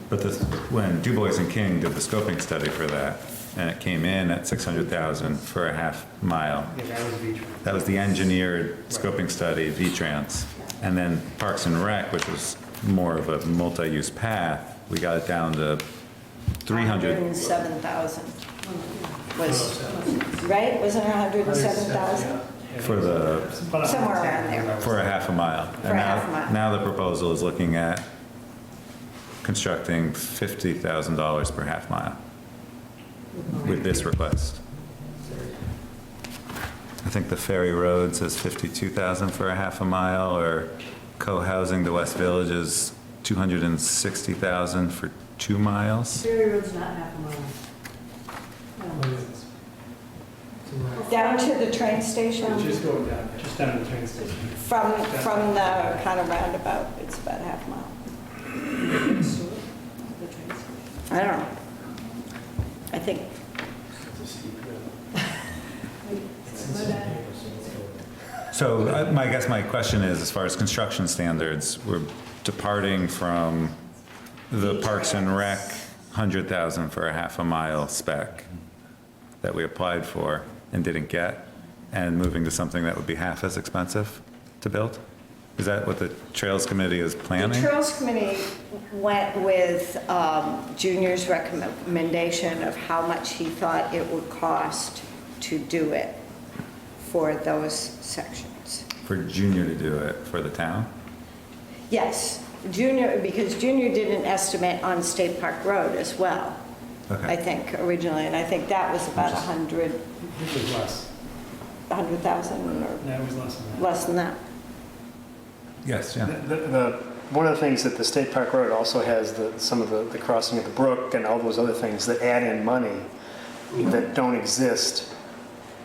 But this, when Du Bois and King did the scoping study for that, and it came in at 600,000 for a half mile. Yeah, that was V-Trans. That was the engineered scoping study, V-Trans. And then Parks and Rec, which was more of a multi-use path, we got it down to 300. 107,000 was, right? Wasn't it 107,000? For the, Somewhere around there. for a half a mile. For a half a mile. Now the proposal is looking at constructing $50,000 per half mile with this request. I think the Ferry Road says 52,000 for a half a mile, or co-housing the West Village is 260,000 for 2 miles. Ferry Road's not half a mile. Down to the train station? Just going down, just down to the train station. From the kind of roundabout, it's about half a mile. I don't know. I think, So I guess my question is, as far as construction standards, we're departing from the Parks and Rec 100,000 for a half a mile spec that we applied for and didn't get, and moving to something that would be half as expensive to build? Is that what the Trails Committee is the planning? Trails Committee went with Junior's recommendation of how much he thought it would cost to do it for those sections. For Junior to do it for the town? Yes, Junior, because Junior did an estimate on State Park Road as well, Okay. I think originally, and I think that was about 100, It was less. 100,000 or That was less than that. less than that. Yes, Jim. One of the things that the State Park Road also has, some of the crossing of the brook and all those other things that add in money that don't exist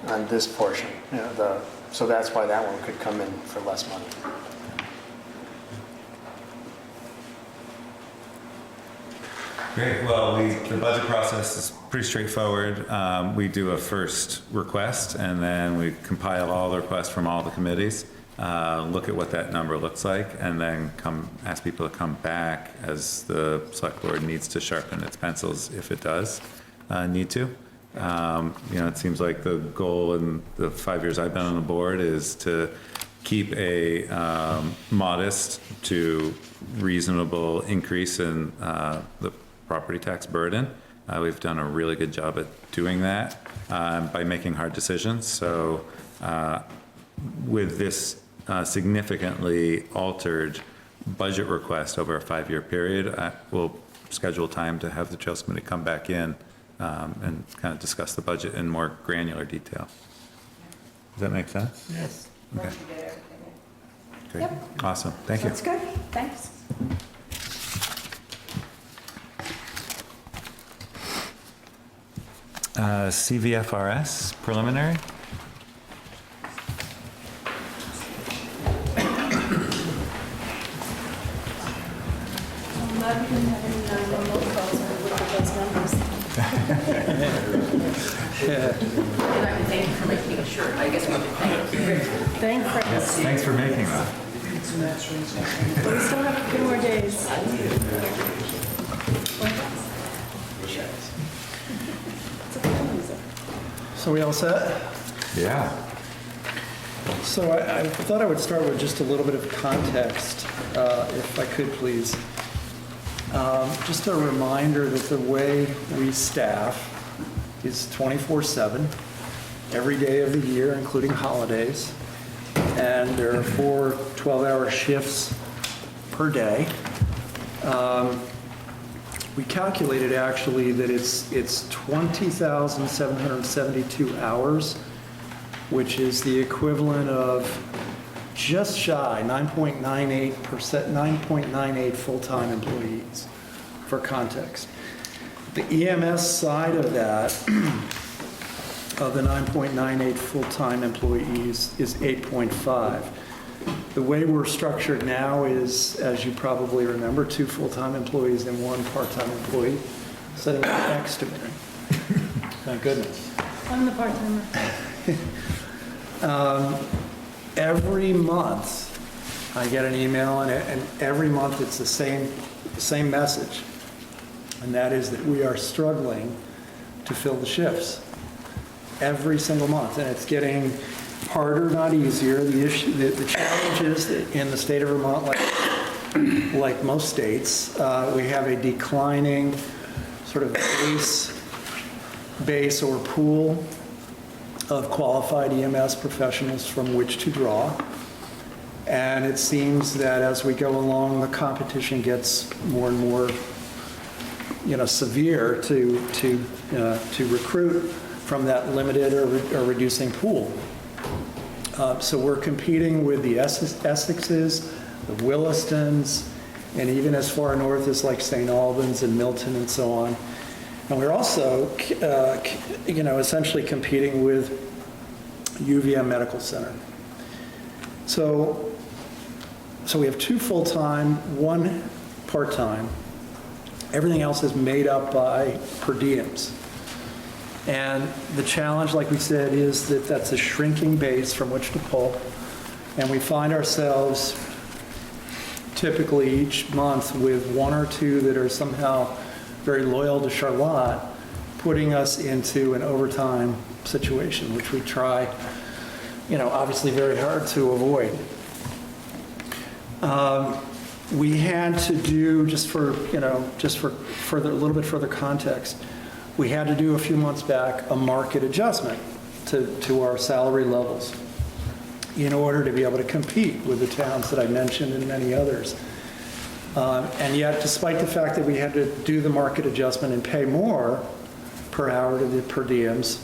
on this portion. You know, so that's why that one could come in for less money. Great, well, the budget process is pretty straightforward. We do a first request, and then we compile all the requests from all the committees, look at what that number looks like, and then ask people to come back as the select board needs to sharpen its pencils, if it does need to. It seems like the goal in the 5 years I've been on the board is to keep a modest to reasonable increase in the property tax burden. We've done a really good job at doing that by making hard decisions. So with this significantly altered budget request over a 5-year period, we'll schedule time to have the Trails Committee come back in and kind of discuss the budget in more granular detail. Does that make sense? Yes. Okay. Once we get everything in. Great. Yep. Awesome. Thank you. That's good, thanks. CVFRS-preliminary? Thank you for making a shirt. I guess we should thank you. Thanks. Thanks for making that. We still have a few more days. So we all set? Yeah. So I thought I would start with just a little bit of context, if I could, please. Just a reminder that the way we staff is 24/7, every day of the year, including holidays. And there are 4 12-hour shifts per day. We calculated actually that it's 20,772 hours, which is the equivalent of just shy 9.98 full-time employees, for context. The EMS side of that, of the 9.98 full-time employees, is 8.5. The way we're structured now is, as you probably remember, 2 full-time employees and 1 part-time employee, sitting right next to me. Thank goodness. I'm the part-timer. Every month, I get an email, and every month it's the same message, and that is that we are struggling to fill the shifts every single month, and it's getting harder, not easier. The challenge is that in the state of Vermont, like most states, we have a declining sort of base or pool of qualified EMS professionals from which to draw. And it seems that as we go along, the competition gets more and more, severe to recruit from that limited or reducing pool. So we're competing with the Essexes, the Willistons, and even as far north as like St. Albans and Milton and so on. And we're also, essentially competing with UVM Medical Center. So we have 2 full-time, 1 part-time. Everything else is made up by per diems. And the challenge, like we said, is that that's a shrinking base from which to pull. And we find ourselves typically each month with 1 or 2 that are somehow very loyal to Charlotte, putting us into an overtime situation, which we try, obviously very hard to avoid. We had to do, just for further, a little bit further context, we had to do a few months back a market adjustment to our salary levels in order to be able to compete with the towns that I mentioned and many others. And yet, despite the fact that we had to do the market adjustment and pay more per hour to the per diems,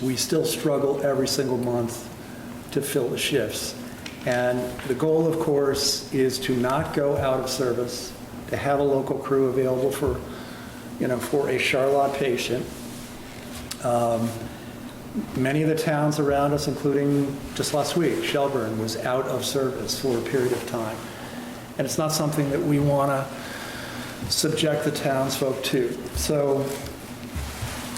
we still struggle every single month to fill the shifts. And the goal, of course, is to not go out of service, to have a local crew available for a Charlotte patient. Many of the towns around us, including just last week, Shelburne was out of service for a period of time. And it's not something that we want to subject the townsfolk to. So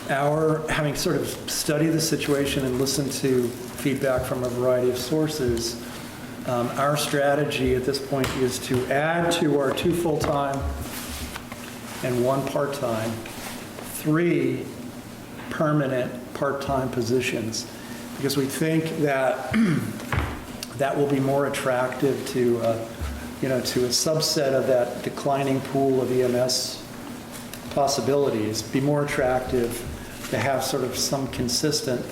having sort of studied the situation and listened to feedback from a variety of sources, our strategy at this point is to add to our 2 full-time and 1 part-time, 3 permanent part-time positions, because we think that that will be more attractive to a subset of that declining pool of EMS possibilities, be more attractive to have sort of some consistent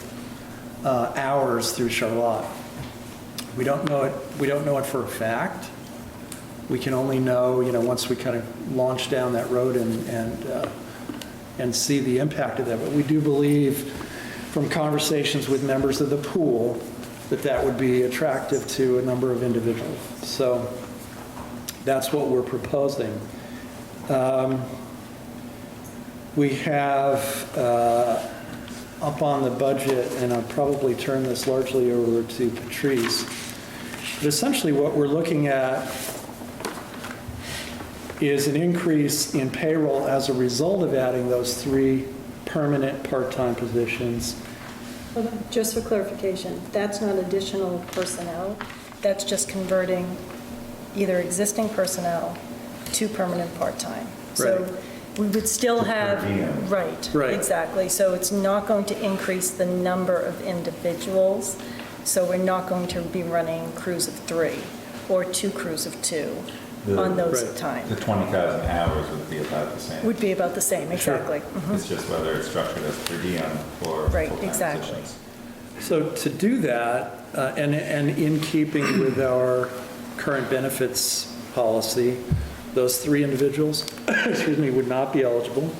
hours through Charlotte. We don't know it for a fact. We can only know, once we kind of launch down that road and see the impact of that. But we do believe, from conversations with members of the pool, that would be attractive to a number of individuals. So that's what we're proposing. We have up on the budget, and I'll probably turn this largely over to Patrice, but essentially what we're looking at is an increase in payroll as a result of adding those 3 permanent part-time positions. Just for clarification, that's not additional personnel, that's just converting either existing personnel to permanent part-time. So We would still Just per have, diem. right, Right. exactly. So it's not going to increase the number of individuals. So we're not going to be running crews of 3 or 2 crews of 2 on those Right. times. The 20,000 hours would be about the same. Would be about the same, exactly. Mhm. It's just whether it's structured as per diem or Right, full-time exactly. positions. So to do that, and in keeping with our current benefits policy, those 3 individuals, excuse me, would not be eligible.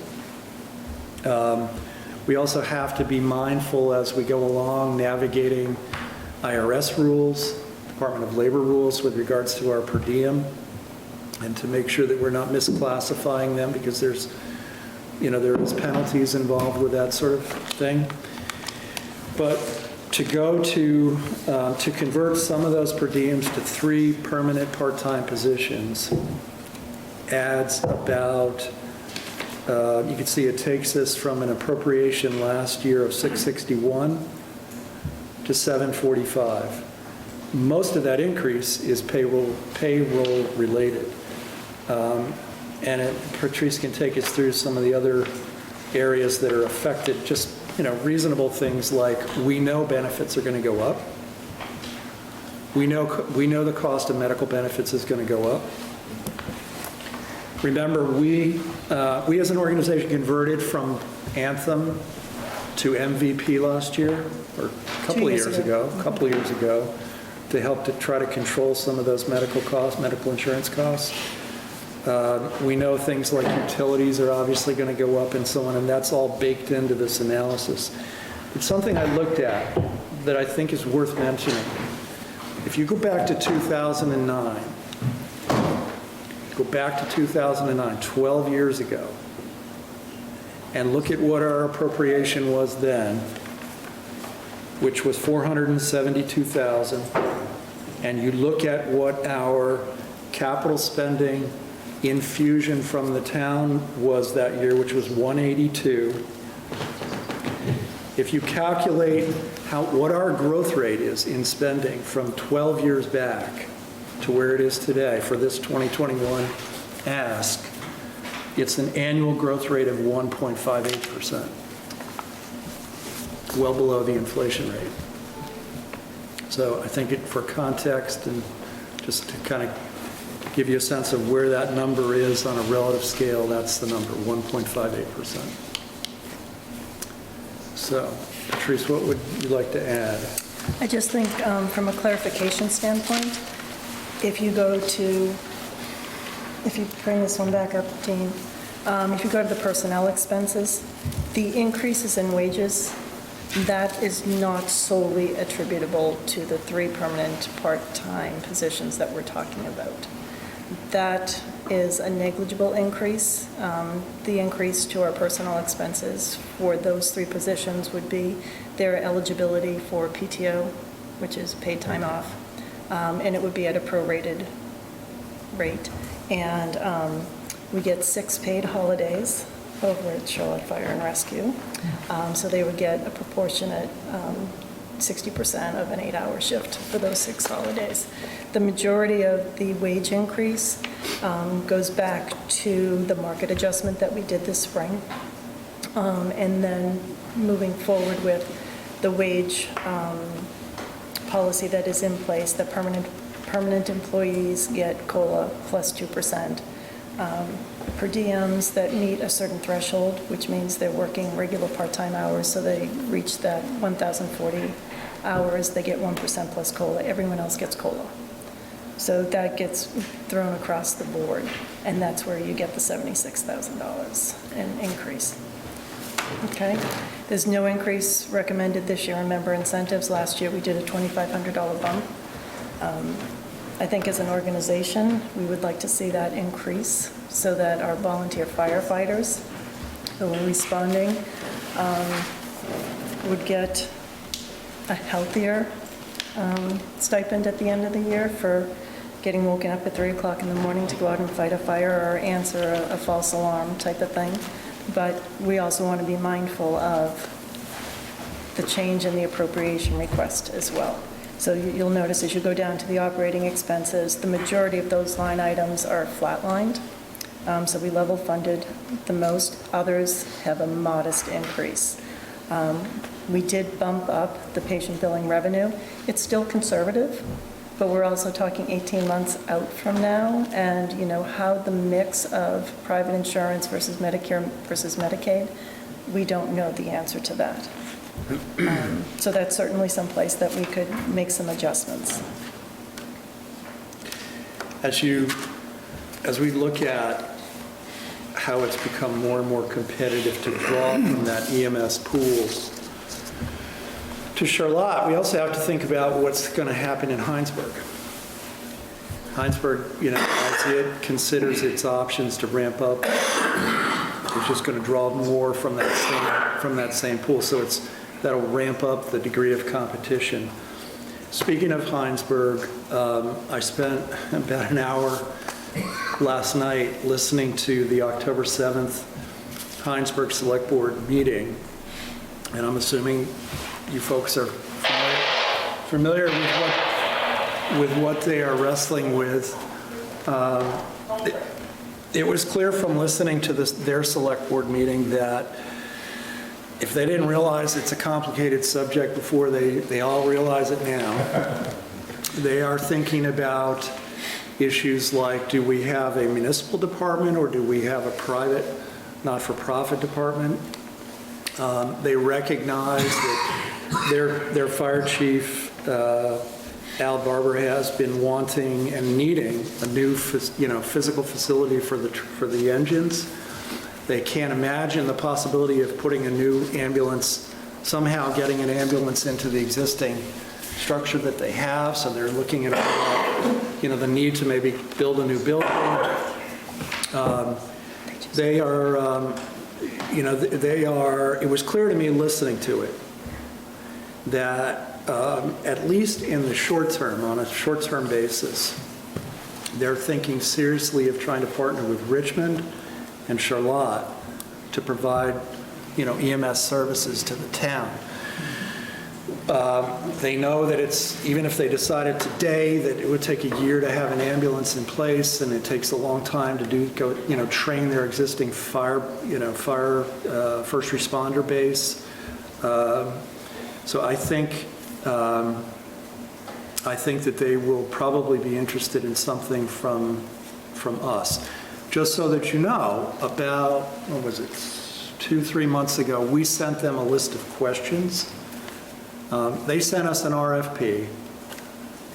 We also have to be mindful as we go along navigating IRS rules, Department of Labor rules with regards to our per diem, and to make sure that we're not misclassifying them, because there's, there is penalties involved with that sort of thing. But to go to convert some of those per diems to 3 permanent part-time positions adds about, you can see it takes us from an appropriation last year of 661 to 745. Most of that increase is payroll related. And Patrice can take us through some of the other areas that are affected, just, reasonable things like we know benefits are going to go up. We know the cost of medical benefits is going to go up. Remember, we as an organization converted from Anthem to MVP last year, or a couple of years ago, to help to try to control some of those medical insurance costs. We know things like utilities are obviously going to go up and so on, and that's all baked into this analysis. It's something I looked at that I think is worth mentioning. If you go back to 2009, 12 years ago, and look at what our appropriation was then, which was $472,000, and you look at what our capital spending infusion from the town was that year, which was $182. If you calculate what our growth rate is in spending from 12 years back to where it is today for this 2021 ask, it's an annual growth rate of 1.58%, well below the inflation rate. So I think for context and just to kind of give you a sense of where that number is on a relative scale, that's the number, 1.58%. So, Patrice, what would you like to add? I just think from a clarification standpoint, if you bring this one back up, Dean, if you go to the personnel expenses, the increases in wages, that is not solely attributable to the 3 permanent part-time positions that we're talking about. That is a negligible increase. The increase to our personnel expenses for those 3 positions would be their eligibility for PTO, which is paid time off, and it would be at a prorated rate. And we get 6 paid holidays over at Charlotte Fire and Rescue. So they would get a proportionate 60% of an 8-hour shift for those 6 holidays. The majority of the wage increase goes back to the market adjustment that we did this spring. And then moving forward with the wage policy that is in place, that permanent employees get COLA plus 2%. Per diems that meet a certain threshold, which means they're working regular part-time hours, so they reach that 1,040 hours, they get 1% plus COLA. Everyone else gets COLA. So that gets thrown across the board, and that's where you get the $76,000 in increase. Okay? There's no increase recommended this year in member incentives. Last year, we did a $2,500 bump. I think as an organization, we would like to see that increase so that our volunteer firefighters who are responding would get a healthier stipend at the end of the year for getting woken up at 3 o'clock in the morning to go out and fight a fire or answer a false alarm type of thing. But we also want to be mindful of the change in the appropriation request as well. So you'll notice as you go down to the operating expenses, the majority of those line items are flatlined. So we level funded the most. Others have a modest increase. We did bump up the patient billing revenue. It's still conservative, but we're also talking 18 months out from now, and how the mix of private insurance versus Medicare versus Medicaid, we don't know the answer to that. So that's certainly some place that we could make some adjustments. As we look at how it's become more and more competitive to draw from that EMS pool to Charlotte, we also have to think about what's going to happen in Heinsberg. Heinsberg, as it considers its options to ramp up, it's just going to draw more from that same pool. So that'll ramp up the degree of competition. Speaking of Heinsberg, I spent about an hour last night listening to the October 7th Heinsberg Selectboard meeting, and I'm assuming you folks are familiar with what they are wrestling with. It was clear from listening to their select board meeting that if they didn't realize it's a complicated subject before, they all realize it now. They are thinking about issues like, do we have a municipal department or do we have a private, not-for-profit department? They recognize that their fire chief, Al Barber, has been wanting and needing a new physical facility for the engines. They can't imagine the possibility of putting a new ambulance, somehow getting an ambulance into the existing structure that they have, so they're looking at the need to maybe build a new building. It was clear to me listening to it that at least in the short term, on a short-term basis, they're thinking seriously of trying to partner with Richmond and Charlotte to provide, EMS services to the town. They know that even if they decided today that it would take a year to have an ambulance in place, and it takes a long time to train their existing fire first responder base. So I think that they will probably be interested in something from us. Just so that you know, about, 2-3 months ago, we sent them a list of questions. They sent us an RFP,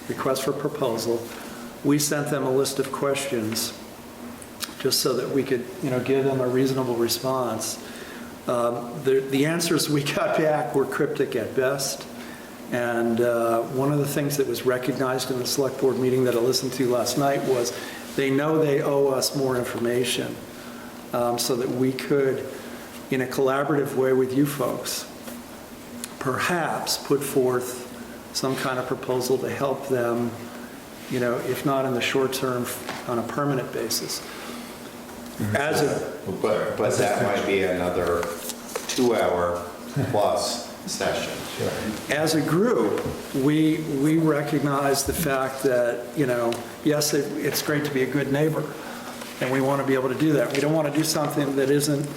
request for proposal. We sent them a list of questions just so that we could, give them a reasonable response. The answers we got back were cryptic at best. And one of the things that was recognized in the select board meeting that I listened to last night was they know they owe us more information so that we could, in a collaborative way with you folks, perhaps put forth some kind of proposal to help them, if not in the short term, on a permanent basis. But that might be another 2-hour plus session. As a group, we recognize the fact that, yes, it's great to be a good neighbor, and we want to be able to do that. We don't want to do something that isn't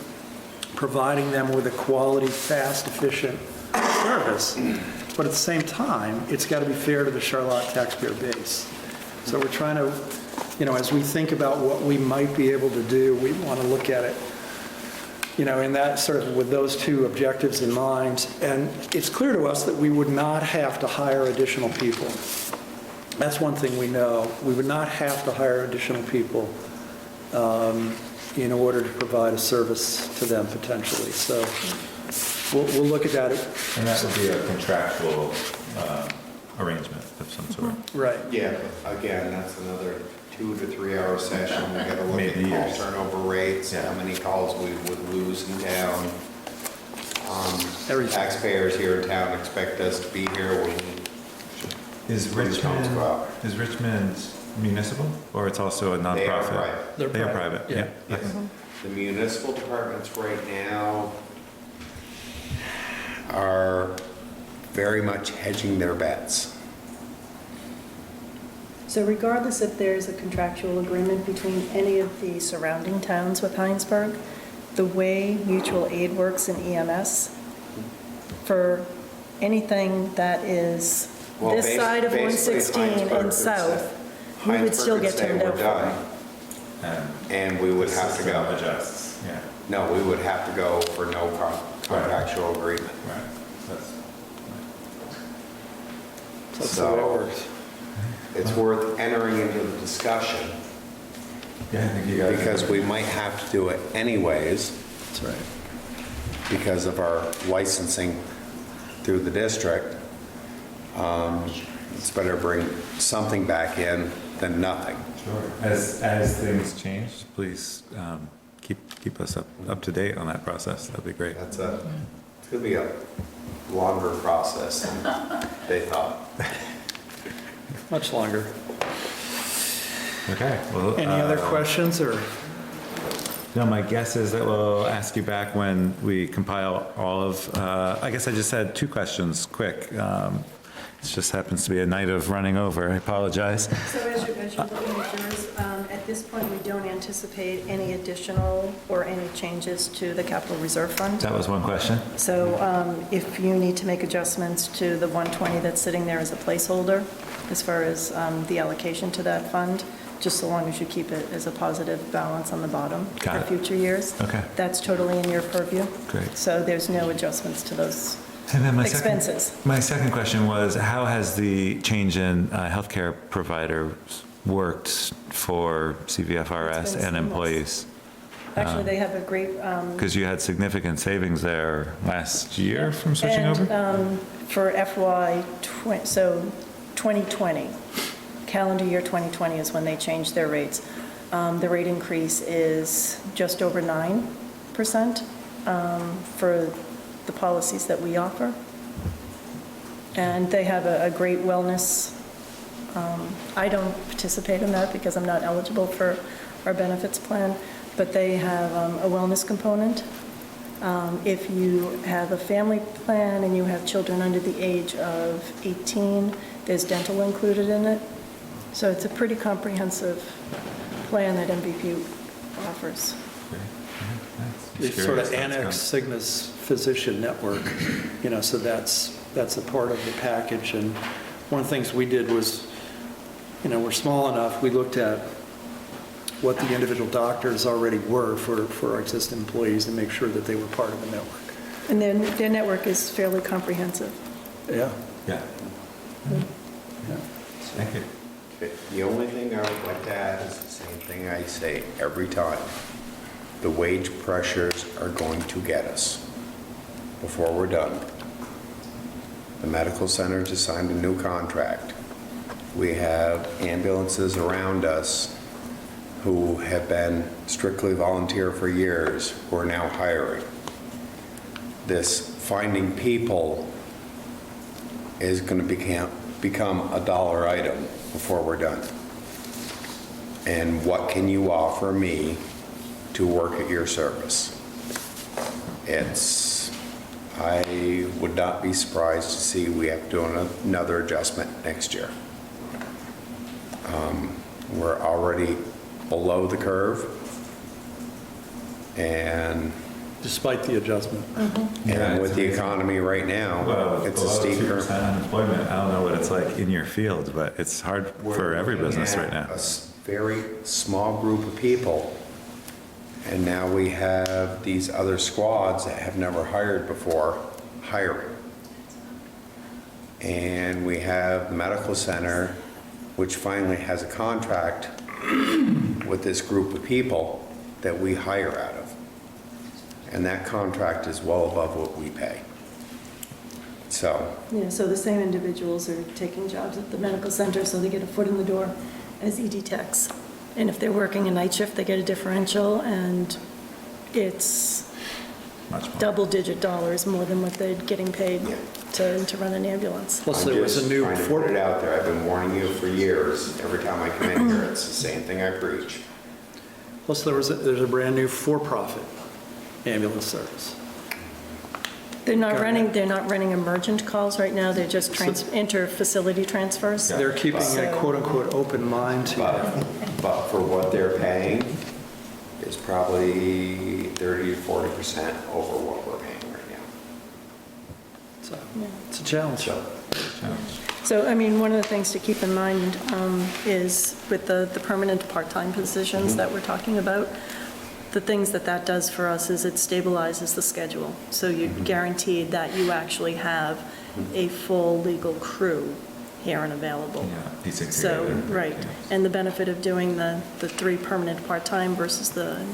providing them with a quality, fast, efficient service, but at the same time, it's got to be fair to the Charlotte taxpayer base. So we're trying to, as we think about what we might be able to do, we want to look at it, in that sort of with those two objectives in mind. And it's clear to us that we would not have to hire additional people. That's one thing we know. We would not have to hire additional people in order to provide a service to them potentially. So we'll look at that. And that would be a contractual arrangement of some sort. Right. Yeah, but again, that's another 2 to 3 hour session. We got to look at call turnover rates, how many calls we would lose in town. Taxpayers here in town expect us to be here when Is Richmond municipal, or it's also a nonprofit? They are private. They are private, yeah. Yes. The municipal departments right now are very much hedging their bets. So regardless if there's a contractual agreement between any of the surrounding towns with Heinsberg, the way mutual aid works in EMS, for anything that is Well, this side of basically, 116 Heinsberg and could south, say- we would still Heinsberg get could say turned we're out for. done, and we would have to go. Adjusts, yeah. No, we would have to go for no contractual agreement. Right. That's the way it So works. it's worth entering into the discussion Yeah, I think you guys. because we might have to do it anyways That's right. because of our licensing through the district. It's better to bring something back in than nothing. Sure. As things change, please keep us up to date on that process. That'd be great. It's gonna be a longer process than they thought. Much longer. Okay. Well, Any other questions or? No, my guess is that we'll ask you back when we compile all of, I guess I just had 2 questions, quick. It just happens to be a night of running over. I apologize. So as you're looking at yours, at this point, we don't anticipate any additional or any changes to the capital reserve fund. That was one question. So if you need to make adjustments to the 120 that's sitting there as a placeholder, as far as the allocation to that fund, just so long as you keep it as a positive balance on the bottom Got for it. future years. Okay. That's totally in your purview. Great. So there's no adjustments to those And then expenses. My second question was, how has the change in healthcare providers worked for CVFRS It's been and seamless. employees? Actually, they have a great. Because you had significant savings there last year from switching over? And for FY, so 2020, calendar year 2020 is when they changed their rates. The rate increase is just over 9% for the policies that we offer. And they have a great wellness. I don't participate in that because I'm not eligible for our benefits plan, but they have a wellness component. If you have a family plan and you have children under the age of 18, there's dental included in it. So it's a pretty comprehensive plan that MVP offers. They sort of annex Cigna's physician network, so that's a part of the package. And one of the things we did was, we're small enough, we looked at what the individual doctors already were for our existing employees and make sure that they were part of the network. And their network is fairly comprehensive. Yeah. Yeah. Thank you. The only thing I would like to add is the same thing I say every time. The wage pressures are going to get us before we're done. The medical center just signed a new contract. We have ambulances around us who have been strictly volunteer for years who are now hiring. This finding people is going to become a dollar item before we're done. And what can you offer me to work at your service? I would not be surprised to see we have to do another adjustment next year. We're already below the curve, and Despite the adjustment. and with the economy right now, it's a steep Below curve. 2% unemployment. I don't know what it's like in your field, but it's hard for every business right now. A very small group of people, and now we have these other squads that have never hired before hiring. And we have the medical center, which finally has a contract with this group of people that we hire out of. And that contract is well above what we pay. So, Yeah, so the same individuals are taking jobs at the medical center, so they get a foot in the door as ED techs. And if they're working a night shift, they get a differential, and it's double-digit dollars more than what they're getting paid to run an ambulance. Plus, there was a new I'm just trying to put it out there. I've been warning you for years. Every time I come in here, it's the same thing I preach. Plus, there's a brand new for-profit ambulance service. They're not running emergent calls right now, they're just inter-facility transfers. They're keeping a So- quote-unquote open mind to that. But for what they're paying, it's probably 30 to 40% over what we're paying right now. So, it's a challenge. So, I mean, one of the things to keep in mind is with the permanent part-time positions that we're talking about, the things that does for us is it stabilizes the schedule. So you're guaranteed that you actually have a full legal crew here and available. Yeah, piecing So, together. right. And the benefit of doing the 3 permanent part-time versus a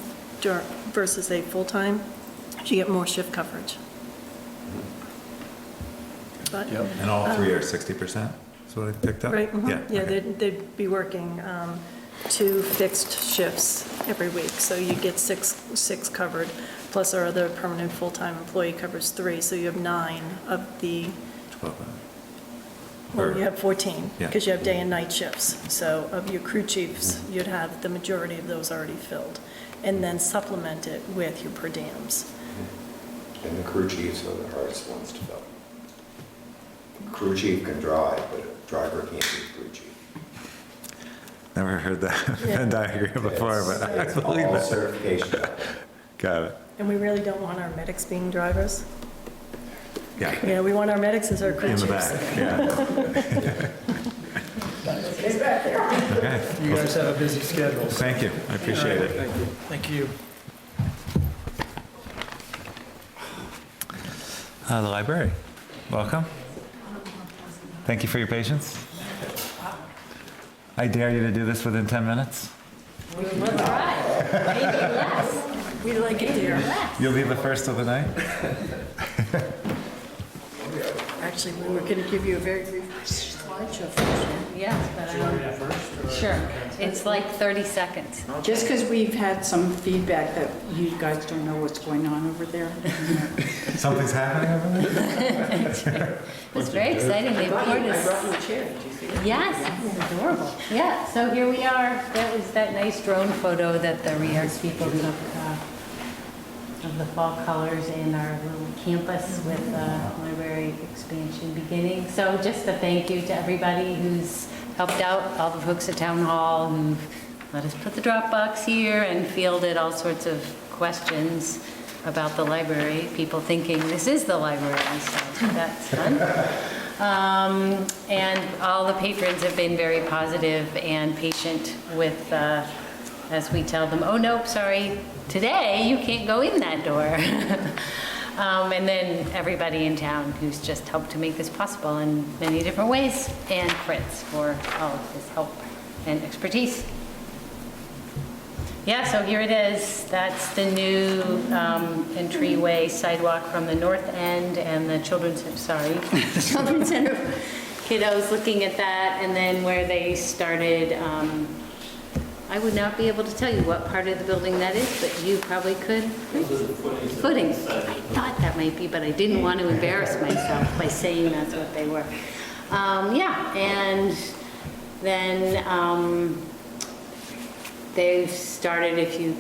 full-time, you get more shift coverage. But, And all 3 are 60%, is what I picked up? right, Yeah. yeah, okay. they'd be working 2 fixed shifts every week, so you get six covered, plus our other permanent full-time employee covers 3, so you have 9 of the, 12. well, you have 14, Yeah. because you have day and night shifts. So of your crew chiefs, you'd have the majority of those already filled, and then supplement it with your per diems. And the crew chiefs are the hardest ones to fill. Crew chief can drive, but a driver can't be crew chief. Never heard that Venn diagram before, but I It's believe all that. certification. Got it. And we really don't want our medics being drivers. Yeah. Yeah, we want our medics as our crew In chiefs. the back, yeah. Okay. You guys have a busy schedule. Thank you, I appreciate it. Thank you. Thank you. The library, welcome. Thank you for your patience. I dare you to do this within 10 minutes. We'll try, maybe less. We like it there. You'll be the first of the night? Actually, we were going to give you a very brief slideshow first. Yes, but sure, it's like 30 seconds. Just because we've had some feedback that you guys don't know what's going on over there. Something's happening over there? It's very exciting. They poured I brought us. you a chair, did you see that? Yes, it's adorable. Yeah, so here we are. That was that nice drone photo that the re-arts people took of the fall colors in our little campus with library expansion beginning. So just a thank you to everybody who's helped out, all the folks at Town Hall who let us put the Dropbox here and fielded all sorts of questions about the library, people thinking this is the library, so that's fun. And all the patrons have been very positive and patient with, as we tell them, oh, nope, sorry, today you can't go in that door. And then everybody in town who's just helped to make this possible in many different ways, and Fritz for all of his help and expertise. Yeah, so here it is. That's the new entryway sidewalk from the north end and the children's center kiddos looking at that, and then where they started, I would not be able to tell you what part of the building that is, but you probably could. Footings. I thought that might be, but I didn't want to embarrass myself by saying that's what they were. Yeah, and then they've started, if you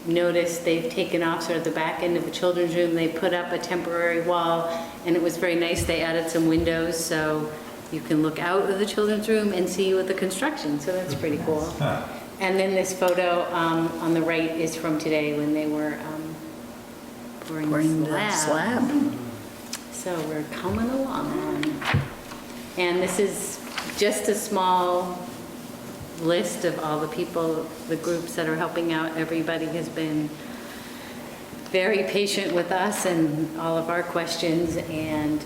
notice, they've taken off sort of the back end of the children's room. They put up a temporary wall, and it was very nice. They added some windows, so you can look out of the children's room and see with the construction, so that's pretty cool. And then this photo on the right is from today when they were pouring the slab. So we're coming along. And this is just a small list of all the people, the groups that are helping out. Everybody has been very patient with us and all of our questions, and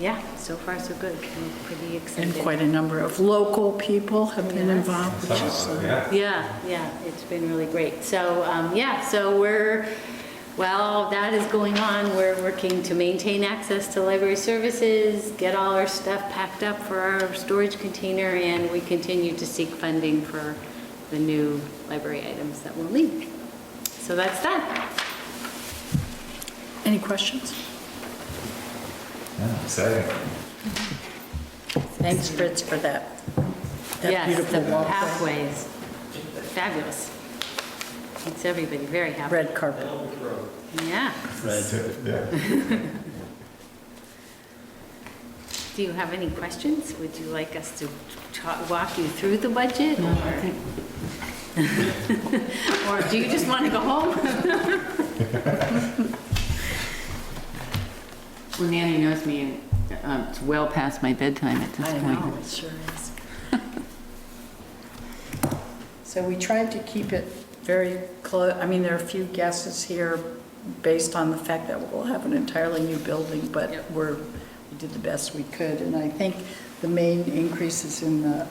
yeah, so far so good. I'm pretty excited. And quite a number of local people have been involved, which is Yeah, it's been really great. So, yeah, so well, that is going on. We're working to maintain access to library services, get all our stuff packed up for our storage container, and we continue to seek funding for the new library items that we'll need. So that's that. Any questions? Yeah, exciting. Thanks, Fritz, for that. Yes, Beautiful the walkway. pathways, fabulous. Makes everybody very happy. Red carpet. Yeah. Do you have any questions? Would you like us to walk you through the budget? No, I think Or do you just want to go home? Well, Nanny knows me, it's well past my bedtime at this point. I know, it sure is. So we tried to keep it very close. I mean, there are a few guesses here based on the fact that we'll have an entirely new building, but we did the best we could. And I think the main increase is in the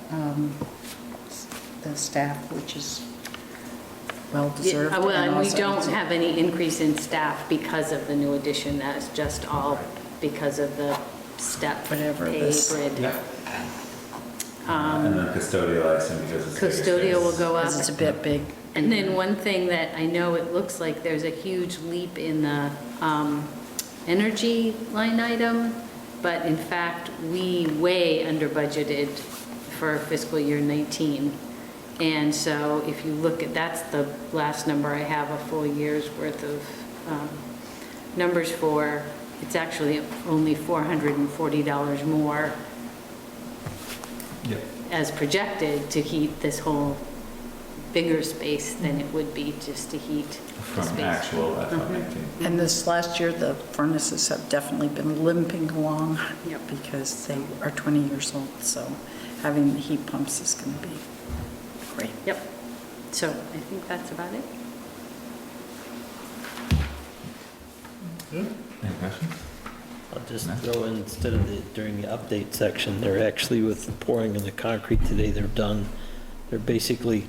staff, which is well-deserved. Well, and we also- don't have any increase in staff because of the new addition. That's just all because of the step pay grid. And then custodial, I assume, because it's bigger Custodial will space. go up. Because it's a bit big. And then one thing that I know it looks like there's a huge leap in the energy line item, but in fact, we way under budgeted for fiscal year 19. And so if you look at, that's the last number I have, a full year's worth of numbers for, it's actually only $440 more as projected to heat this whole bigger space than it would be just to heat the From space. actual FY19. And this last year, the furnaces have definitely been limping along because they are 20 years old. So having the heat pumps is going to be great. Yep. So I think that's about it. Any questions? I'll just throw in, instead of during the update section, they're actually with pouring in the concrete today, they're done. They're basically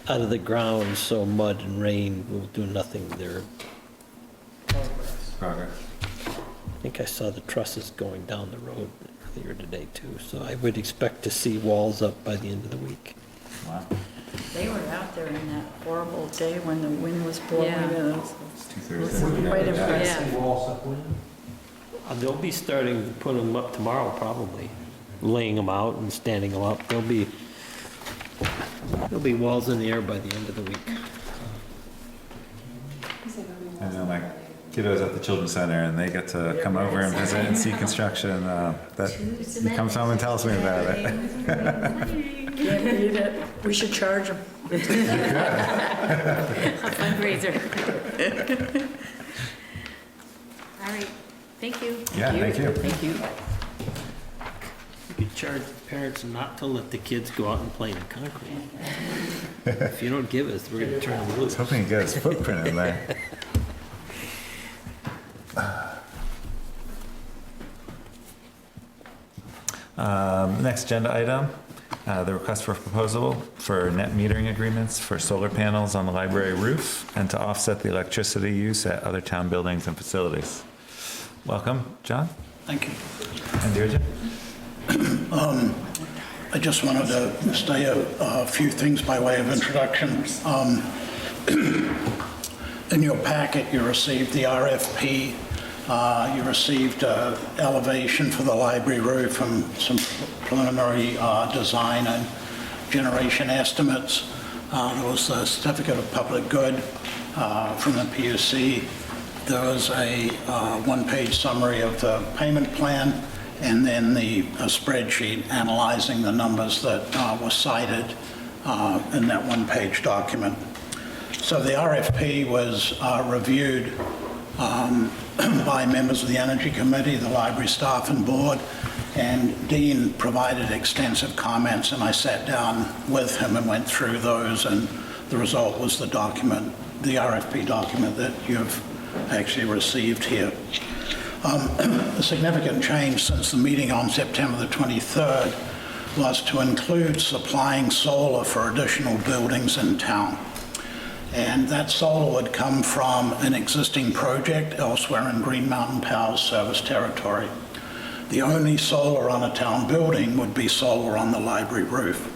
out of the ground, so mud and rain will do nothing. They're, Progress. I think I saw the trusses going down the road earlier today too, so I would expect to see walls up by the end of the week. Wow. They were out there in that horrible day when the wind was blowing. Yeah. It was quite impressive. They'll be starting to put them up tomorrow, probably, laying them out and standing them up. There'll be walls in the air by the end of the week. I know my kiddos at the Children's Center, and they get to come over and visit and see construction. He comes home and tells me about it. Can't beat it. We should charge them. A fundraiser. All right. Thank you. Yeah, thank you. Thank you. You could charge the parents not to let the kids go out and play in concrete. If you don't give us, we're gonna turn them I was loose. hoping to get his footprint in there. Next agenda item, the request for proposal for net metering agreements for solar panels on the library roof and to offset the electricity use at other town buildings and facilities. Welcome, John. Thank you. And Deirdre. I just wanted to say a few things by way of introduction. In your packet, you received the RFP. You received elevation for the library roof and some preliminary design and generation estimates. There was a certificate of public good from the PUC. There was a one-page summary of the payment plan, and then a spreadsheet analyzing the numbers that were cited in that one-page document. So the RFP was reviewed by members of the Energy Committee, the library staff and board, and Dean provided extensive comments, and I sat down with him and went through those, and the result was the document, the RFP document that you've actually received here. A significant change since the meeting on September the 23rd was to include supplying solar for additional buildings in town. And that solar would come from an existing project elsewhere in Green Mountain Power's service territory. The only solar on a town building would be solar on the library roof.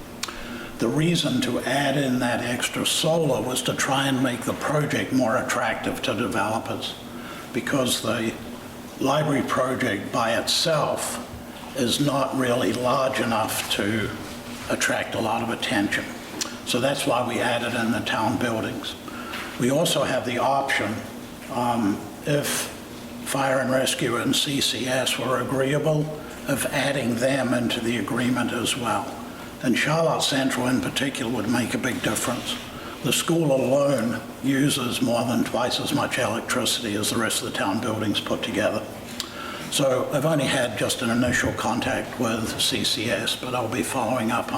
The reason to add in that extra solar was to try and make the project more attractive to developers, because the library project by itself is not really large enough to attract a lot of attention. So that's why we added in the town buildings. We also have the option, if Fire and Rescue and CCS were agreeable, of adding them into the agreement as well. And Charlotte Central in particular would make a big difference. The school alone uses more than twice as much electricity as the rest of the town buildings put together. So I've only had just an initial contact with CCS, but I'll be following up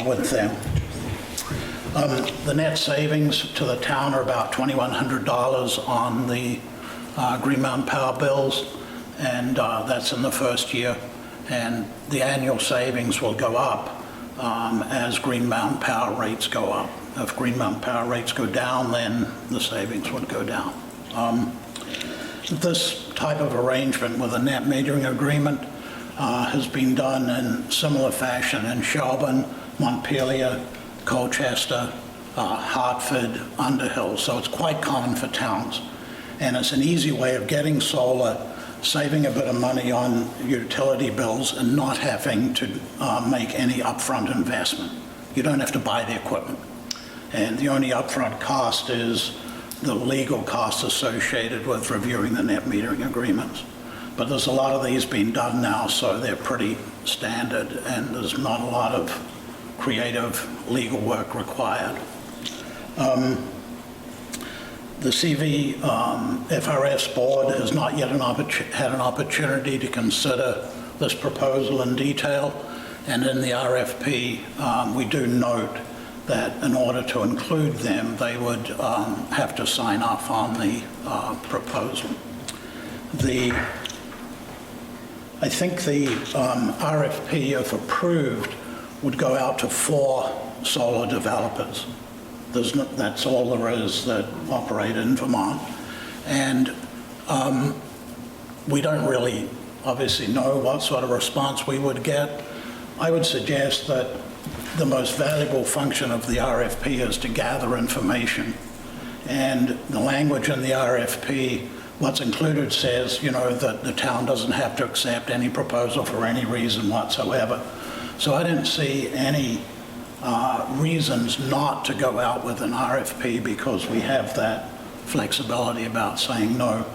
with them. The net savings to the town are about $2,100 on the Green Mountain Power bills, and that's in the first year. And the annual savings will go up as Green Mountain Power rates go up. If Green Mountain Power rates go down, then the savings would go down. This type of arrangement with a net metering agreement has been done in similar fashion in Shelburne, Montpelier, Colchester, Hartford, Underhill. So it's quite common for towns. And it's an easy way of getting solar, saving a bit of money on utility bills, and not having to make any upfront investment. You don't have to buy the equipment. And the only upfront cost is the legal costs associated with reviewing the net metering agreements. But there's a lot of these being done now, so they're pretty standard, and there's not a lot of creative legal work required. The CVFRS board has not yet had an opportunity to consider this proposal in detail, and in the RFP, we do note that in order to include them, they would have to sign off on the proposal. I think the RFP, if approved, would go out to 4 solar developers. That's all there is that operate in Vermont. And we don't really obviously know what sort of response we would get. I would suggest that the most valuable function of the RFP is to gather information. And the language in the RFP, what's included says, that the town doesn't have to accept any proposal for any reason whatsoever. So I didn't see any reasons not to go out with an RFP because we have that flexibility about saying no.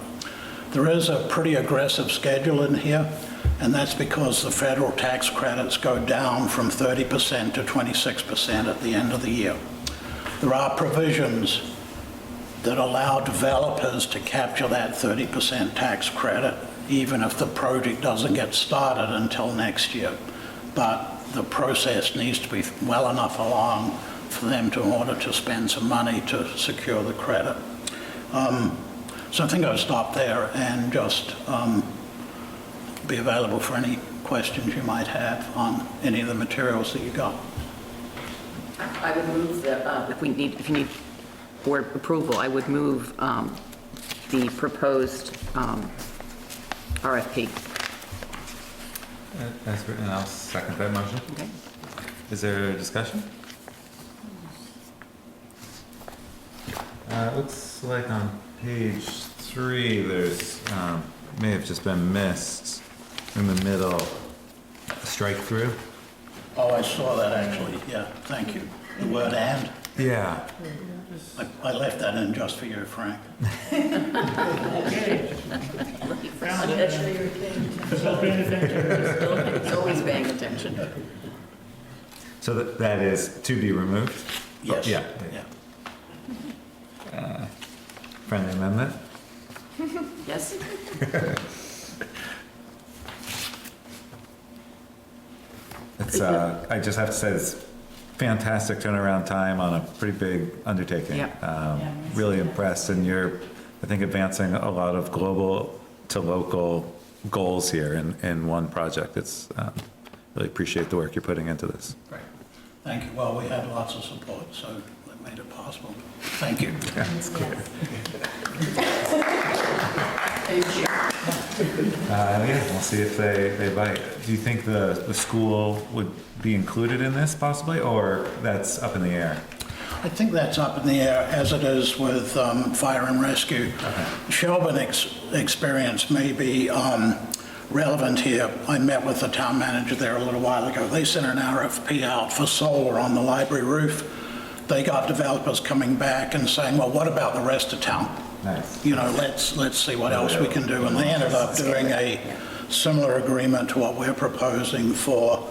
There is a pretty aggressive schedule in here, and that's because the federal tax credits go down from 30% to 26% at the end of the year. There are provisions that allow developers to capture that 30% tax credit even if the project doesn't get started until next year. But the process needs to be well enough along for them in order to spend some money to secure the credit. So I think I'll stop there and just be available for any questions you might have on any of the materials that you got. I would move that, if you need board approval, I would move the proposed RFP. As written, I'll second that motion. Okay. Is there a discussion? It looks like on page 3, there's, may have just been missed in the middle, strike through. Oh, I saw that actually, yeah, thank you. The word "and"? Yeah. I left that in just for you, Frank. He's always paying attention. So that is to be removed? Yes. Yeah. Friendly amendment? Yes? It's, I just have to say, it's fantastic turnaround time on a pretty big undertaking. Yeah. Really impressed, and you're, I think, advancing a lot of global to local goals here in one project. It's, really appreciate the work you're putting into this. Great. Thank you. Well, we had lots of support, so that made it possible. Thank you. Yeah, it's clear. Yeah, we'll see if they bite. Do you think the school would be included in this possibly, or that's up in the air? I think that's up in the air, as it is with fire and rescue. Okay. Shelburne experience may be relevant here. I met with the town manager there a little while ago. They sent an RFP out for solar on the library roof. They got developers coming back and saying, well, what about the rest of town? Nice. Let's see what else we can do. And they ended up doing a similar agreement to what we're proposing for,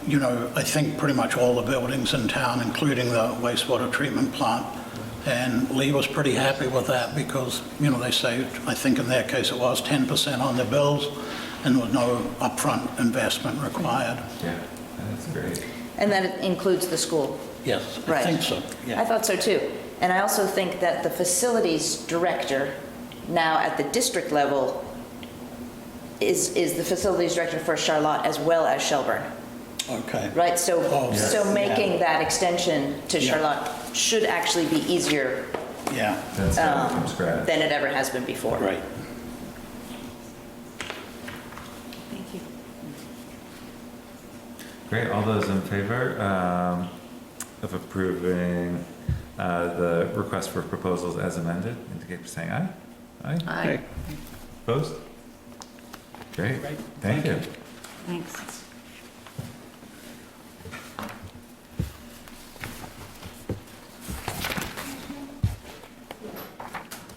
you know, I think pretty much all the buildings in town, including the wastewater treatment plant. And Lee was pretty happy with that because, you know, they saved, I think in their case it was 10% on their bills and with no upfront investment required. Yeah, that's great. And that includes the school? Yes, I Right. think so, yeah. I thought so too. And I also think that the facilities director, now at the district level, is the facilities director for Charlotte as well as Shelburne. Okay. Right, so, Oh, yes. so making Yeah. that extension to Yeah. Charlotte should actually be easier Yeah. That's starting from scratch. than it ever has been before. Right. Thank you. Great, all those in favor of approving the request for proposals as amended, indicate by saying aye. Aye? Aye. Opposed? Great, thank you. Thanks.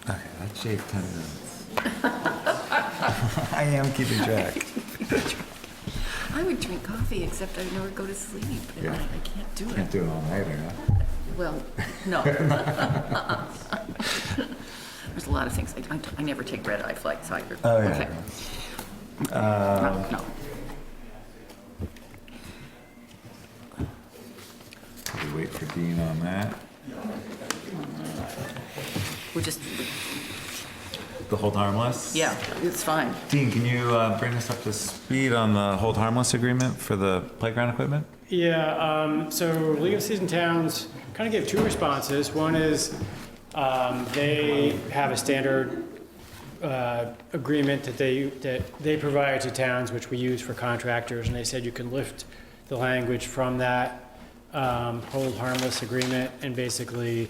Okay, that shaved 10 minutes. I am keeping track. I would drink coffee, except I never go to sleep, and Yeah. I can't do it. Can't do it all night, huh? Well, no. There's a lot of things. I never take red-eye flights either. Oh, yeah. Okay. No. We wait for Dean on that. We're just, The hold harmless? yeah, it's fine. Dean, can you bring us up to speed on the hold harmless agreement for the playground equipment? Yeah, so League of Seasoned Towns kind of gave two responses. One is they have a standard agreement that they provide to towns, which we use for contractors, and they said you can lift the language from that hold harmless agreement and basically,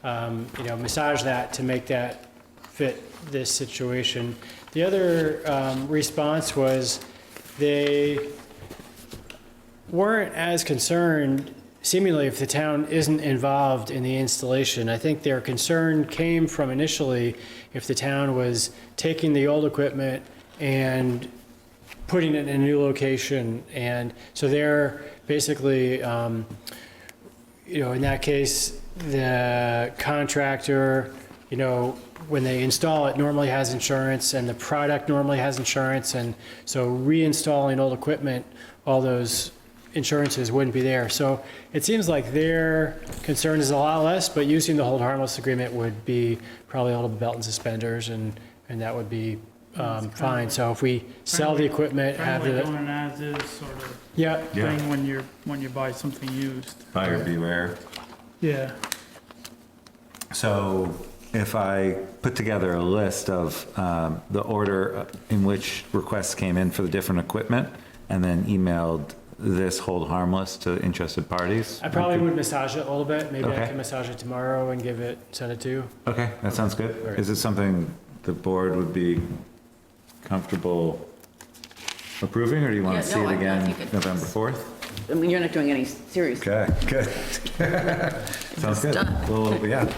massage that to make that fit this situation. The other response was they weren't as concerned, seemingly, if the town isn't involved in the installation. I think their concern came from initially if the town was taking the old equipment and putting it in a new location. And so they're basically, in that case, the contractor, when they install it, normally has insurance, and the product normally has insurance. And so reinstalling old equipment, all those insurances wouldn't be there. So it seems like their concern is a lot less, but using the hold harmless agreement would be probably a little belt and suspenders, and that would be fine. So if we sell the equipment, have Kind of the, like going an as-is sort of yeah, thing when you buy something used. Buyer beware. Yeah. So if I put together a list of the order in which requests came in for the different equipment and then emailed this hold harmless to interested parties? I probably would massage it a little bit. Maybe I Okay. can massage it tomorrow and send it to you. Okay, that sounds good. All right. Is it something the board would be comfortable approving, or do you want Yeah, to see no, it I again think it- November 4th? I mean, you're not doing any serious. Okay, good. Sounds good. done. Well, yeah.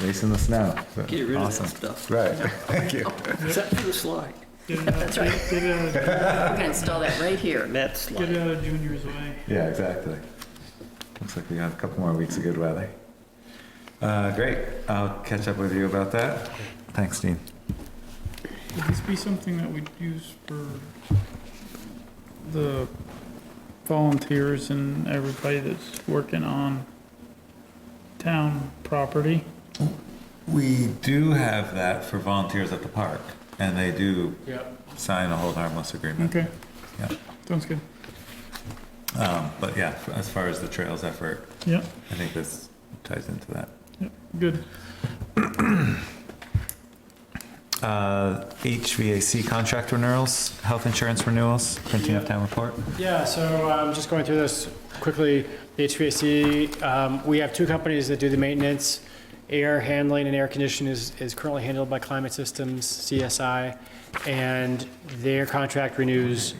Race in the snow. but Get rid of that awesome. stuff. Right, thank you. Except for the slide. That's right. We're gonna install that right here. That Get slide. it out of Junior's way. Yeah, exactly. Looks like we got a couple more weeks of good weather. Great, I'll catch up with you about that. Thanks, Dean. Would this be something that we'd use for the volunteers and everybody that's working on town property? We do have that for volunteers at the park, and they do Yep. sign a hold harmless agreement. Okay, Yeah. sounds good. But yeah, as far as the trails effort, Yeah, I think this ties into that. yeah, good. HVAC contract renewals, health insurance renewals, printing of town report. Yeah, so just going through this quickly, the HVAC, we have two companies that do the maintenance. Air handling and air conditioning is currently handled by Climate Systems, CSI, and their contract renews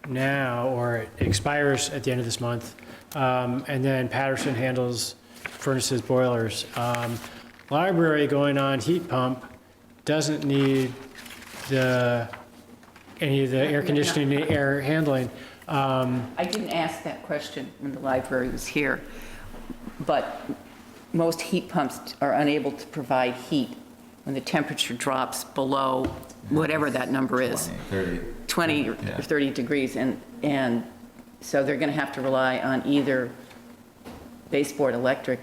now, or it expires at the end of this month. And then Patterson handles furnaces, boilers. Library going on heat pump doesn't need the any of the air conditioning, air handling. I didn't ask that question when the library was here, but most heat pumps are unable to provide heat when the temperature drops below whatever that number is. 20 or 30 degrees, and so they're going to have to rely on either baseboard electric,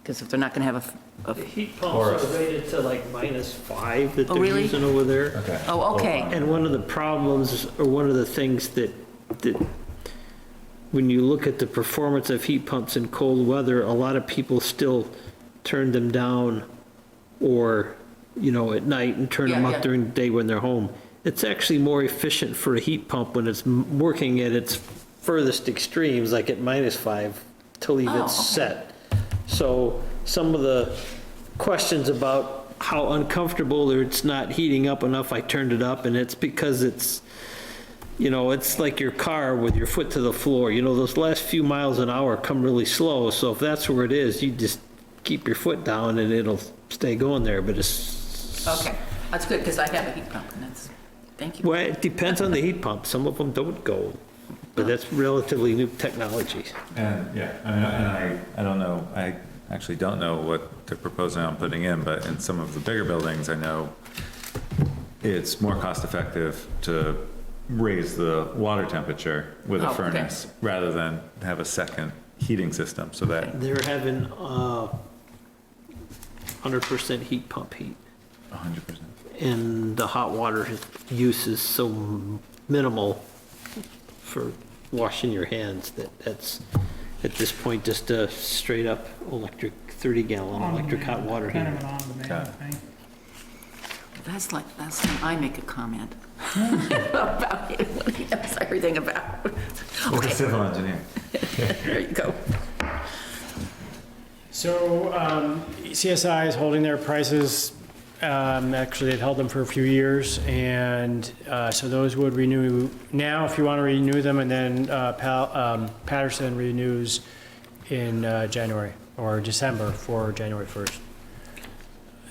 because if they're not going to have The heat pumps are rated to like -5 that they're really? using over there. Okay. Oh, okay. And one of the problems, or one of the things that when you look at the performance of heat pumps in cold weather, a lot of people still turn them down or, at night and turn them Yeah, up yeah. during the day when they're home. It's actually more efficient for a heat pump when it's working at its furthest extremes, like at -5, to leave Oh, it okay. set. So some of the questions about how uncomfortable or it's not heating up enough, I turned it up, and it's because it's like your car with your foot to the floor. Those last few miles an hour come really slow, so if that's where it is, you just keep your foot down and it'll stay going there, but it's... Okay, that's good, because I have a heat pump, and that's, thank you. Well, it depends on the heat pump. Some of them don't go, but that's relatively new technology. And, I don't know, I actually don't know what they're proposing on putting in, but in some of the bigger buildings, I know it's more cost effective to raise the water temperature with a Oh, okay. furnace rather than have a second heating system, so that They're having 100% heat pump heat. 100%. And the hot water use is so minimal for washing your hands that's, at this point, just a straight up electric, 30-gallon electric hot water Kind heater. of an on-demand thing. That's when I make a comment about it, what he knows everything about. With a civil engineer. There you go. So CSI is holding their prices. Actually, they've held them for a few years, and so those would renew now if you want to renew them, and then Patterson renews in January or December for January 1st.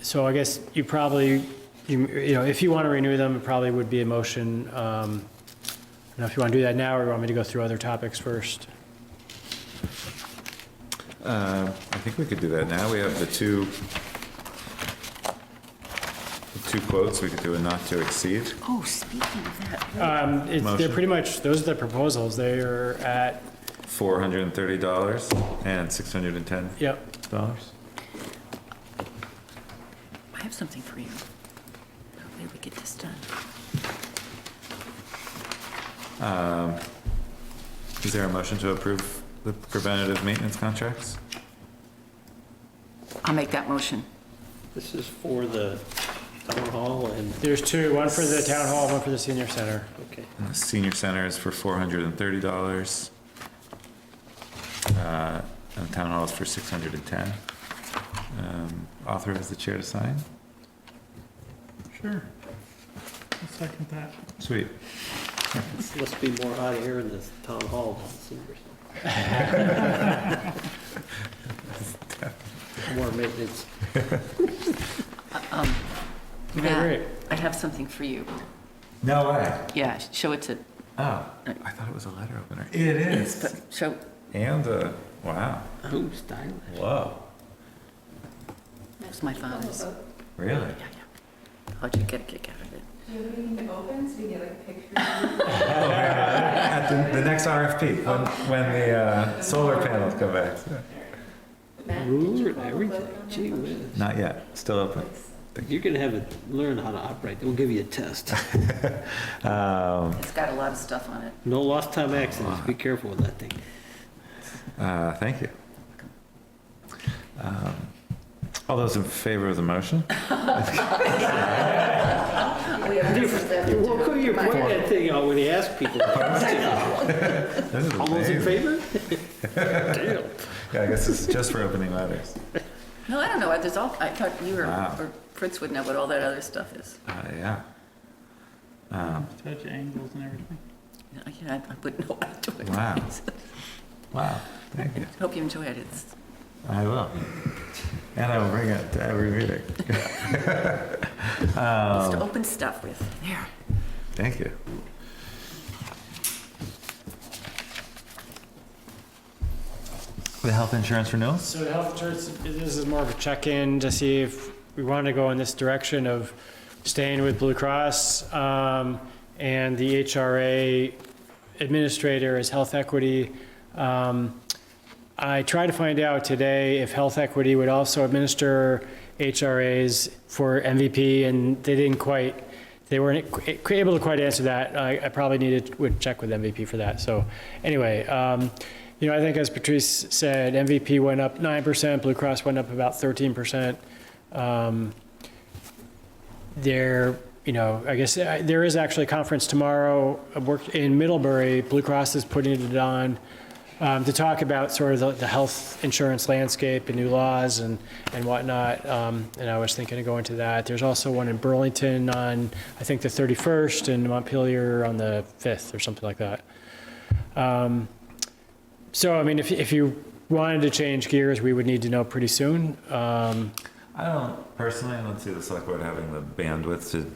So I guess you probably, if you want to renew them, it probably would be a motion. I don't know if you want to do that now, or you want me to go through other topics first. I think we could do that now. We have the two quotes. We could do a not to exceed. Oh, speaking of that. They're Motion. pretty much, those are the proposals. They are at, $430 and $610. yep. I have something for you. Hopefully we get this done. Is there a motion to approve the preventative maintenance contracts? I'll make that motion. This is for the town hall and, There's two, one for the town hall, one for the senior center. okay. And the senior center is for $430. And the town hall is for $610. Authorize the chair to sign. Sure. I'll second that. Sweet. Must be more hot air in the town hall than the senior center. More maintenance. Matt, great. I have something for you. No way. Yeah, show it to. Oh, I thought it was a letter opener. It is. But show. And wow. Oh, stylish. Whoa. That's my father's. Really? Yeah. How'd you get a kick out of it? Do you have anything open so we get like a picture? At the next RFP, when the solar panels come back. Ruler and everything. Gee whiz. Not yet. Still open. You're gonna have to learn how to operate. We'll give you a test. It's got a lot of stuff on it. No lost time accidents. Be careful with that thing. Thank you. All those in favor of the motion? Well, could you point that thing out when you ask people? This is All those in amazing. favor? Damn. Yeah, I guess this is just for opening letters. No, I don't know. There's all. I thought you Wow. or Fritz would know what all that other stuff is. Yeah. Touch angles and everything. Yeah, I wouldn't know how to do it. Wow. Wow. Thank you. Hope you enjoy it. It's. I will. And I will bring it to every meeting. It's to open stuff with. There. Thank you. The health insurance renewals? So the health insurance, this is more of a check-in to see if we want to go in this direction of staying with Blue Cross, and the HRA administrator is Health Equity. I tried to find out today if Health Equity would also administer HRAs for MVP, and they weren't able to quite answer that. I probably would check with MVP for that. So anyway, I think as Patrice said, MVP went up 9%, Blue Cross went up about 13%. I guess there is actually a conference tomorrow in Middlebury. Blue Cross is putting it on to talk about sort of the health insurance landscape and new laws and whatnot. And I was thinking of going to that. There's also one in Burlington on, I think, the 31st, and Montpelier on the 5th or something like that. So, I mean, if you wanted to change gears, we would need to know pretty soon. I don't see the select board having the bandwidth to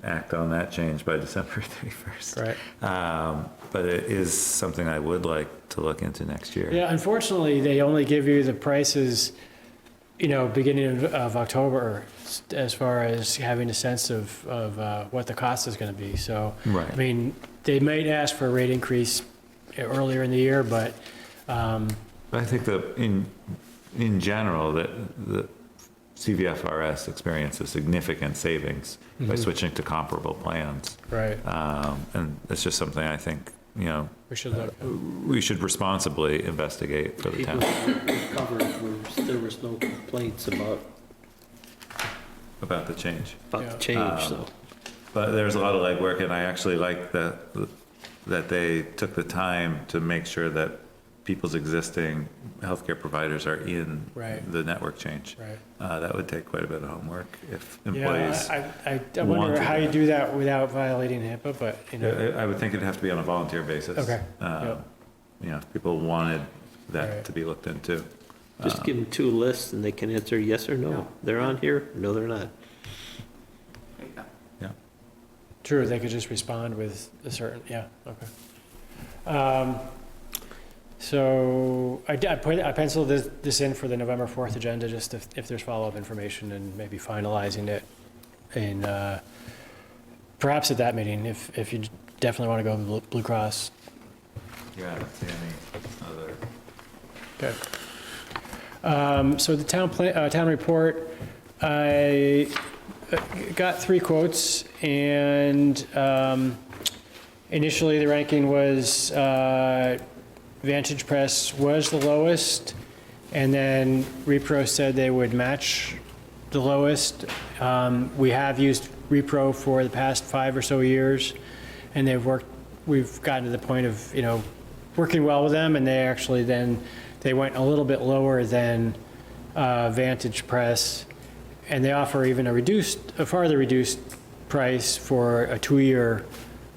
act on that change by December 31st. Right. But it is something I would like to look into next year. Yeah, unfortunately, they only give you the prices, beginning of October, as far as having a sense of what the cost is going to be. So, Right. I mean, they might ask for a rate increase earlier in the year, but I think that in general, the CVFRS experiences significant savings by switching to comparable plans. Right. And it's just something I think, we should look. we should responsibly investigate for the town. Covered where there was no complaints about About the change. the change, so. But there's a lot of legwork, and I actually like that they took the time to make sure that people's existing healthcare providers are in Right. the network change. Right. That would take quite a bit of homework if Yeah, employees. I wonder wanted how you it. do that without violating HIPAA, but, I would think it'd have to be on a volunteer basis. Okay. If people wanted that Right. to be looked into. Just give them two lists and they can answer yes or no. They're on here, no, they're not. Yeah. True, they could just respond with a certain, okay. So I penciled this in for the November 4th agenda, just if there's follow-up information and maybe finalizing it in, perhaps at that meeting, if you definitely want to go with Blue Cross. Yeah, I don't see any other. Okay. So the town report, I got 3 quotes, and initially the ranking was Vantage Press was the lowest, and then Repro said they would match the lowest. We have used Repro for the past 5 or so years, and we've gotten to the point of, working well with them, and they went a little bit lower than Vantage Press, and they offer even a farther reduced price for a 2-year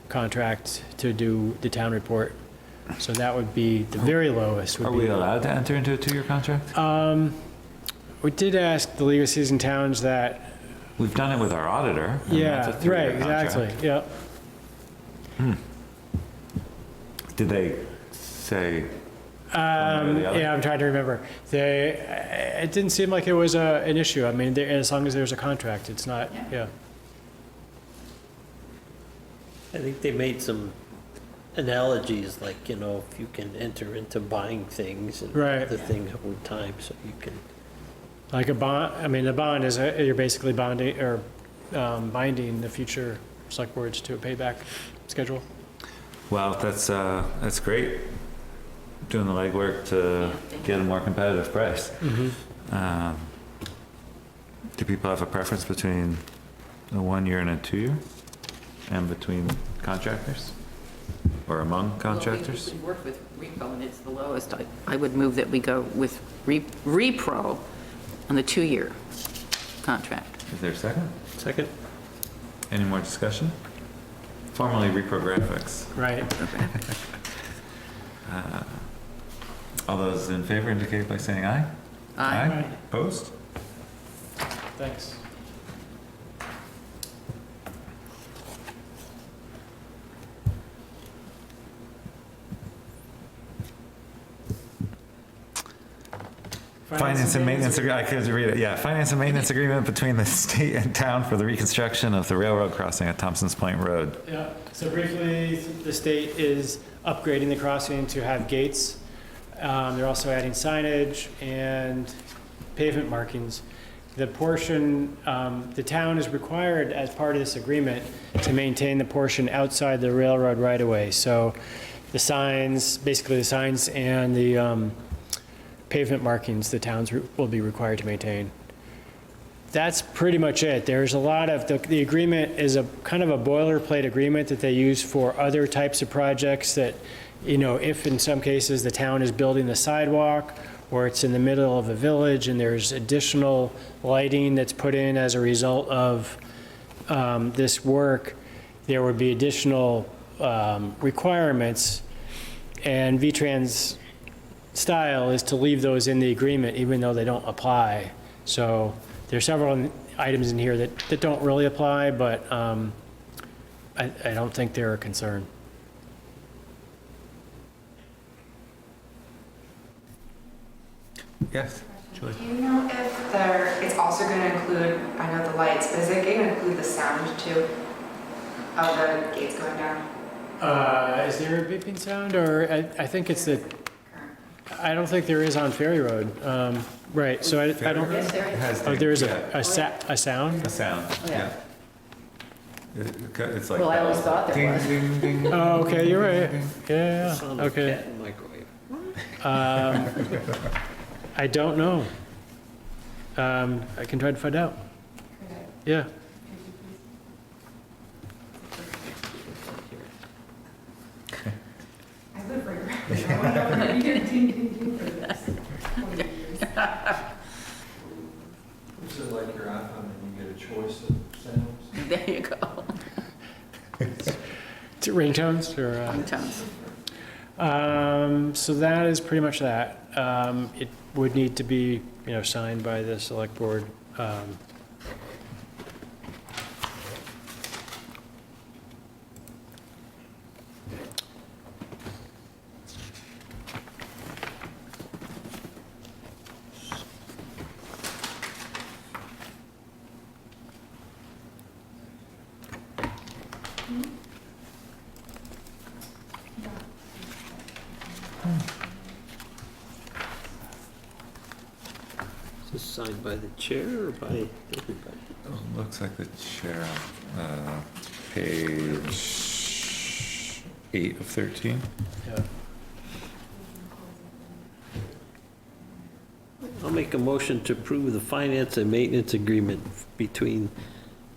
contract to do the town report. So that would be the very lowest. Are we allowed to enter into a 2-year contract? We did ask the League of Cities and Towns that. We've done it with our auditor. and Yeah, that's a 3-year right, exactly, contract. yeah. Did they say? one way or the other? Yeah, I'm trying to remember. It didn't seem like it was an issue. I mean, as long as there's a contract, it's not, yeah. I think they made some analogies, like, if you can enter into buying things and Right. other things over time, so you can. Like a bond, I mean, a bond is, you're basically bonding, or binding the future select boards to a payback schedule. Well, that's great. Doing the legwork to get a more competitive price. Do people have a preference between a 1-year and a 2-year? And between contractors? Or among contractors? We work with Repro, and it's the lowest. I would move that we go with Repro on the 2-year contract. Is there a second? Second. Any more discussion? Formerly Repro Graphics. Right. All those in favor indicate by saying aye. Aye. Opposed? Thanks. Finance and maintenance, I could read it, yeah. Finance and maintenance agreement between the state and town for the reconstruction of the railroad crossing at Thompson's Point Road. Yeah, so briefly, the state is upgrading the crossing to have gates. They're also adding signage and pavement markings. The portion, the town is required as part of this agreement to maintain the portion outside the railroad right-of-way. So the signs, basically the signs and the pavement markings, the towns will be required to maintain. That's pretty much it. There's a lot of, the agreement is a kind of a boilerplate agreement that they use for other types of projects that, you know, if in some cases the town is building the sidewalk or it's in the middle of a village and there's additional lighting that's put in as a result of this work, there would be additional requirements, and VTran's style is to leave those in the agreement even though they don't apply. So there's several items in here that don't really apply, but I don't think they're a concern. Yes, Julie. Do you know if it's also going to include, I know the lights, but is it going to include the sound too of the gates going down? Is there a beeping sound, or I think it's the, I don't think there is on Ferry Road. Right, so I don't, It has oh, there is yeah. a sound? A sound, yeah. It's like. Well, I always thought there ding, was. ding, ding, Oh, okay, ding, you're ding, right. ding. Yeah, okay. I don't know. I can try to find out. Yeah. I live right around there. You get ding, ding, ding for this. This is like your iPhone and you get a choice of sounds. There you go. Ringtones or? Ringtones. So that is pretty much that. It would need to be, you know, signed by the select board. Is this signed by the chair or by everybody? Looks like the chair, page 8 of 13. Yeah. I'll make a motion to approve the finance and maintenance agreement between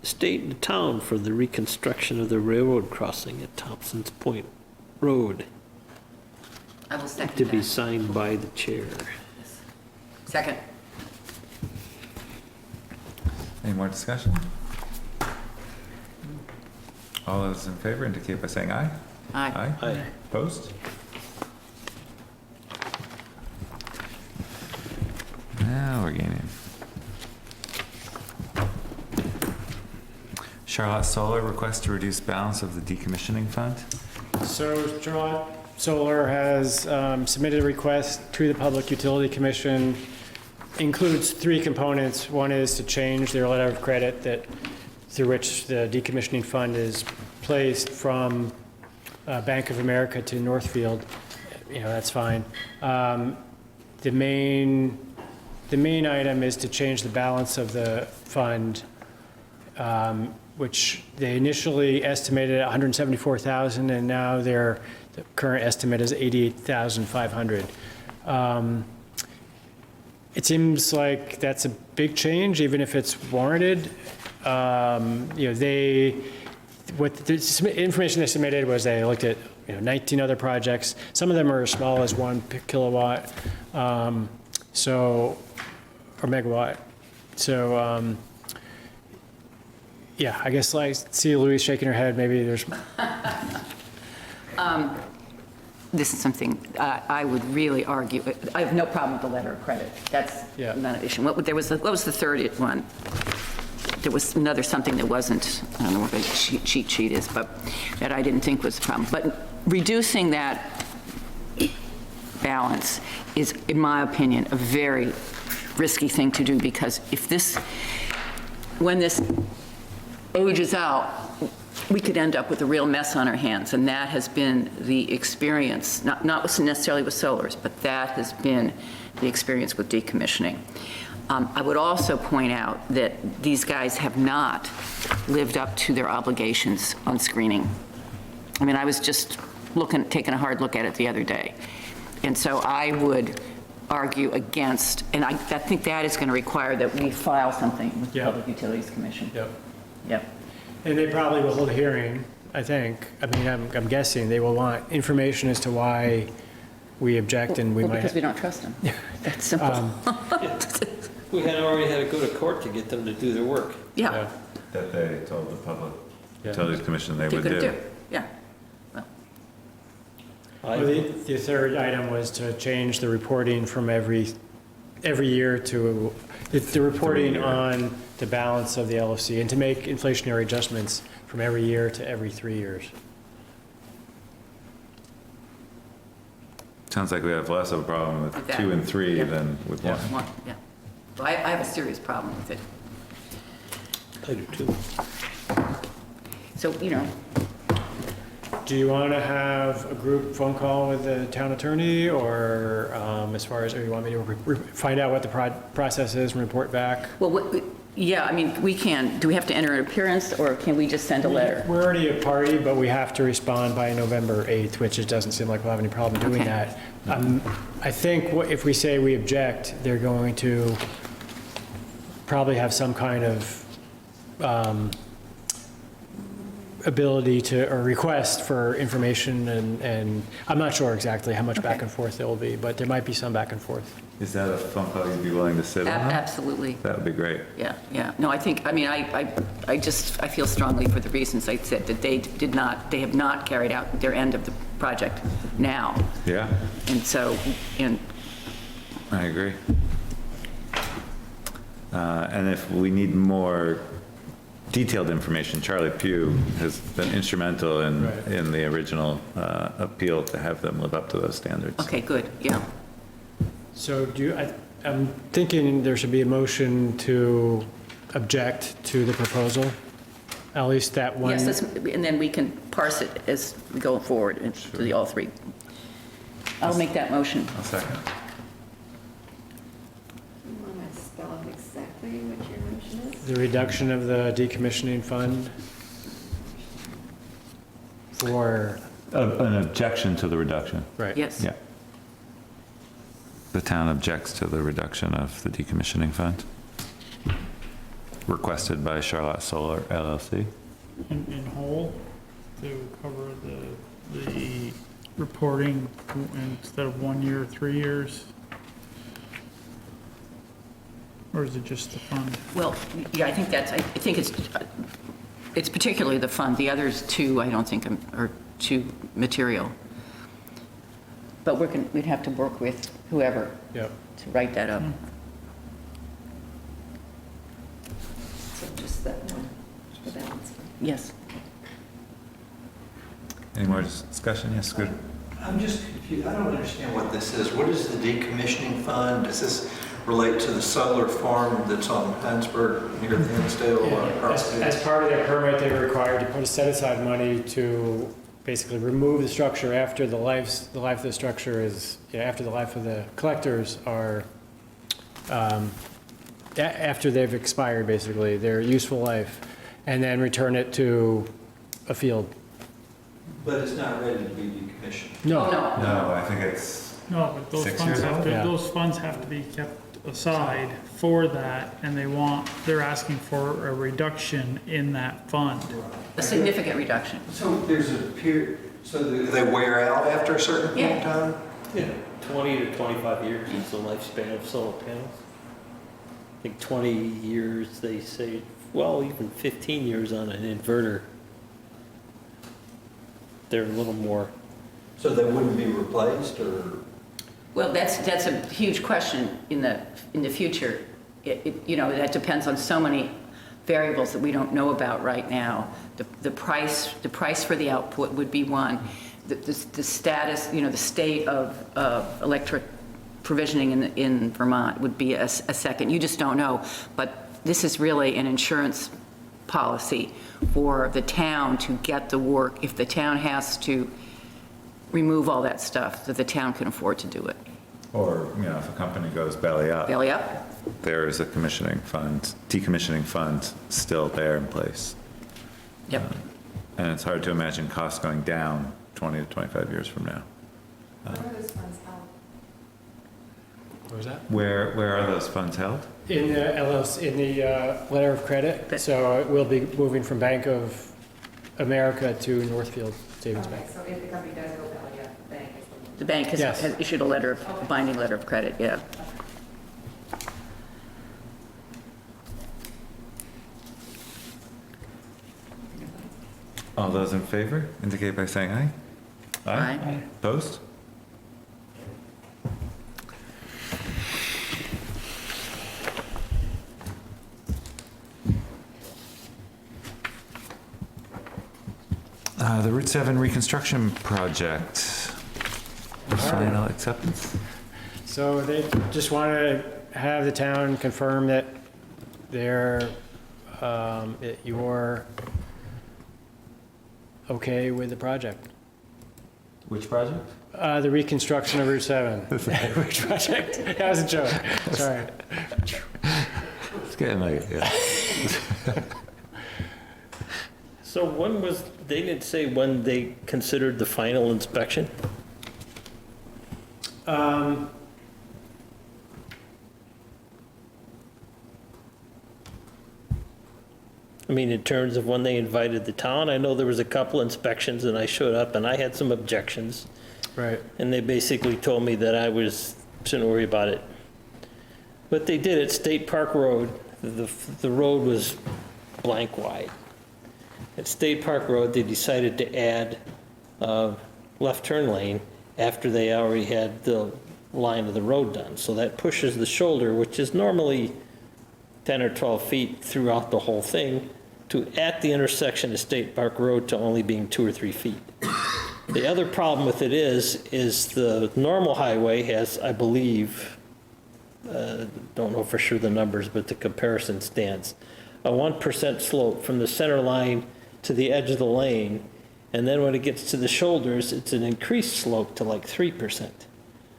the state and the town for the reconstruction of the railroad crossing at Thompson's Point Road, I will second to be that. signed by the chair. Second. Any more discussion? All those in favor indicate by saying aye. Aye. Aye. Opposed? Now we're gaining. Charlotte Solar request to reduce balance of the decommissioning fund. So Charlotte Solar has submitted a request to the Public Utility Commission. Includes 3 components. One is to change their letter of credit that through which the decommissioning fund is placed from Bank of America to Northfield. You know, that's fine. The main item is to change the balance of the fund, which they initially estimated at $174,000, and now the current estimate is $88,500. It seems like that's a big change, even if it's warranted. You know, what the information they submitted was they looked at, you know, 19 other projects. Some of them are as small as 1 kilowatt, or megawatt. So, yeah, I guess I see Louise shaking her head. Maybe there's. This is something I would really argue. I have no problem with the letter of credit. That's Yeah. not an issue. What was the third one? There was another something that wasn't, I don't know what the cheat sheet is, but that I didn't think was a problem. But reducing that balance is, in my opinion, a very risky thing to do, because when this ages out, we could end up with a real mess on our hands, and that has been the experience, not necessarily with solars, but that has been the experience with decommissioning. I would also point out that these guys have not lived up to their obligations on screening. I mean, I was just taking a hard look at it the other day. And so I would argue against, and I think that is going to require that we file something with the Public Utilities Commission. Yep. And they probably will hold a hearing, I think. I mean, I'm guessing they will want information as to why we object, and we might. Because we don't trust them. That's simple. We had already had to go to court to get them to do their work. Yeah. That they told the Public Utilities Commission they would They're do. gonna do. Yeah. Well, the third item was to change the reporting from every year to the reporting on the balance of the LFC, and to make inflationary adjustments from every year to every 3 years. Sounds like we have less of a problem with that. 2 and 3 than with 1. Yeah. Well, I have a serious problem with it. I do too. So, Do you want to have a group phone call with the town attorney, or or you want me to find out what the process is and report back? Well, yeah, I mean, we can. Do we have to enter an appearance, or can we just send a letter? We're already a party, but we have to respond by November 8th, which it doesn't seem like we'll have any problem doing that. I think if we say we object, they're going to probably have some kind of ability to, or request for information, and I'm not sure exactly how much back and forth there will be, but there might be some back and forth. Is that a phone call you'd be willing to sit on? Absolutely. That would be great. Yeah. No, I feel strongly for the reasons I said, that they have not carried out their end of the project now. Yeah. And so, I agree. And if we need more detailed information, Charlie Pugh has been instrumental in the original appeal to have them live up to those standards. Okay, good, yeah. So I'm thinking there should be a motion to object to the proposal, at least that one. Yes, and then we can parse it as we go forward into all three. I'll make that motion. I'll second. You want to spell out exactly what your motion is? The reduction of the decommissioning fund for. An objection to the reduction. Right. Yes. Yeah. The town objects to the reduction of the decommissioning fund requested by Charlotte Solar LLC. In whole, to cover the reporting instead of 1 year, 3 years? Or is it just the fund? Well, yeah, I think it's particularly the fund. The others two, I don't think are too material. But we'd have to work with whoever to write that up. So just that one, the balance. Yes. Any more discussion? Yes, good. I'm just confused. I don't understand what this is. What is the decommissioning fund? Does this relate to the solar farm that's on Heinsberg near the Hinsdale? As part of their permit, they were required to put set aside money to basically remove the structure after the life of the structure is, after the life of the collectors are, after they've expired, basically, their useful life, and then return it to a field. But it's not ready to be decommissioned. No. No, I think it's No, but those 6 funds years have old? to, Yeah. those funds have to be kept aside for that, and they're asking for a reduction in that fund. A significant reduction. So there's a period, so they wear out after a certain point in time? Yeah, 20 to 25 years is the lifespan of solar panels. I think 20 years, they say, well, even 15 years on an inverter. They're a little more. So they wouldn't be replaced, or? Well, that's a huge question in the future. That depends on so many variables that we don't know about right now. The price for the output would be one. The status, the state of electric provisioning in Vermont would be a second. You just don't know. But this is really an insurance policy for the town to get the work. If the town has to remove all that stuff, that the town can afford to do it. Or, if a company goes belly up. Belly up? There is a decommissioning fund still there in place. Yep. And it's hard to imagine costs going down 20 to 25 years from now. What was that? Where are those funds held? In the LLC, in the letter of credit, so it will be moving from Bank of America to Northfield Savings Bank. So if the company does go belly up, the bank is... The bank has Yes. has issued a binding letter of credit, yeah. All those in favor indicate by saying aye. Aye. Opposed? The Route 7 reconstruction project, final acceptance. So they just want to have the town confirm that they're, that you're okay with the project. Which project? The reconstruction of Route 7. Which project? That was a joke. Sorry. It's getting late, yeah. So when was, they didn't say when they considered the final inspection? I mean, in terms of when they invited the town, I know there was a couple inspections and I showed up and I had some objections. Right. And they basically told me that shouldn't worry about it. What they did at State Park Road, the road was blank wide. At State Park Road, they decided to add a left turn lane after they already had the line of the road done. So that pushes the shoulder, which is normally 10 or 12 feet throughout the whole thing, to at the intersection of State Park Road to only being 2 or 3 feet. The other problem with it is the normal highway has, I believe, don't know for sure the numbers, but the comparison stands, a 1% slope from the center line to the edge of the lane, and then when it gets to the shoulders, it's an increased slope to like 3%.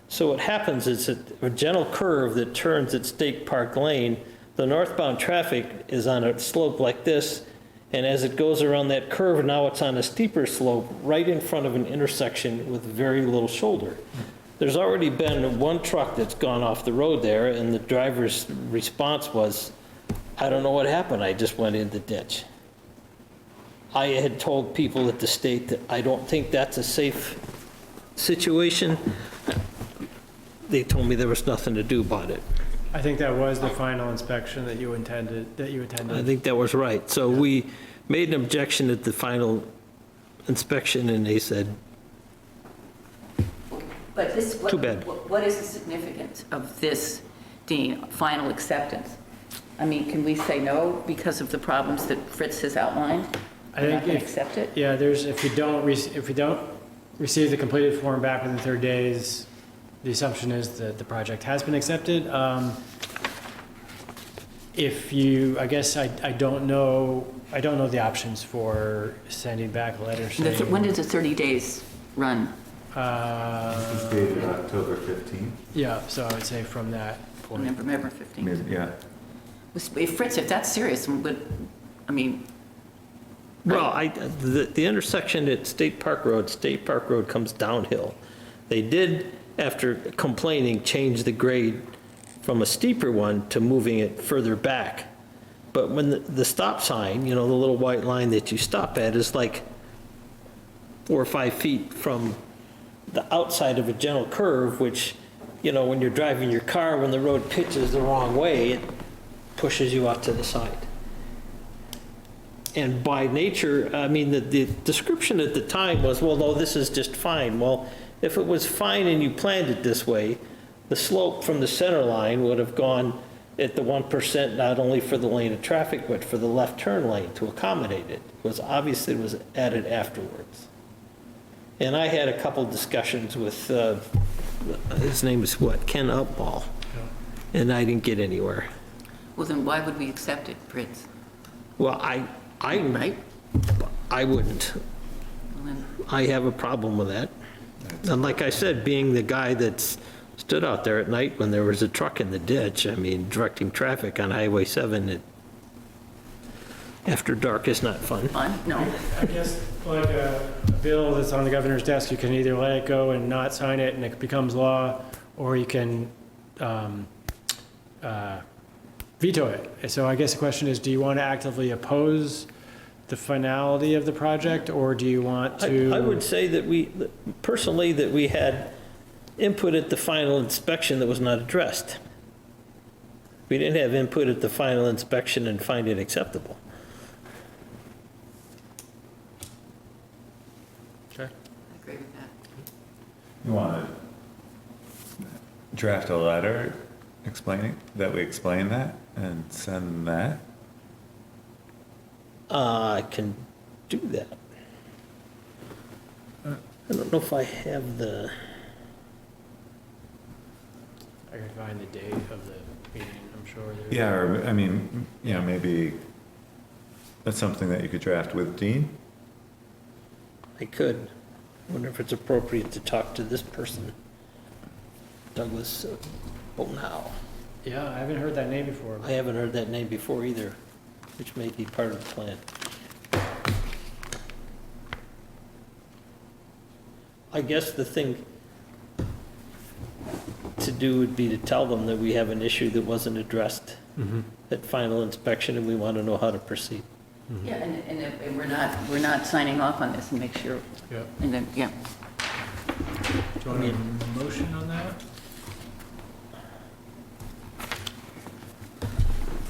So what happens is a gentle curve that turns at State Park Lane, the northbound traffic is on a slope like this, and as it goes around that curve, now it's on a steeper slope right in front of an intersection with very little shoulder. There's already been one truck that's gone off the road there, and the driver's response was, I don't know what happened, I just went in the ditch. I had told people at the state that I don't think that's a safe situation. They told me there was nothing to do about it. I think that was the final inspection that you attended. I think that was right. So we made an objection at the final inspection, and they said, But this, Too bad. What is the significance of this, Dean, final acceptance? I mean, can we say no because of the problems that Fritz has outlined? I think Not gonna accept it? Yeah, if you don't receive the completed form back within 30 days, the assumption is that the project has been accepted. I guess I don't know the options for sending back a letter saying. When did the 30 days run? It's dated October 15th. Yeah, so I would say from that point. November 15th. Yeah. Fritz, if that's serious, I mean. well, the intersection at State Park Road comes downhill. They did, after complaining, change the grade from a steeper one to moving it further back. But when the stop sign, the little white line that you stop at is like 4 or 5 feet from the outside of a gentle curve, which, when you're driving your car, when the road pitches the wrong way, it pushes you off to the side. And by nature, I mean, the description at the time was, well, no, this is just fine. Well, if it was fine and you planned it this way, the slope from the center line would have gone at the 1%, not only for the lane of traffic, but for the left turn lane to accommodate it. It was added afterwards. And I had a couple discussions with his name is what, Ken Upball, and I didn't get anywhere. Well, then why would we accept it, Fritz? Well, I wouldn't. Well, then- I have a problem with that. And like I said, being the guy that's stood out there at night when there was a truck in the ditch, I mean, directing traffic on Highway 7 after dark is not fun. No. I guess like a bill that's on the governor's desk, you can either let it go and not sign it and it becomes law, or you can veto it. So I guess the question is, do you want to actively oppose the finality of the project, or do you want to? I would say that personally, that we had input at the final inspection that was not addressed. We didn't have input at the final inspection and find it acceptable. Okay. I agree with that. You want to draft a letter explaining that we explain that and send that? I can do that. I don't know if I have the, I can find the date of the meeting, I'm sure. Yeah, or, I mean, you know, maybe that's something that you could draft with Dean? I could. Wonder if it's appropriate to talk to this person, Douglas Bonal. Yeah, I haven't heard that name before. I haven't heard that name before either, which may be part of the plan. I guess the thing to do would be to tell them that we have an issue that wasn't addressed at final inspection, and we want to know how to proceed. Yeah, and we're not signing off on this, and make sure. Yeah. And then, yeah. Do you want a motion on that?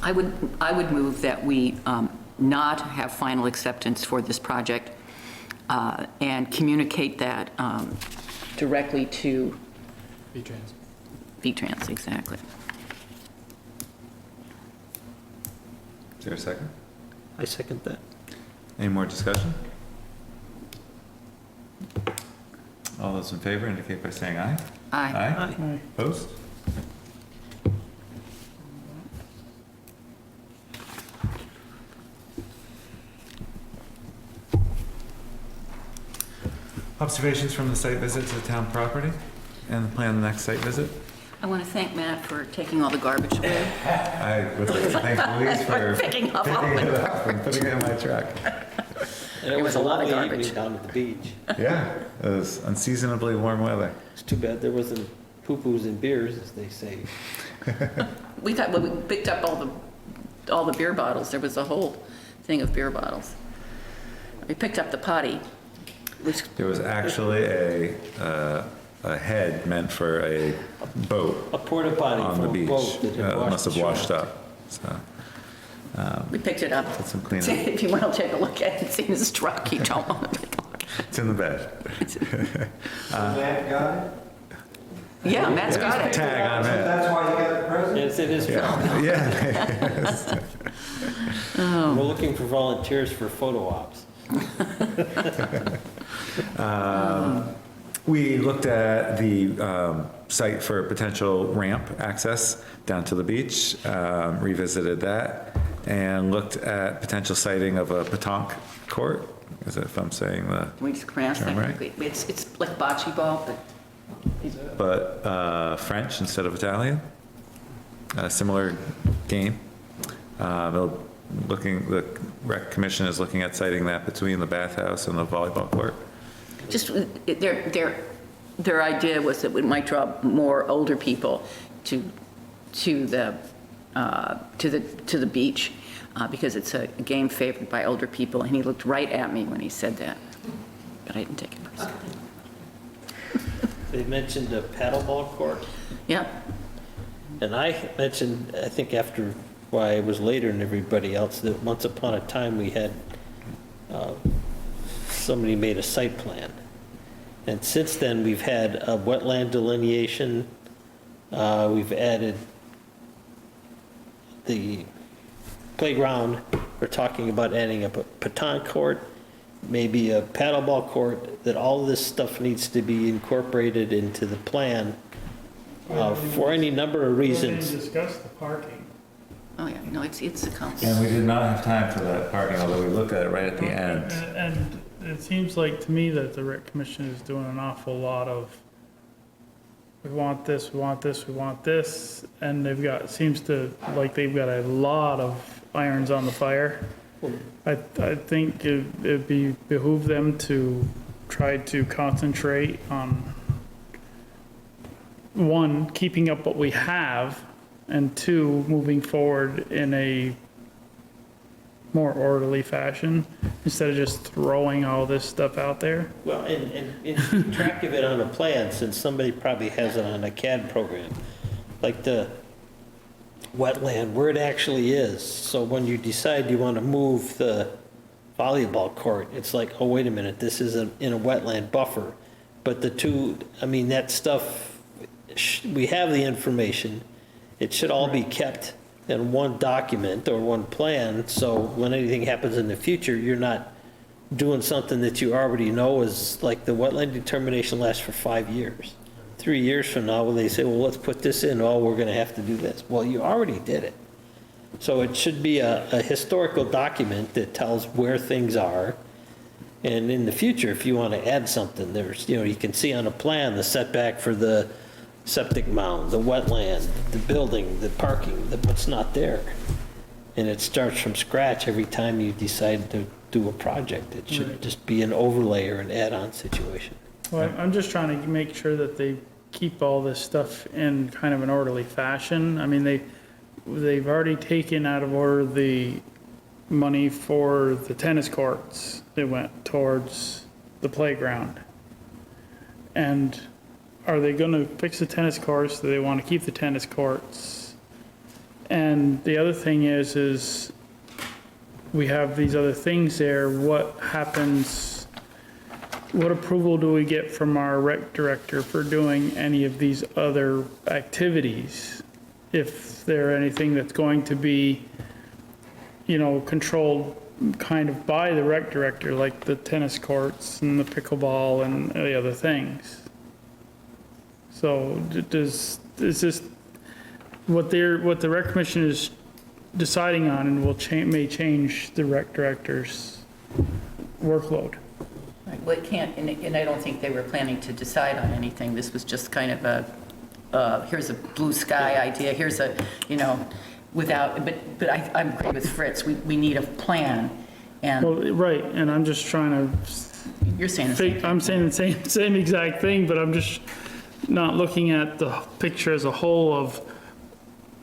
I would move that we not have final acceptance for this project and communicate that directly to V-Trans. V-Trans, exactly. Is there a second? I second that. Any more discussion? All those in favor indicate by saying aye. Aye. Aye. Opposed? Observations from the site visit to the town property and plan the next site visit. I want to thank Matt for taking all the garbage away. I would like to thank Louise for Picking up all picking the it up and putting it in my truck. And it was a lot of garbage down at the beach. Yeah, it was unseasonably warm weather. It's too bad there wasn't poo-poos and beers, as they say. We thought when we picked up all the beer bottles, there was a whole thing of beer bottles. We picked up the potty, which There was actually a head meant for a boat A porta potty on from the a beach. boat that had It must have ashore. washed up, so. we picked it up. Did some cleanup. If you want to take a look at it, it's in his truck. You don't want to take a look. It's in the bed. Matt got it? Yeah, Matt's got it. Tag on it. That's why you got the present? Yes, it is. Yeah. We're looking for volunteers for photo ops. We looked at the site for potential ramp access down to the beach, revisited that, and looked at potential siting of a pétanque court, is it, if I'm saying the We just pronounced term that right? correctly. It's like bocce ball, but But French instead of Italian. A similar game. The rec commission is looking at siting that between the bathhouse and the volleyball court. just their idea was that it might draw more older people to the beach because it's a game favored by older people. And he looked right at me when he said that, but I didn't take it personally. They mentioned a paddleball court. Yeah. And I mentioned, I think after, why I was later than everybody else, that once upon a time we had, somebody made a site plan. And since then, we've had a wetland delineation, we've added the playground, we're talking about adding a pétanque court, maybe a paddleball court, that all this stuff needs to be incorporated into the plan for any number of We reasons. didn't discuss the parking. Oh, yeah, no, it's a council. And we did not have time for that parking, although we looked at it right at the end. And it seems like to me that the rec commission is doing an awful lot of, we want this, we want this, we want this, and they've got, seems to, like they've got a lot of irons on the fire. I think it'd behoove them to try to concentrate on, one, keeping up what we have, and two, moving forward in a more orderly fashion, instead of just throwing all this stuff out there. Well, and keep track of it on a plan, since somebody probably has it on a CAD program, like the wetland, where it actually is. So when you decide you want to move the volleyball court, it's like, oh, wait a minute, this is in a wetland buffer. But the two, I mean, that stuff, we have the information. It should all be kept in one document or one plan, so when anything happens in the future, you're not doing something that you already know is, like the wetland determination lasts for 5 years. 3 years from now, when they say, well, let's put this in, oh, we're gonna have to do this. Well, you already did it. So it should be a historical document that tells where things are. And in the future, if you want to add something, there's, you can see on a plan the setback for the septic mound, the wetland, the building, the parking, what's not there. And it starts from scratch every time you decide to do a project. It should just be an overlay or an add-on situation. Well, I'm just trying to make sure that they keep all this stuff in kind of an orderly fashion. I mean, they've already taken out of order the money for the tennis courts. It went towards the playground. And are they going to fix the tennis courts? Do they want to keep the tennis courts? And the other thing is we have these other things there. What happens, what approval do we get from our rec director for doing any of these other activities? If they're anything that's going to be, controlled kind of by the rec director, like the tennis courts and the pickleball and the other things. So is this what the rec commission is deciding on, and may change the rec director's workload? Well, it can't, and I don't think they were planning to decide on anything. This was just kind of here's a blue sky idea, here's a, without, but I agree with Fritz, we need a plan. And well, right, and I'm just trying to. You're saying the same thing. I'm saying the same exact thing, but I'm just not looking at the picture as a whole of,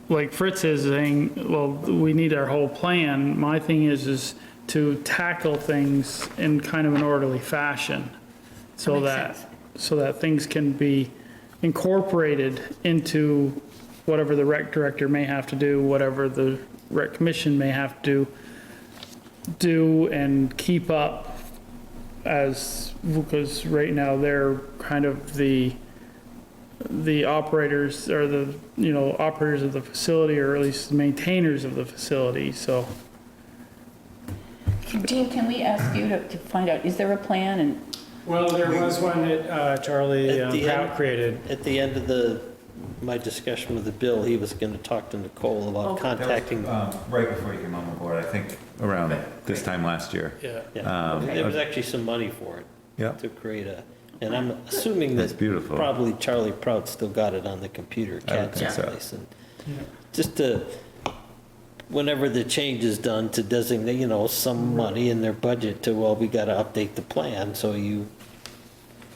like Fritz is saying, well, we need our whole plan. My thing is to tackle things in kind of an orderly fashion, so that things can be incorporated into whatever the rec director may have to do, whatever the rec commission may have to do, and keep up because right now they're kind of the operators, or the operators of the facility, or at least maintainers of the facility. So Dean, can we ask you to find out, is there a plan? And well, there was one that Charlie created. At the end of my discussion with the bill, he was going to talk to Nicole about contacting. Right before you came on the board, I think around this time last year. Yeah. There was actually some money for it to create and I'm assuming That's that beautiful. probably Charlie Prout still got it on the computer, CAD someplace. And just to, whenever the change is done, to designate, some money in their budget to, well, we got to update the plan, so you.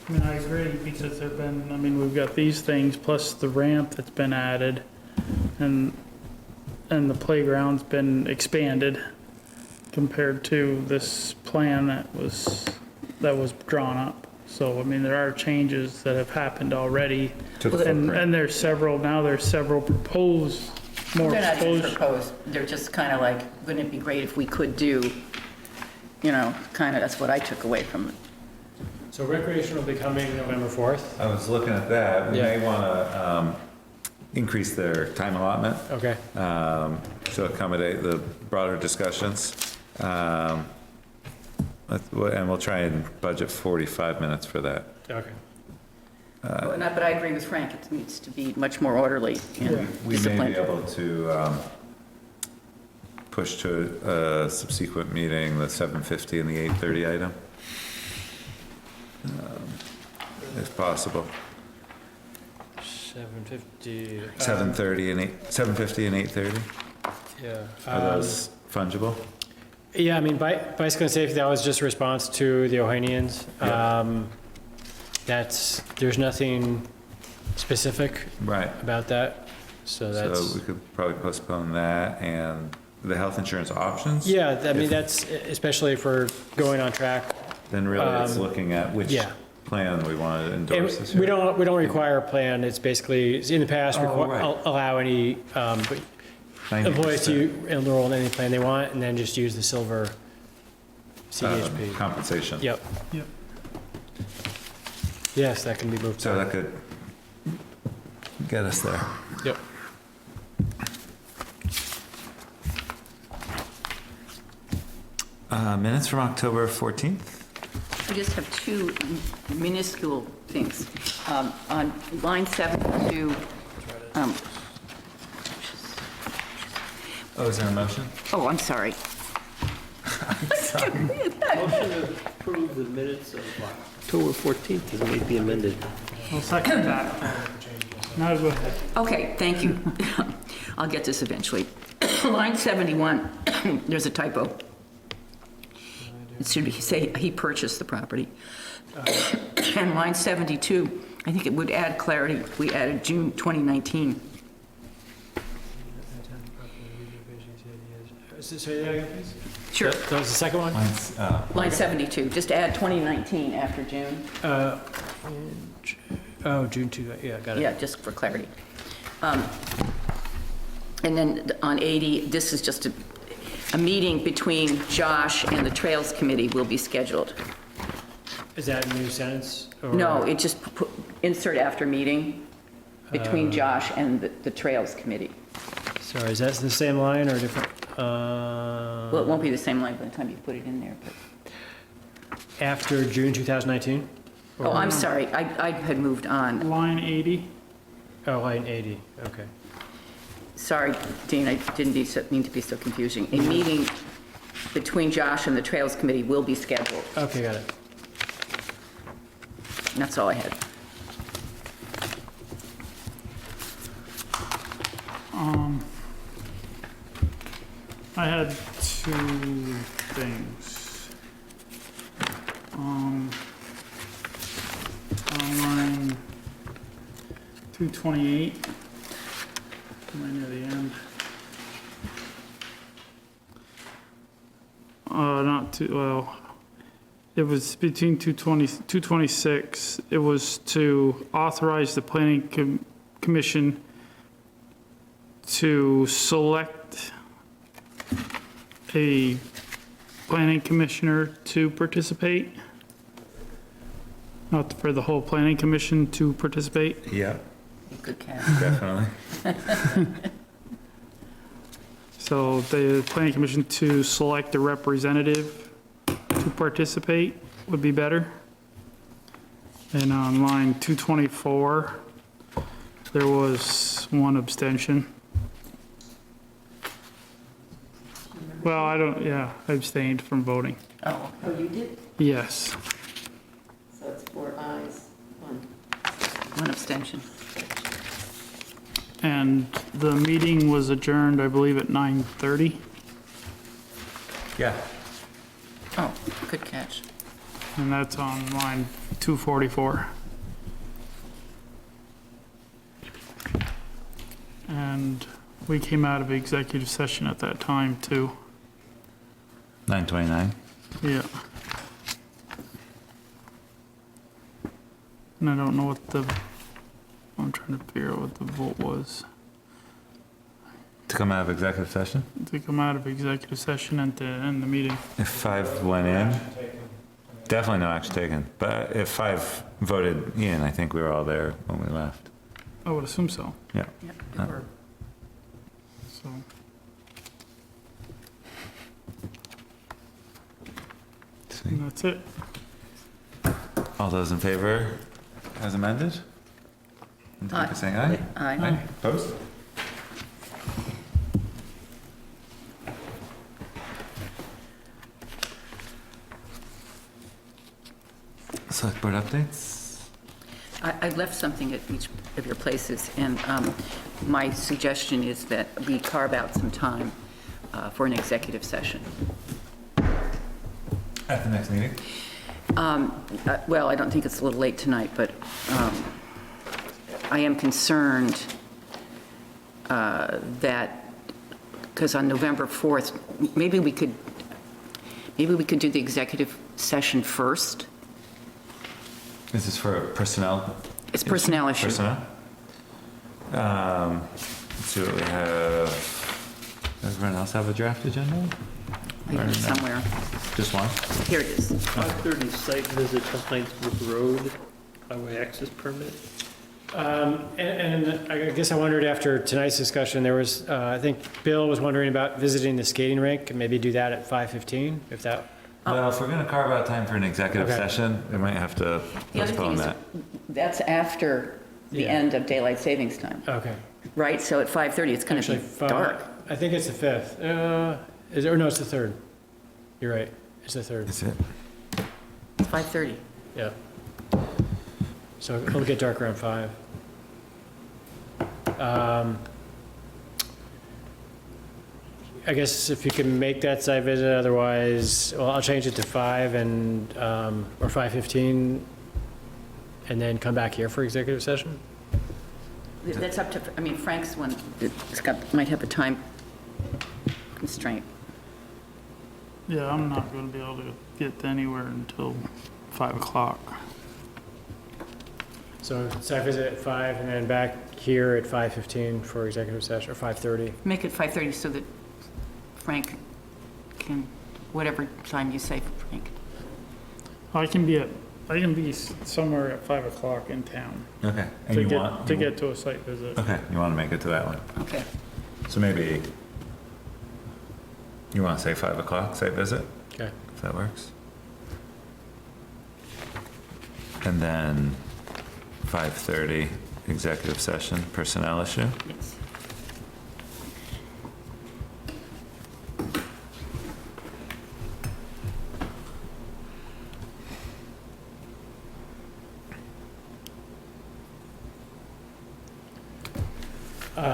I mean, I agree, because we've got these things, plus the ramp that's been added, and the playground's been expanded compared to this plan that was drawn up. So, there are changes that have happened already, and there's several proposed, more they're not even proposed. proposed. They're just kind of like, wouldn't it be great if we could do, kind of, that's what I took away from it. So recreation will be coming November 4th. I was looking at that. We may want to increase their time allotment. Okay. To accommodate the broader discussions. And we'll try and budget 45 minutes for that. Okay. But I agree with Frank, it needs to be much more orderly and We may disciplined. be able to push to a subsequent meeting, the 7:50 and the 8:30 item, if possible. 7:50. 7:30 and 7:50 and 8:30? Yeah. Are those fungible? Yeah, I mean, bicycle and safety, that was just a response to the Ohanians. There's nothing specific about that, so that's. So we could probably postpone that, and the health insurance options? Yeah, I mean, that's, especially if we're going on track. Then really it's looking at which plan we want to endorse this year. We don't require a plan, it's basically, in the past, allow any employees to enroll in any plan they want, and then just use the silver CHP. Compensation. Yep. Yes, that can be moved. So that could get us there. Yep. Minutes from October 14th? I just have two minuscule things. On line 72, Oh, is there a motion? oh, I'm sorry. Motion to approve the minutes of October 14th as may be amended. I'll second that. Now go ahead. Okay, thank you. I'll get this eventually. Line 71, there's a typo. It should be, say, he purchased the property. And line 72, I think it would add clarity if we added June 2019. Say that again, please? Sure. That was the second one? Line 72, just add 2019 after June. June 2, yeah, got it. Yeah, just for clarity. And then on 80, this is just a meeting between Josh and the Trails Committee will be scheduled. Is that a new sentence? Or? No, it just insert after meeting between Josh and the Trails Committee. Sorry, is that the same line or different? Well, it won't be the same line by the time you put it in there, but. After June 2019? Oh, I'm sorry, I had moved on. Line 80. Oh, line 80, okay. Sorry, Dean, I didn't mean to be so confusing. A meeting between Josh and the Trails Committee will be scheduled. Okay, got it. That's all I had. I had two things. On line 228, am I near the end? Not too, well, it was between 220, 226. It was to authorize the planning commission to select a planning commissioner to participate. Not for the whole planning commission to participate. Yeah. Good catch. Definitely. So the planning commission to select a representative to participate would be better. And on line 224, there was one abstention. Well, I abstained from voting. Oh, you did? Yes. So it's 4 ayes, 1 abstention. And the meeting was adjourned, I believe, at 9:30. Yeah. Oh, good catch. And that's on line 244. And we came out of executive session at that time, too. 9:29. Yeah. And I don't know I'm trying to figure out what the vote was. To come out of executive session? To come out of executive session and to end the meeting. If 5 went in, definitely no action taken. But if 5 voted in, I think we were all there when we left. I would assume so. Yeah. Yep, they were. So. And that's it. All those in favor as amended? Indicate by saying aye. Aye. Opposed? Select board updates? I left something at each of your places, and my suggestion is that we carve out some time for an executive session. At the next meeting? Well, I don't think it's a little late tonight, but I am concerned that, because on November 4th, maybe we could do the executive session first. Is this for a personnel? It's personnel issue. Personnel? Let's see what we have. Does everyone else have a draft agenda? I have it somewhere. Just one? Here it is. 5:30 site visit to Heinsbrook Road, highway access permit. And I guess I wondered after tonight's discussion, there was, I think Bill was wondering about visiting the skating rink, and maybe do that at 5:15, if that. Well, if we're going to carve out time for an executive Okay. session, we might have to The other thing postpone is, that. that's after the end of daylight savings time, Okay. right? So at 5:30, it's going to be dark. I think it's the 5th. Is it, or no, it's the 3rd. You're right, it's the 3rd. Is it? It's 5:30. Yeah. So it'll get dark around 5. I guess if you can make that site visit, otherwise, well, I'll change it to 5 and, or 5:15, and then come back here for executive session? That's up to, I mean, Frank's one, it's got, might have a time constraint. Yeah, I'm not gonna be able to get anywhere until 5 o'clock. So site visit at 5, and then back here at 5:15 for executive session, or 5:30. Make it 5:30 so that Frank can, whatever time you say for Frank. I can be somewhere at 5 o'clock in town. Okay. And To you get, want? to get to a site visit. Okay, you want to make it to that one? Okay. So maybe you want to say 5 o'clock site visit? Okay. If that works. And then 5:30 executive session, personnel issue? Yes.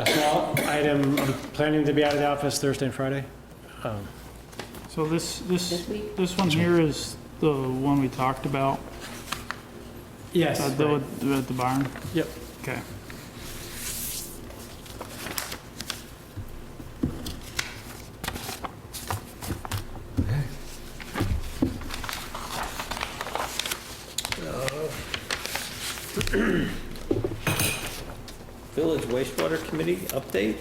Small item, I'm planning to be out of the office Thursday and Friday. So this week? this one here is the one we talked about Yes. at right. the barn? Yep. Okay. Village wastewater committee update.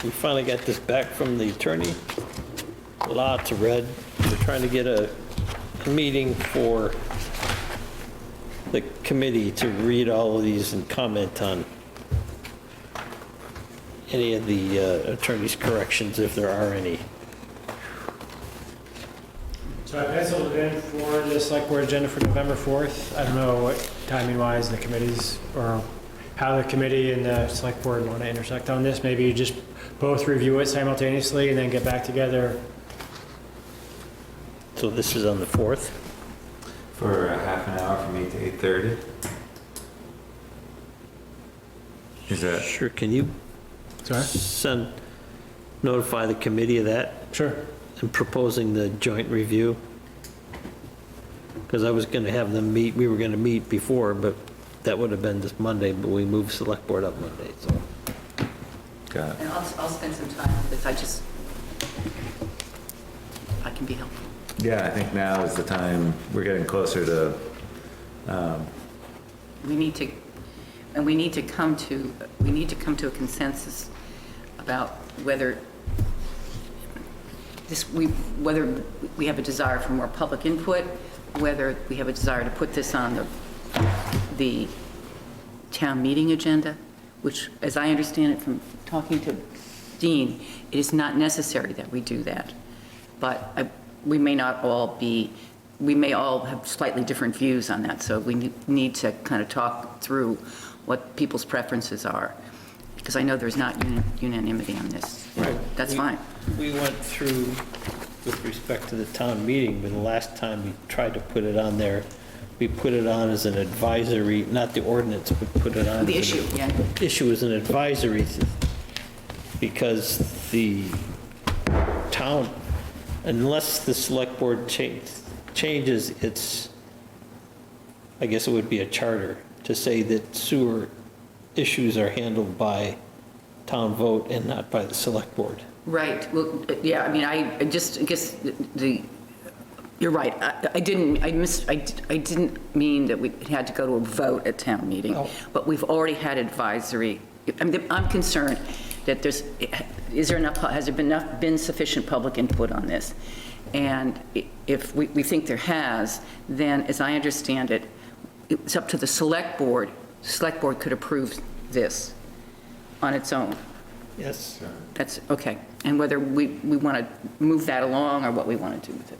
We finally got this back from the attorney. Lots of red. We're trying to get a meeting for the committee to read all of these and comment on any of the attorney's corrections, if there are any. So I penciled it in for the select board agenda for November 4th. I don't know what timing wise the committees, or how the committee and the select board want to intersect on this. Maybe you just both review it simultaneously and then get back together. So this is on the 4th? For a half an hour from 8 to 8:30? Is that? Sure, can you Sorry? notify the committee of that? Sure. And proposing the joint review? Because I was going to have them meet, we were going to meet before, but that would have been this Monday, but we moved select board up Monday, so. Got it. And I'll spend some time with this. I can be helpful. Yeah, I think now is the time, we're getting closer to, We need to come to a consensus about whether whether we have a desire for more public input, whether we have a desire to put this on the town meeting agenda, which, as I understand it from talking to Dean, it is not necessary that we do that. But we may not all be we may all have slightly different views on that, so we need to kind of talk through what people's preferences are, because I know there's not unanimity on this. That's fine. We went through, with respect to the town meeting, but the last time we tried to put it on there, we put it on as an advisory, not the ordinance, but put it on. The issue, yeah. Issue as an advisory, because the town, unless the select board changes its, I guess it would be a charter, to say that sewer issues are handled by town vote and not by the select board. Right, well, yeah, I mean, I guess you're right. I didn't mean that we had to go to a vote at town meeting, but we've already had advisory. I'm concerned that has there been sufficient public input on this? And if we think there has, then as I understand it, it's up to the select board. The select board could approve this on its own. Yes. That's, okay. And whether we want to move that along or what we want to do with it.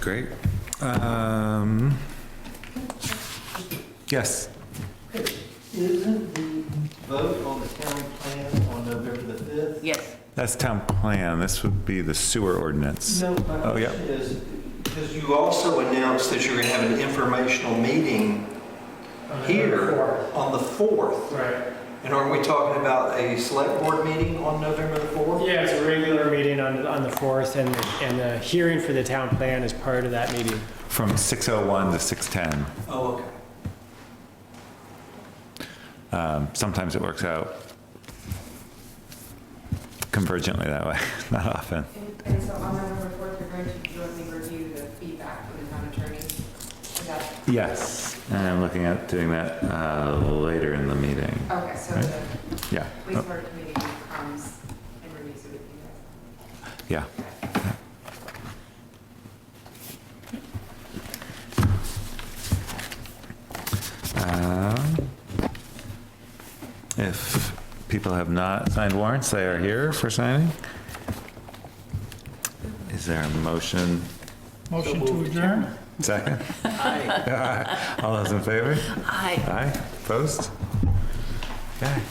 Great. Yes. Isn't the vote on the town plan on November the 5th? Yes. That's town plan. This would be the sewer ordinance. No, my Oh, yeah. question is, because you also announced that you're going to have an informational meeting here on the 4th. Right. And aren't we talking about a select board meeting on November the 4th? Yeah, it's a regular meeting on the 4th, and the hearing for the town plan is part of that meeting. From 6:01 to 6:10. Oh, okay. Sometimes it works out convergently that way, not often. And so on November 4th, you're going to jointly review the feedback from the town attorney? Is that? Yes, and I'm looking at doing that later in the meeting. Okay, so Right? the Yeah. wastewater committee comes and reviews it with you guys? Yeah. If people have not signed warrants, they are here for signing. Is there a motion? Motion to adjourn? Second? Aye. All those in favor? Aye. Aye. Opposed? Okay.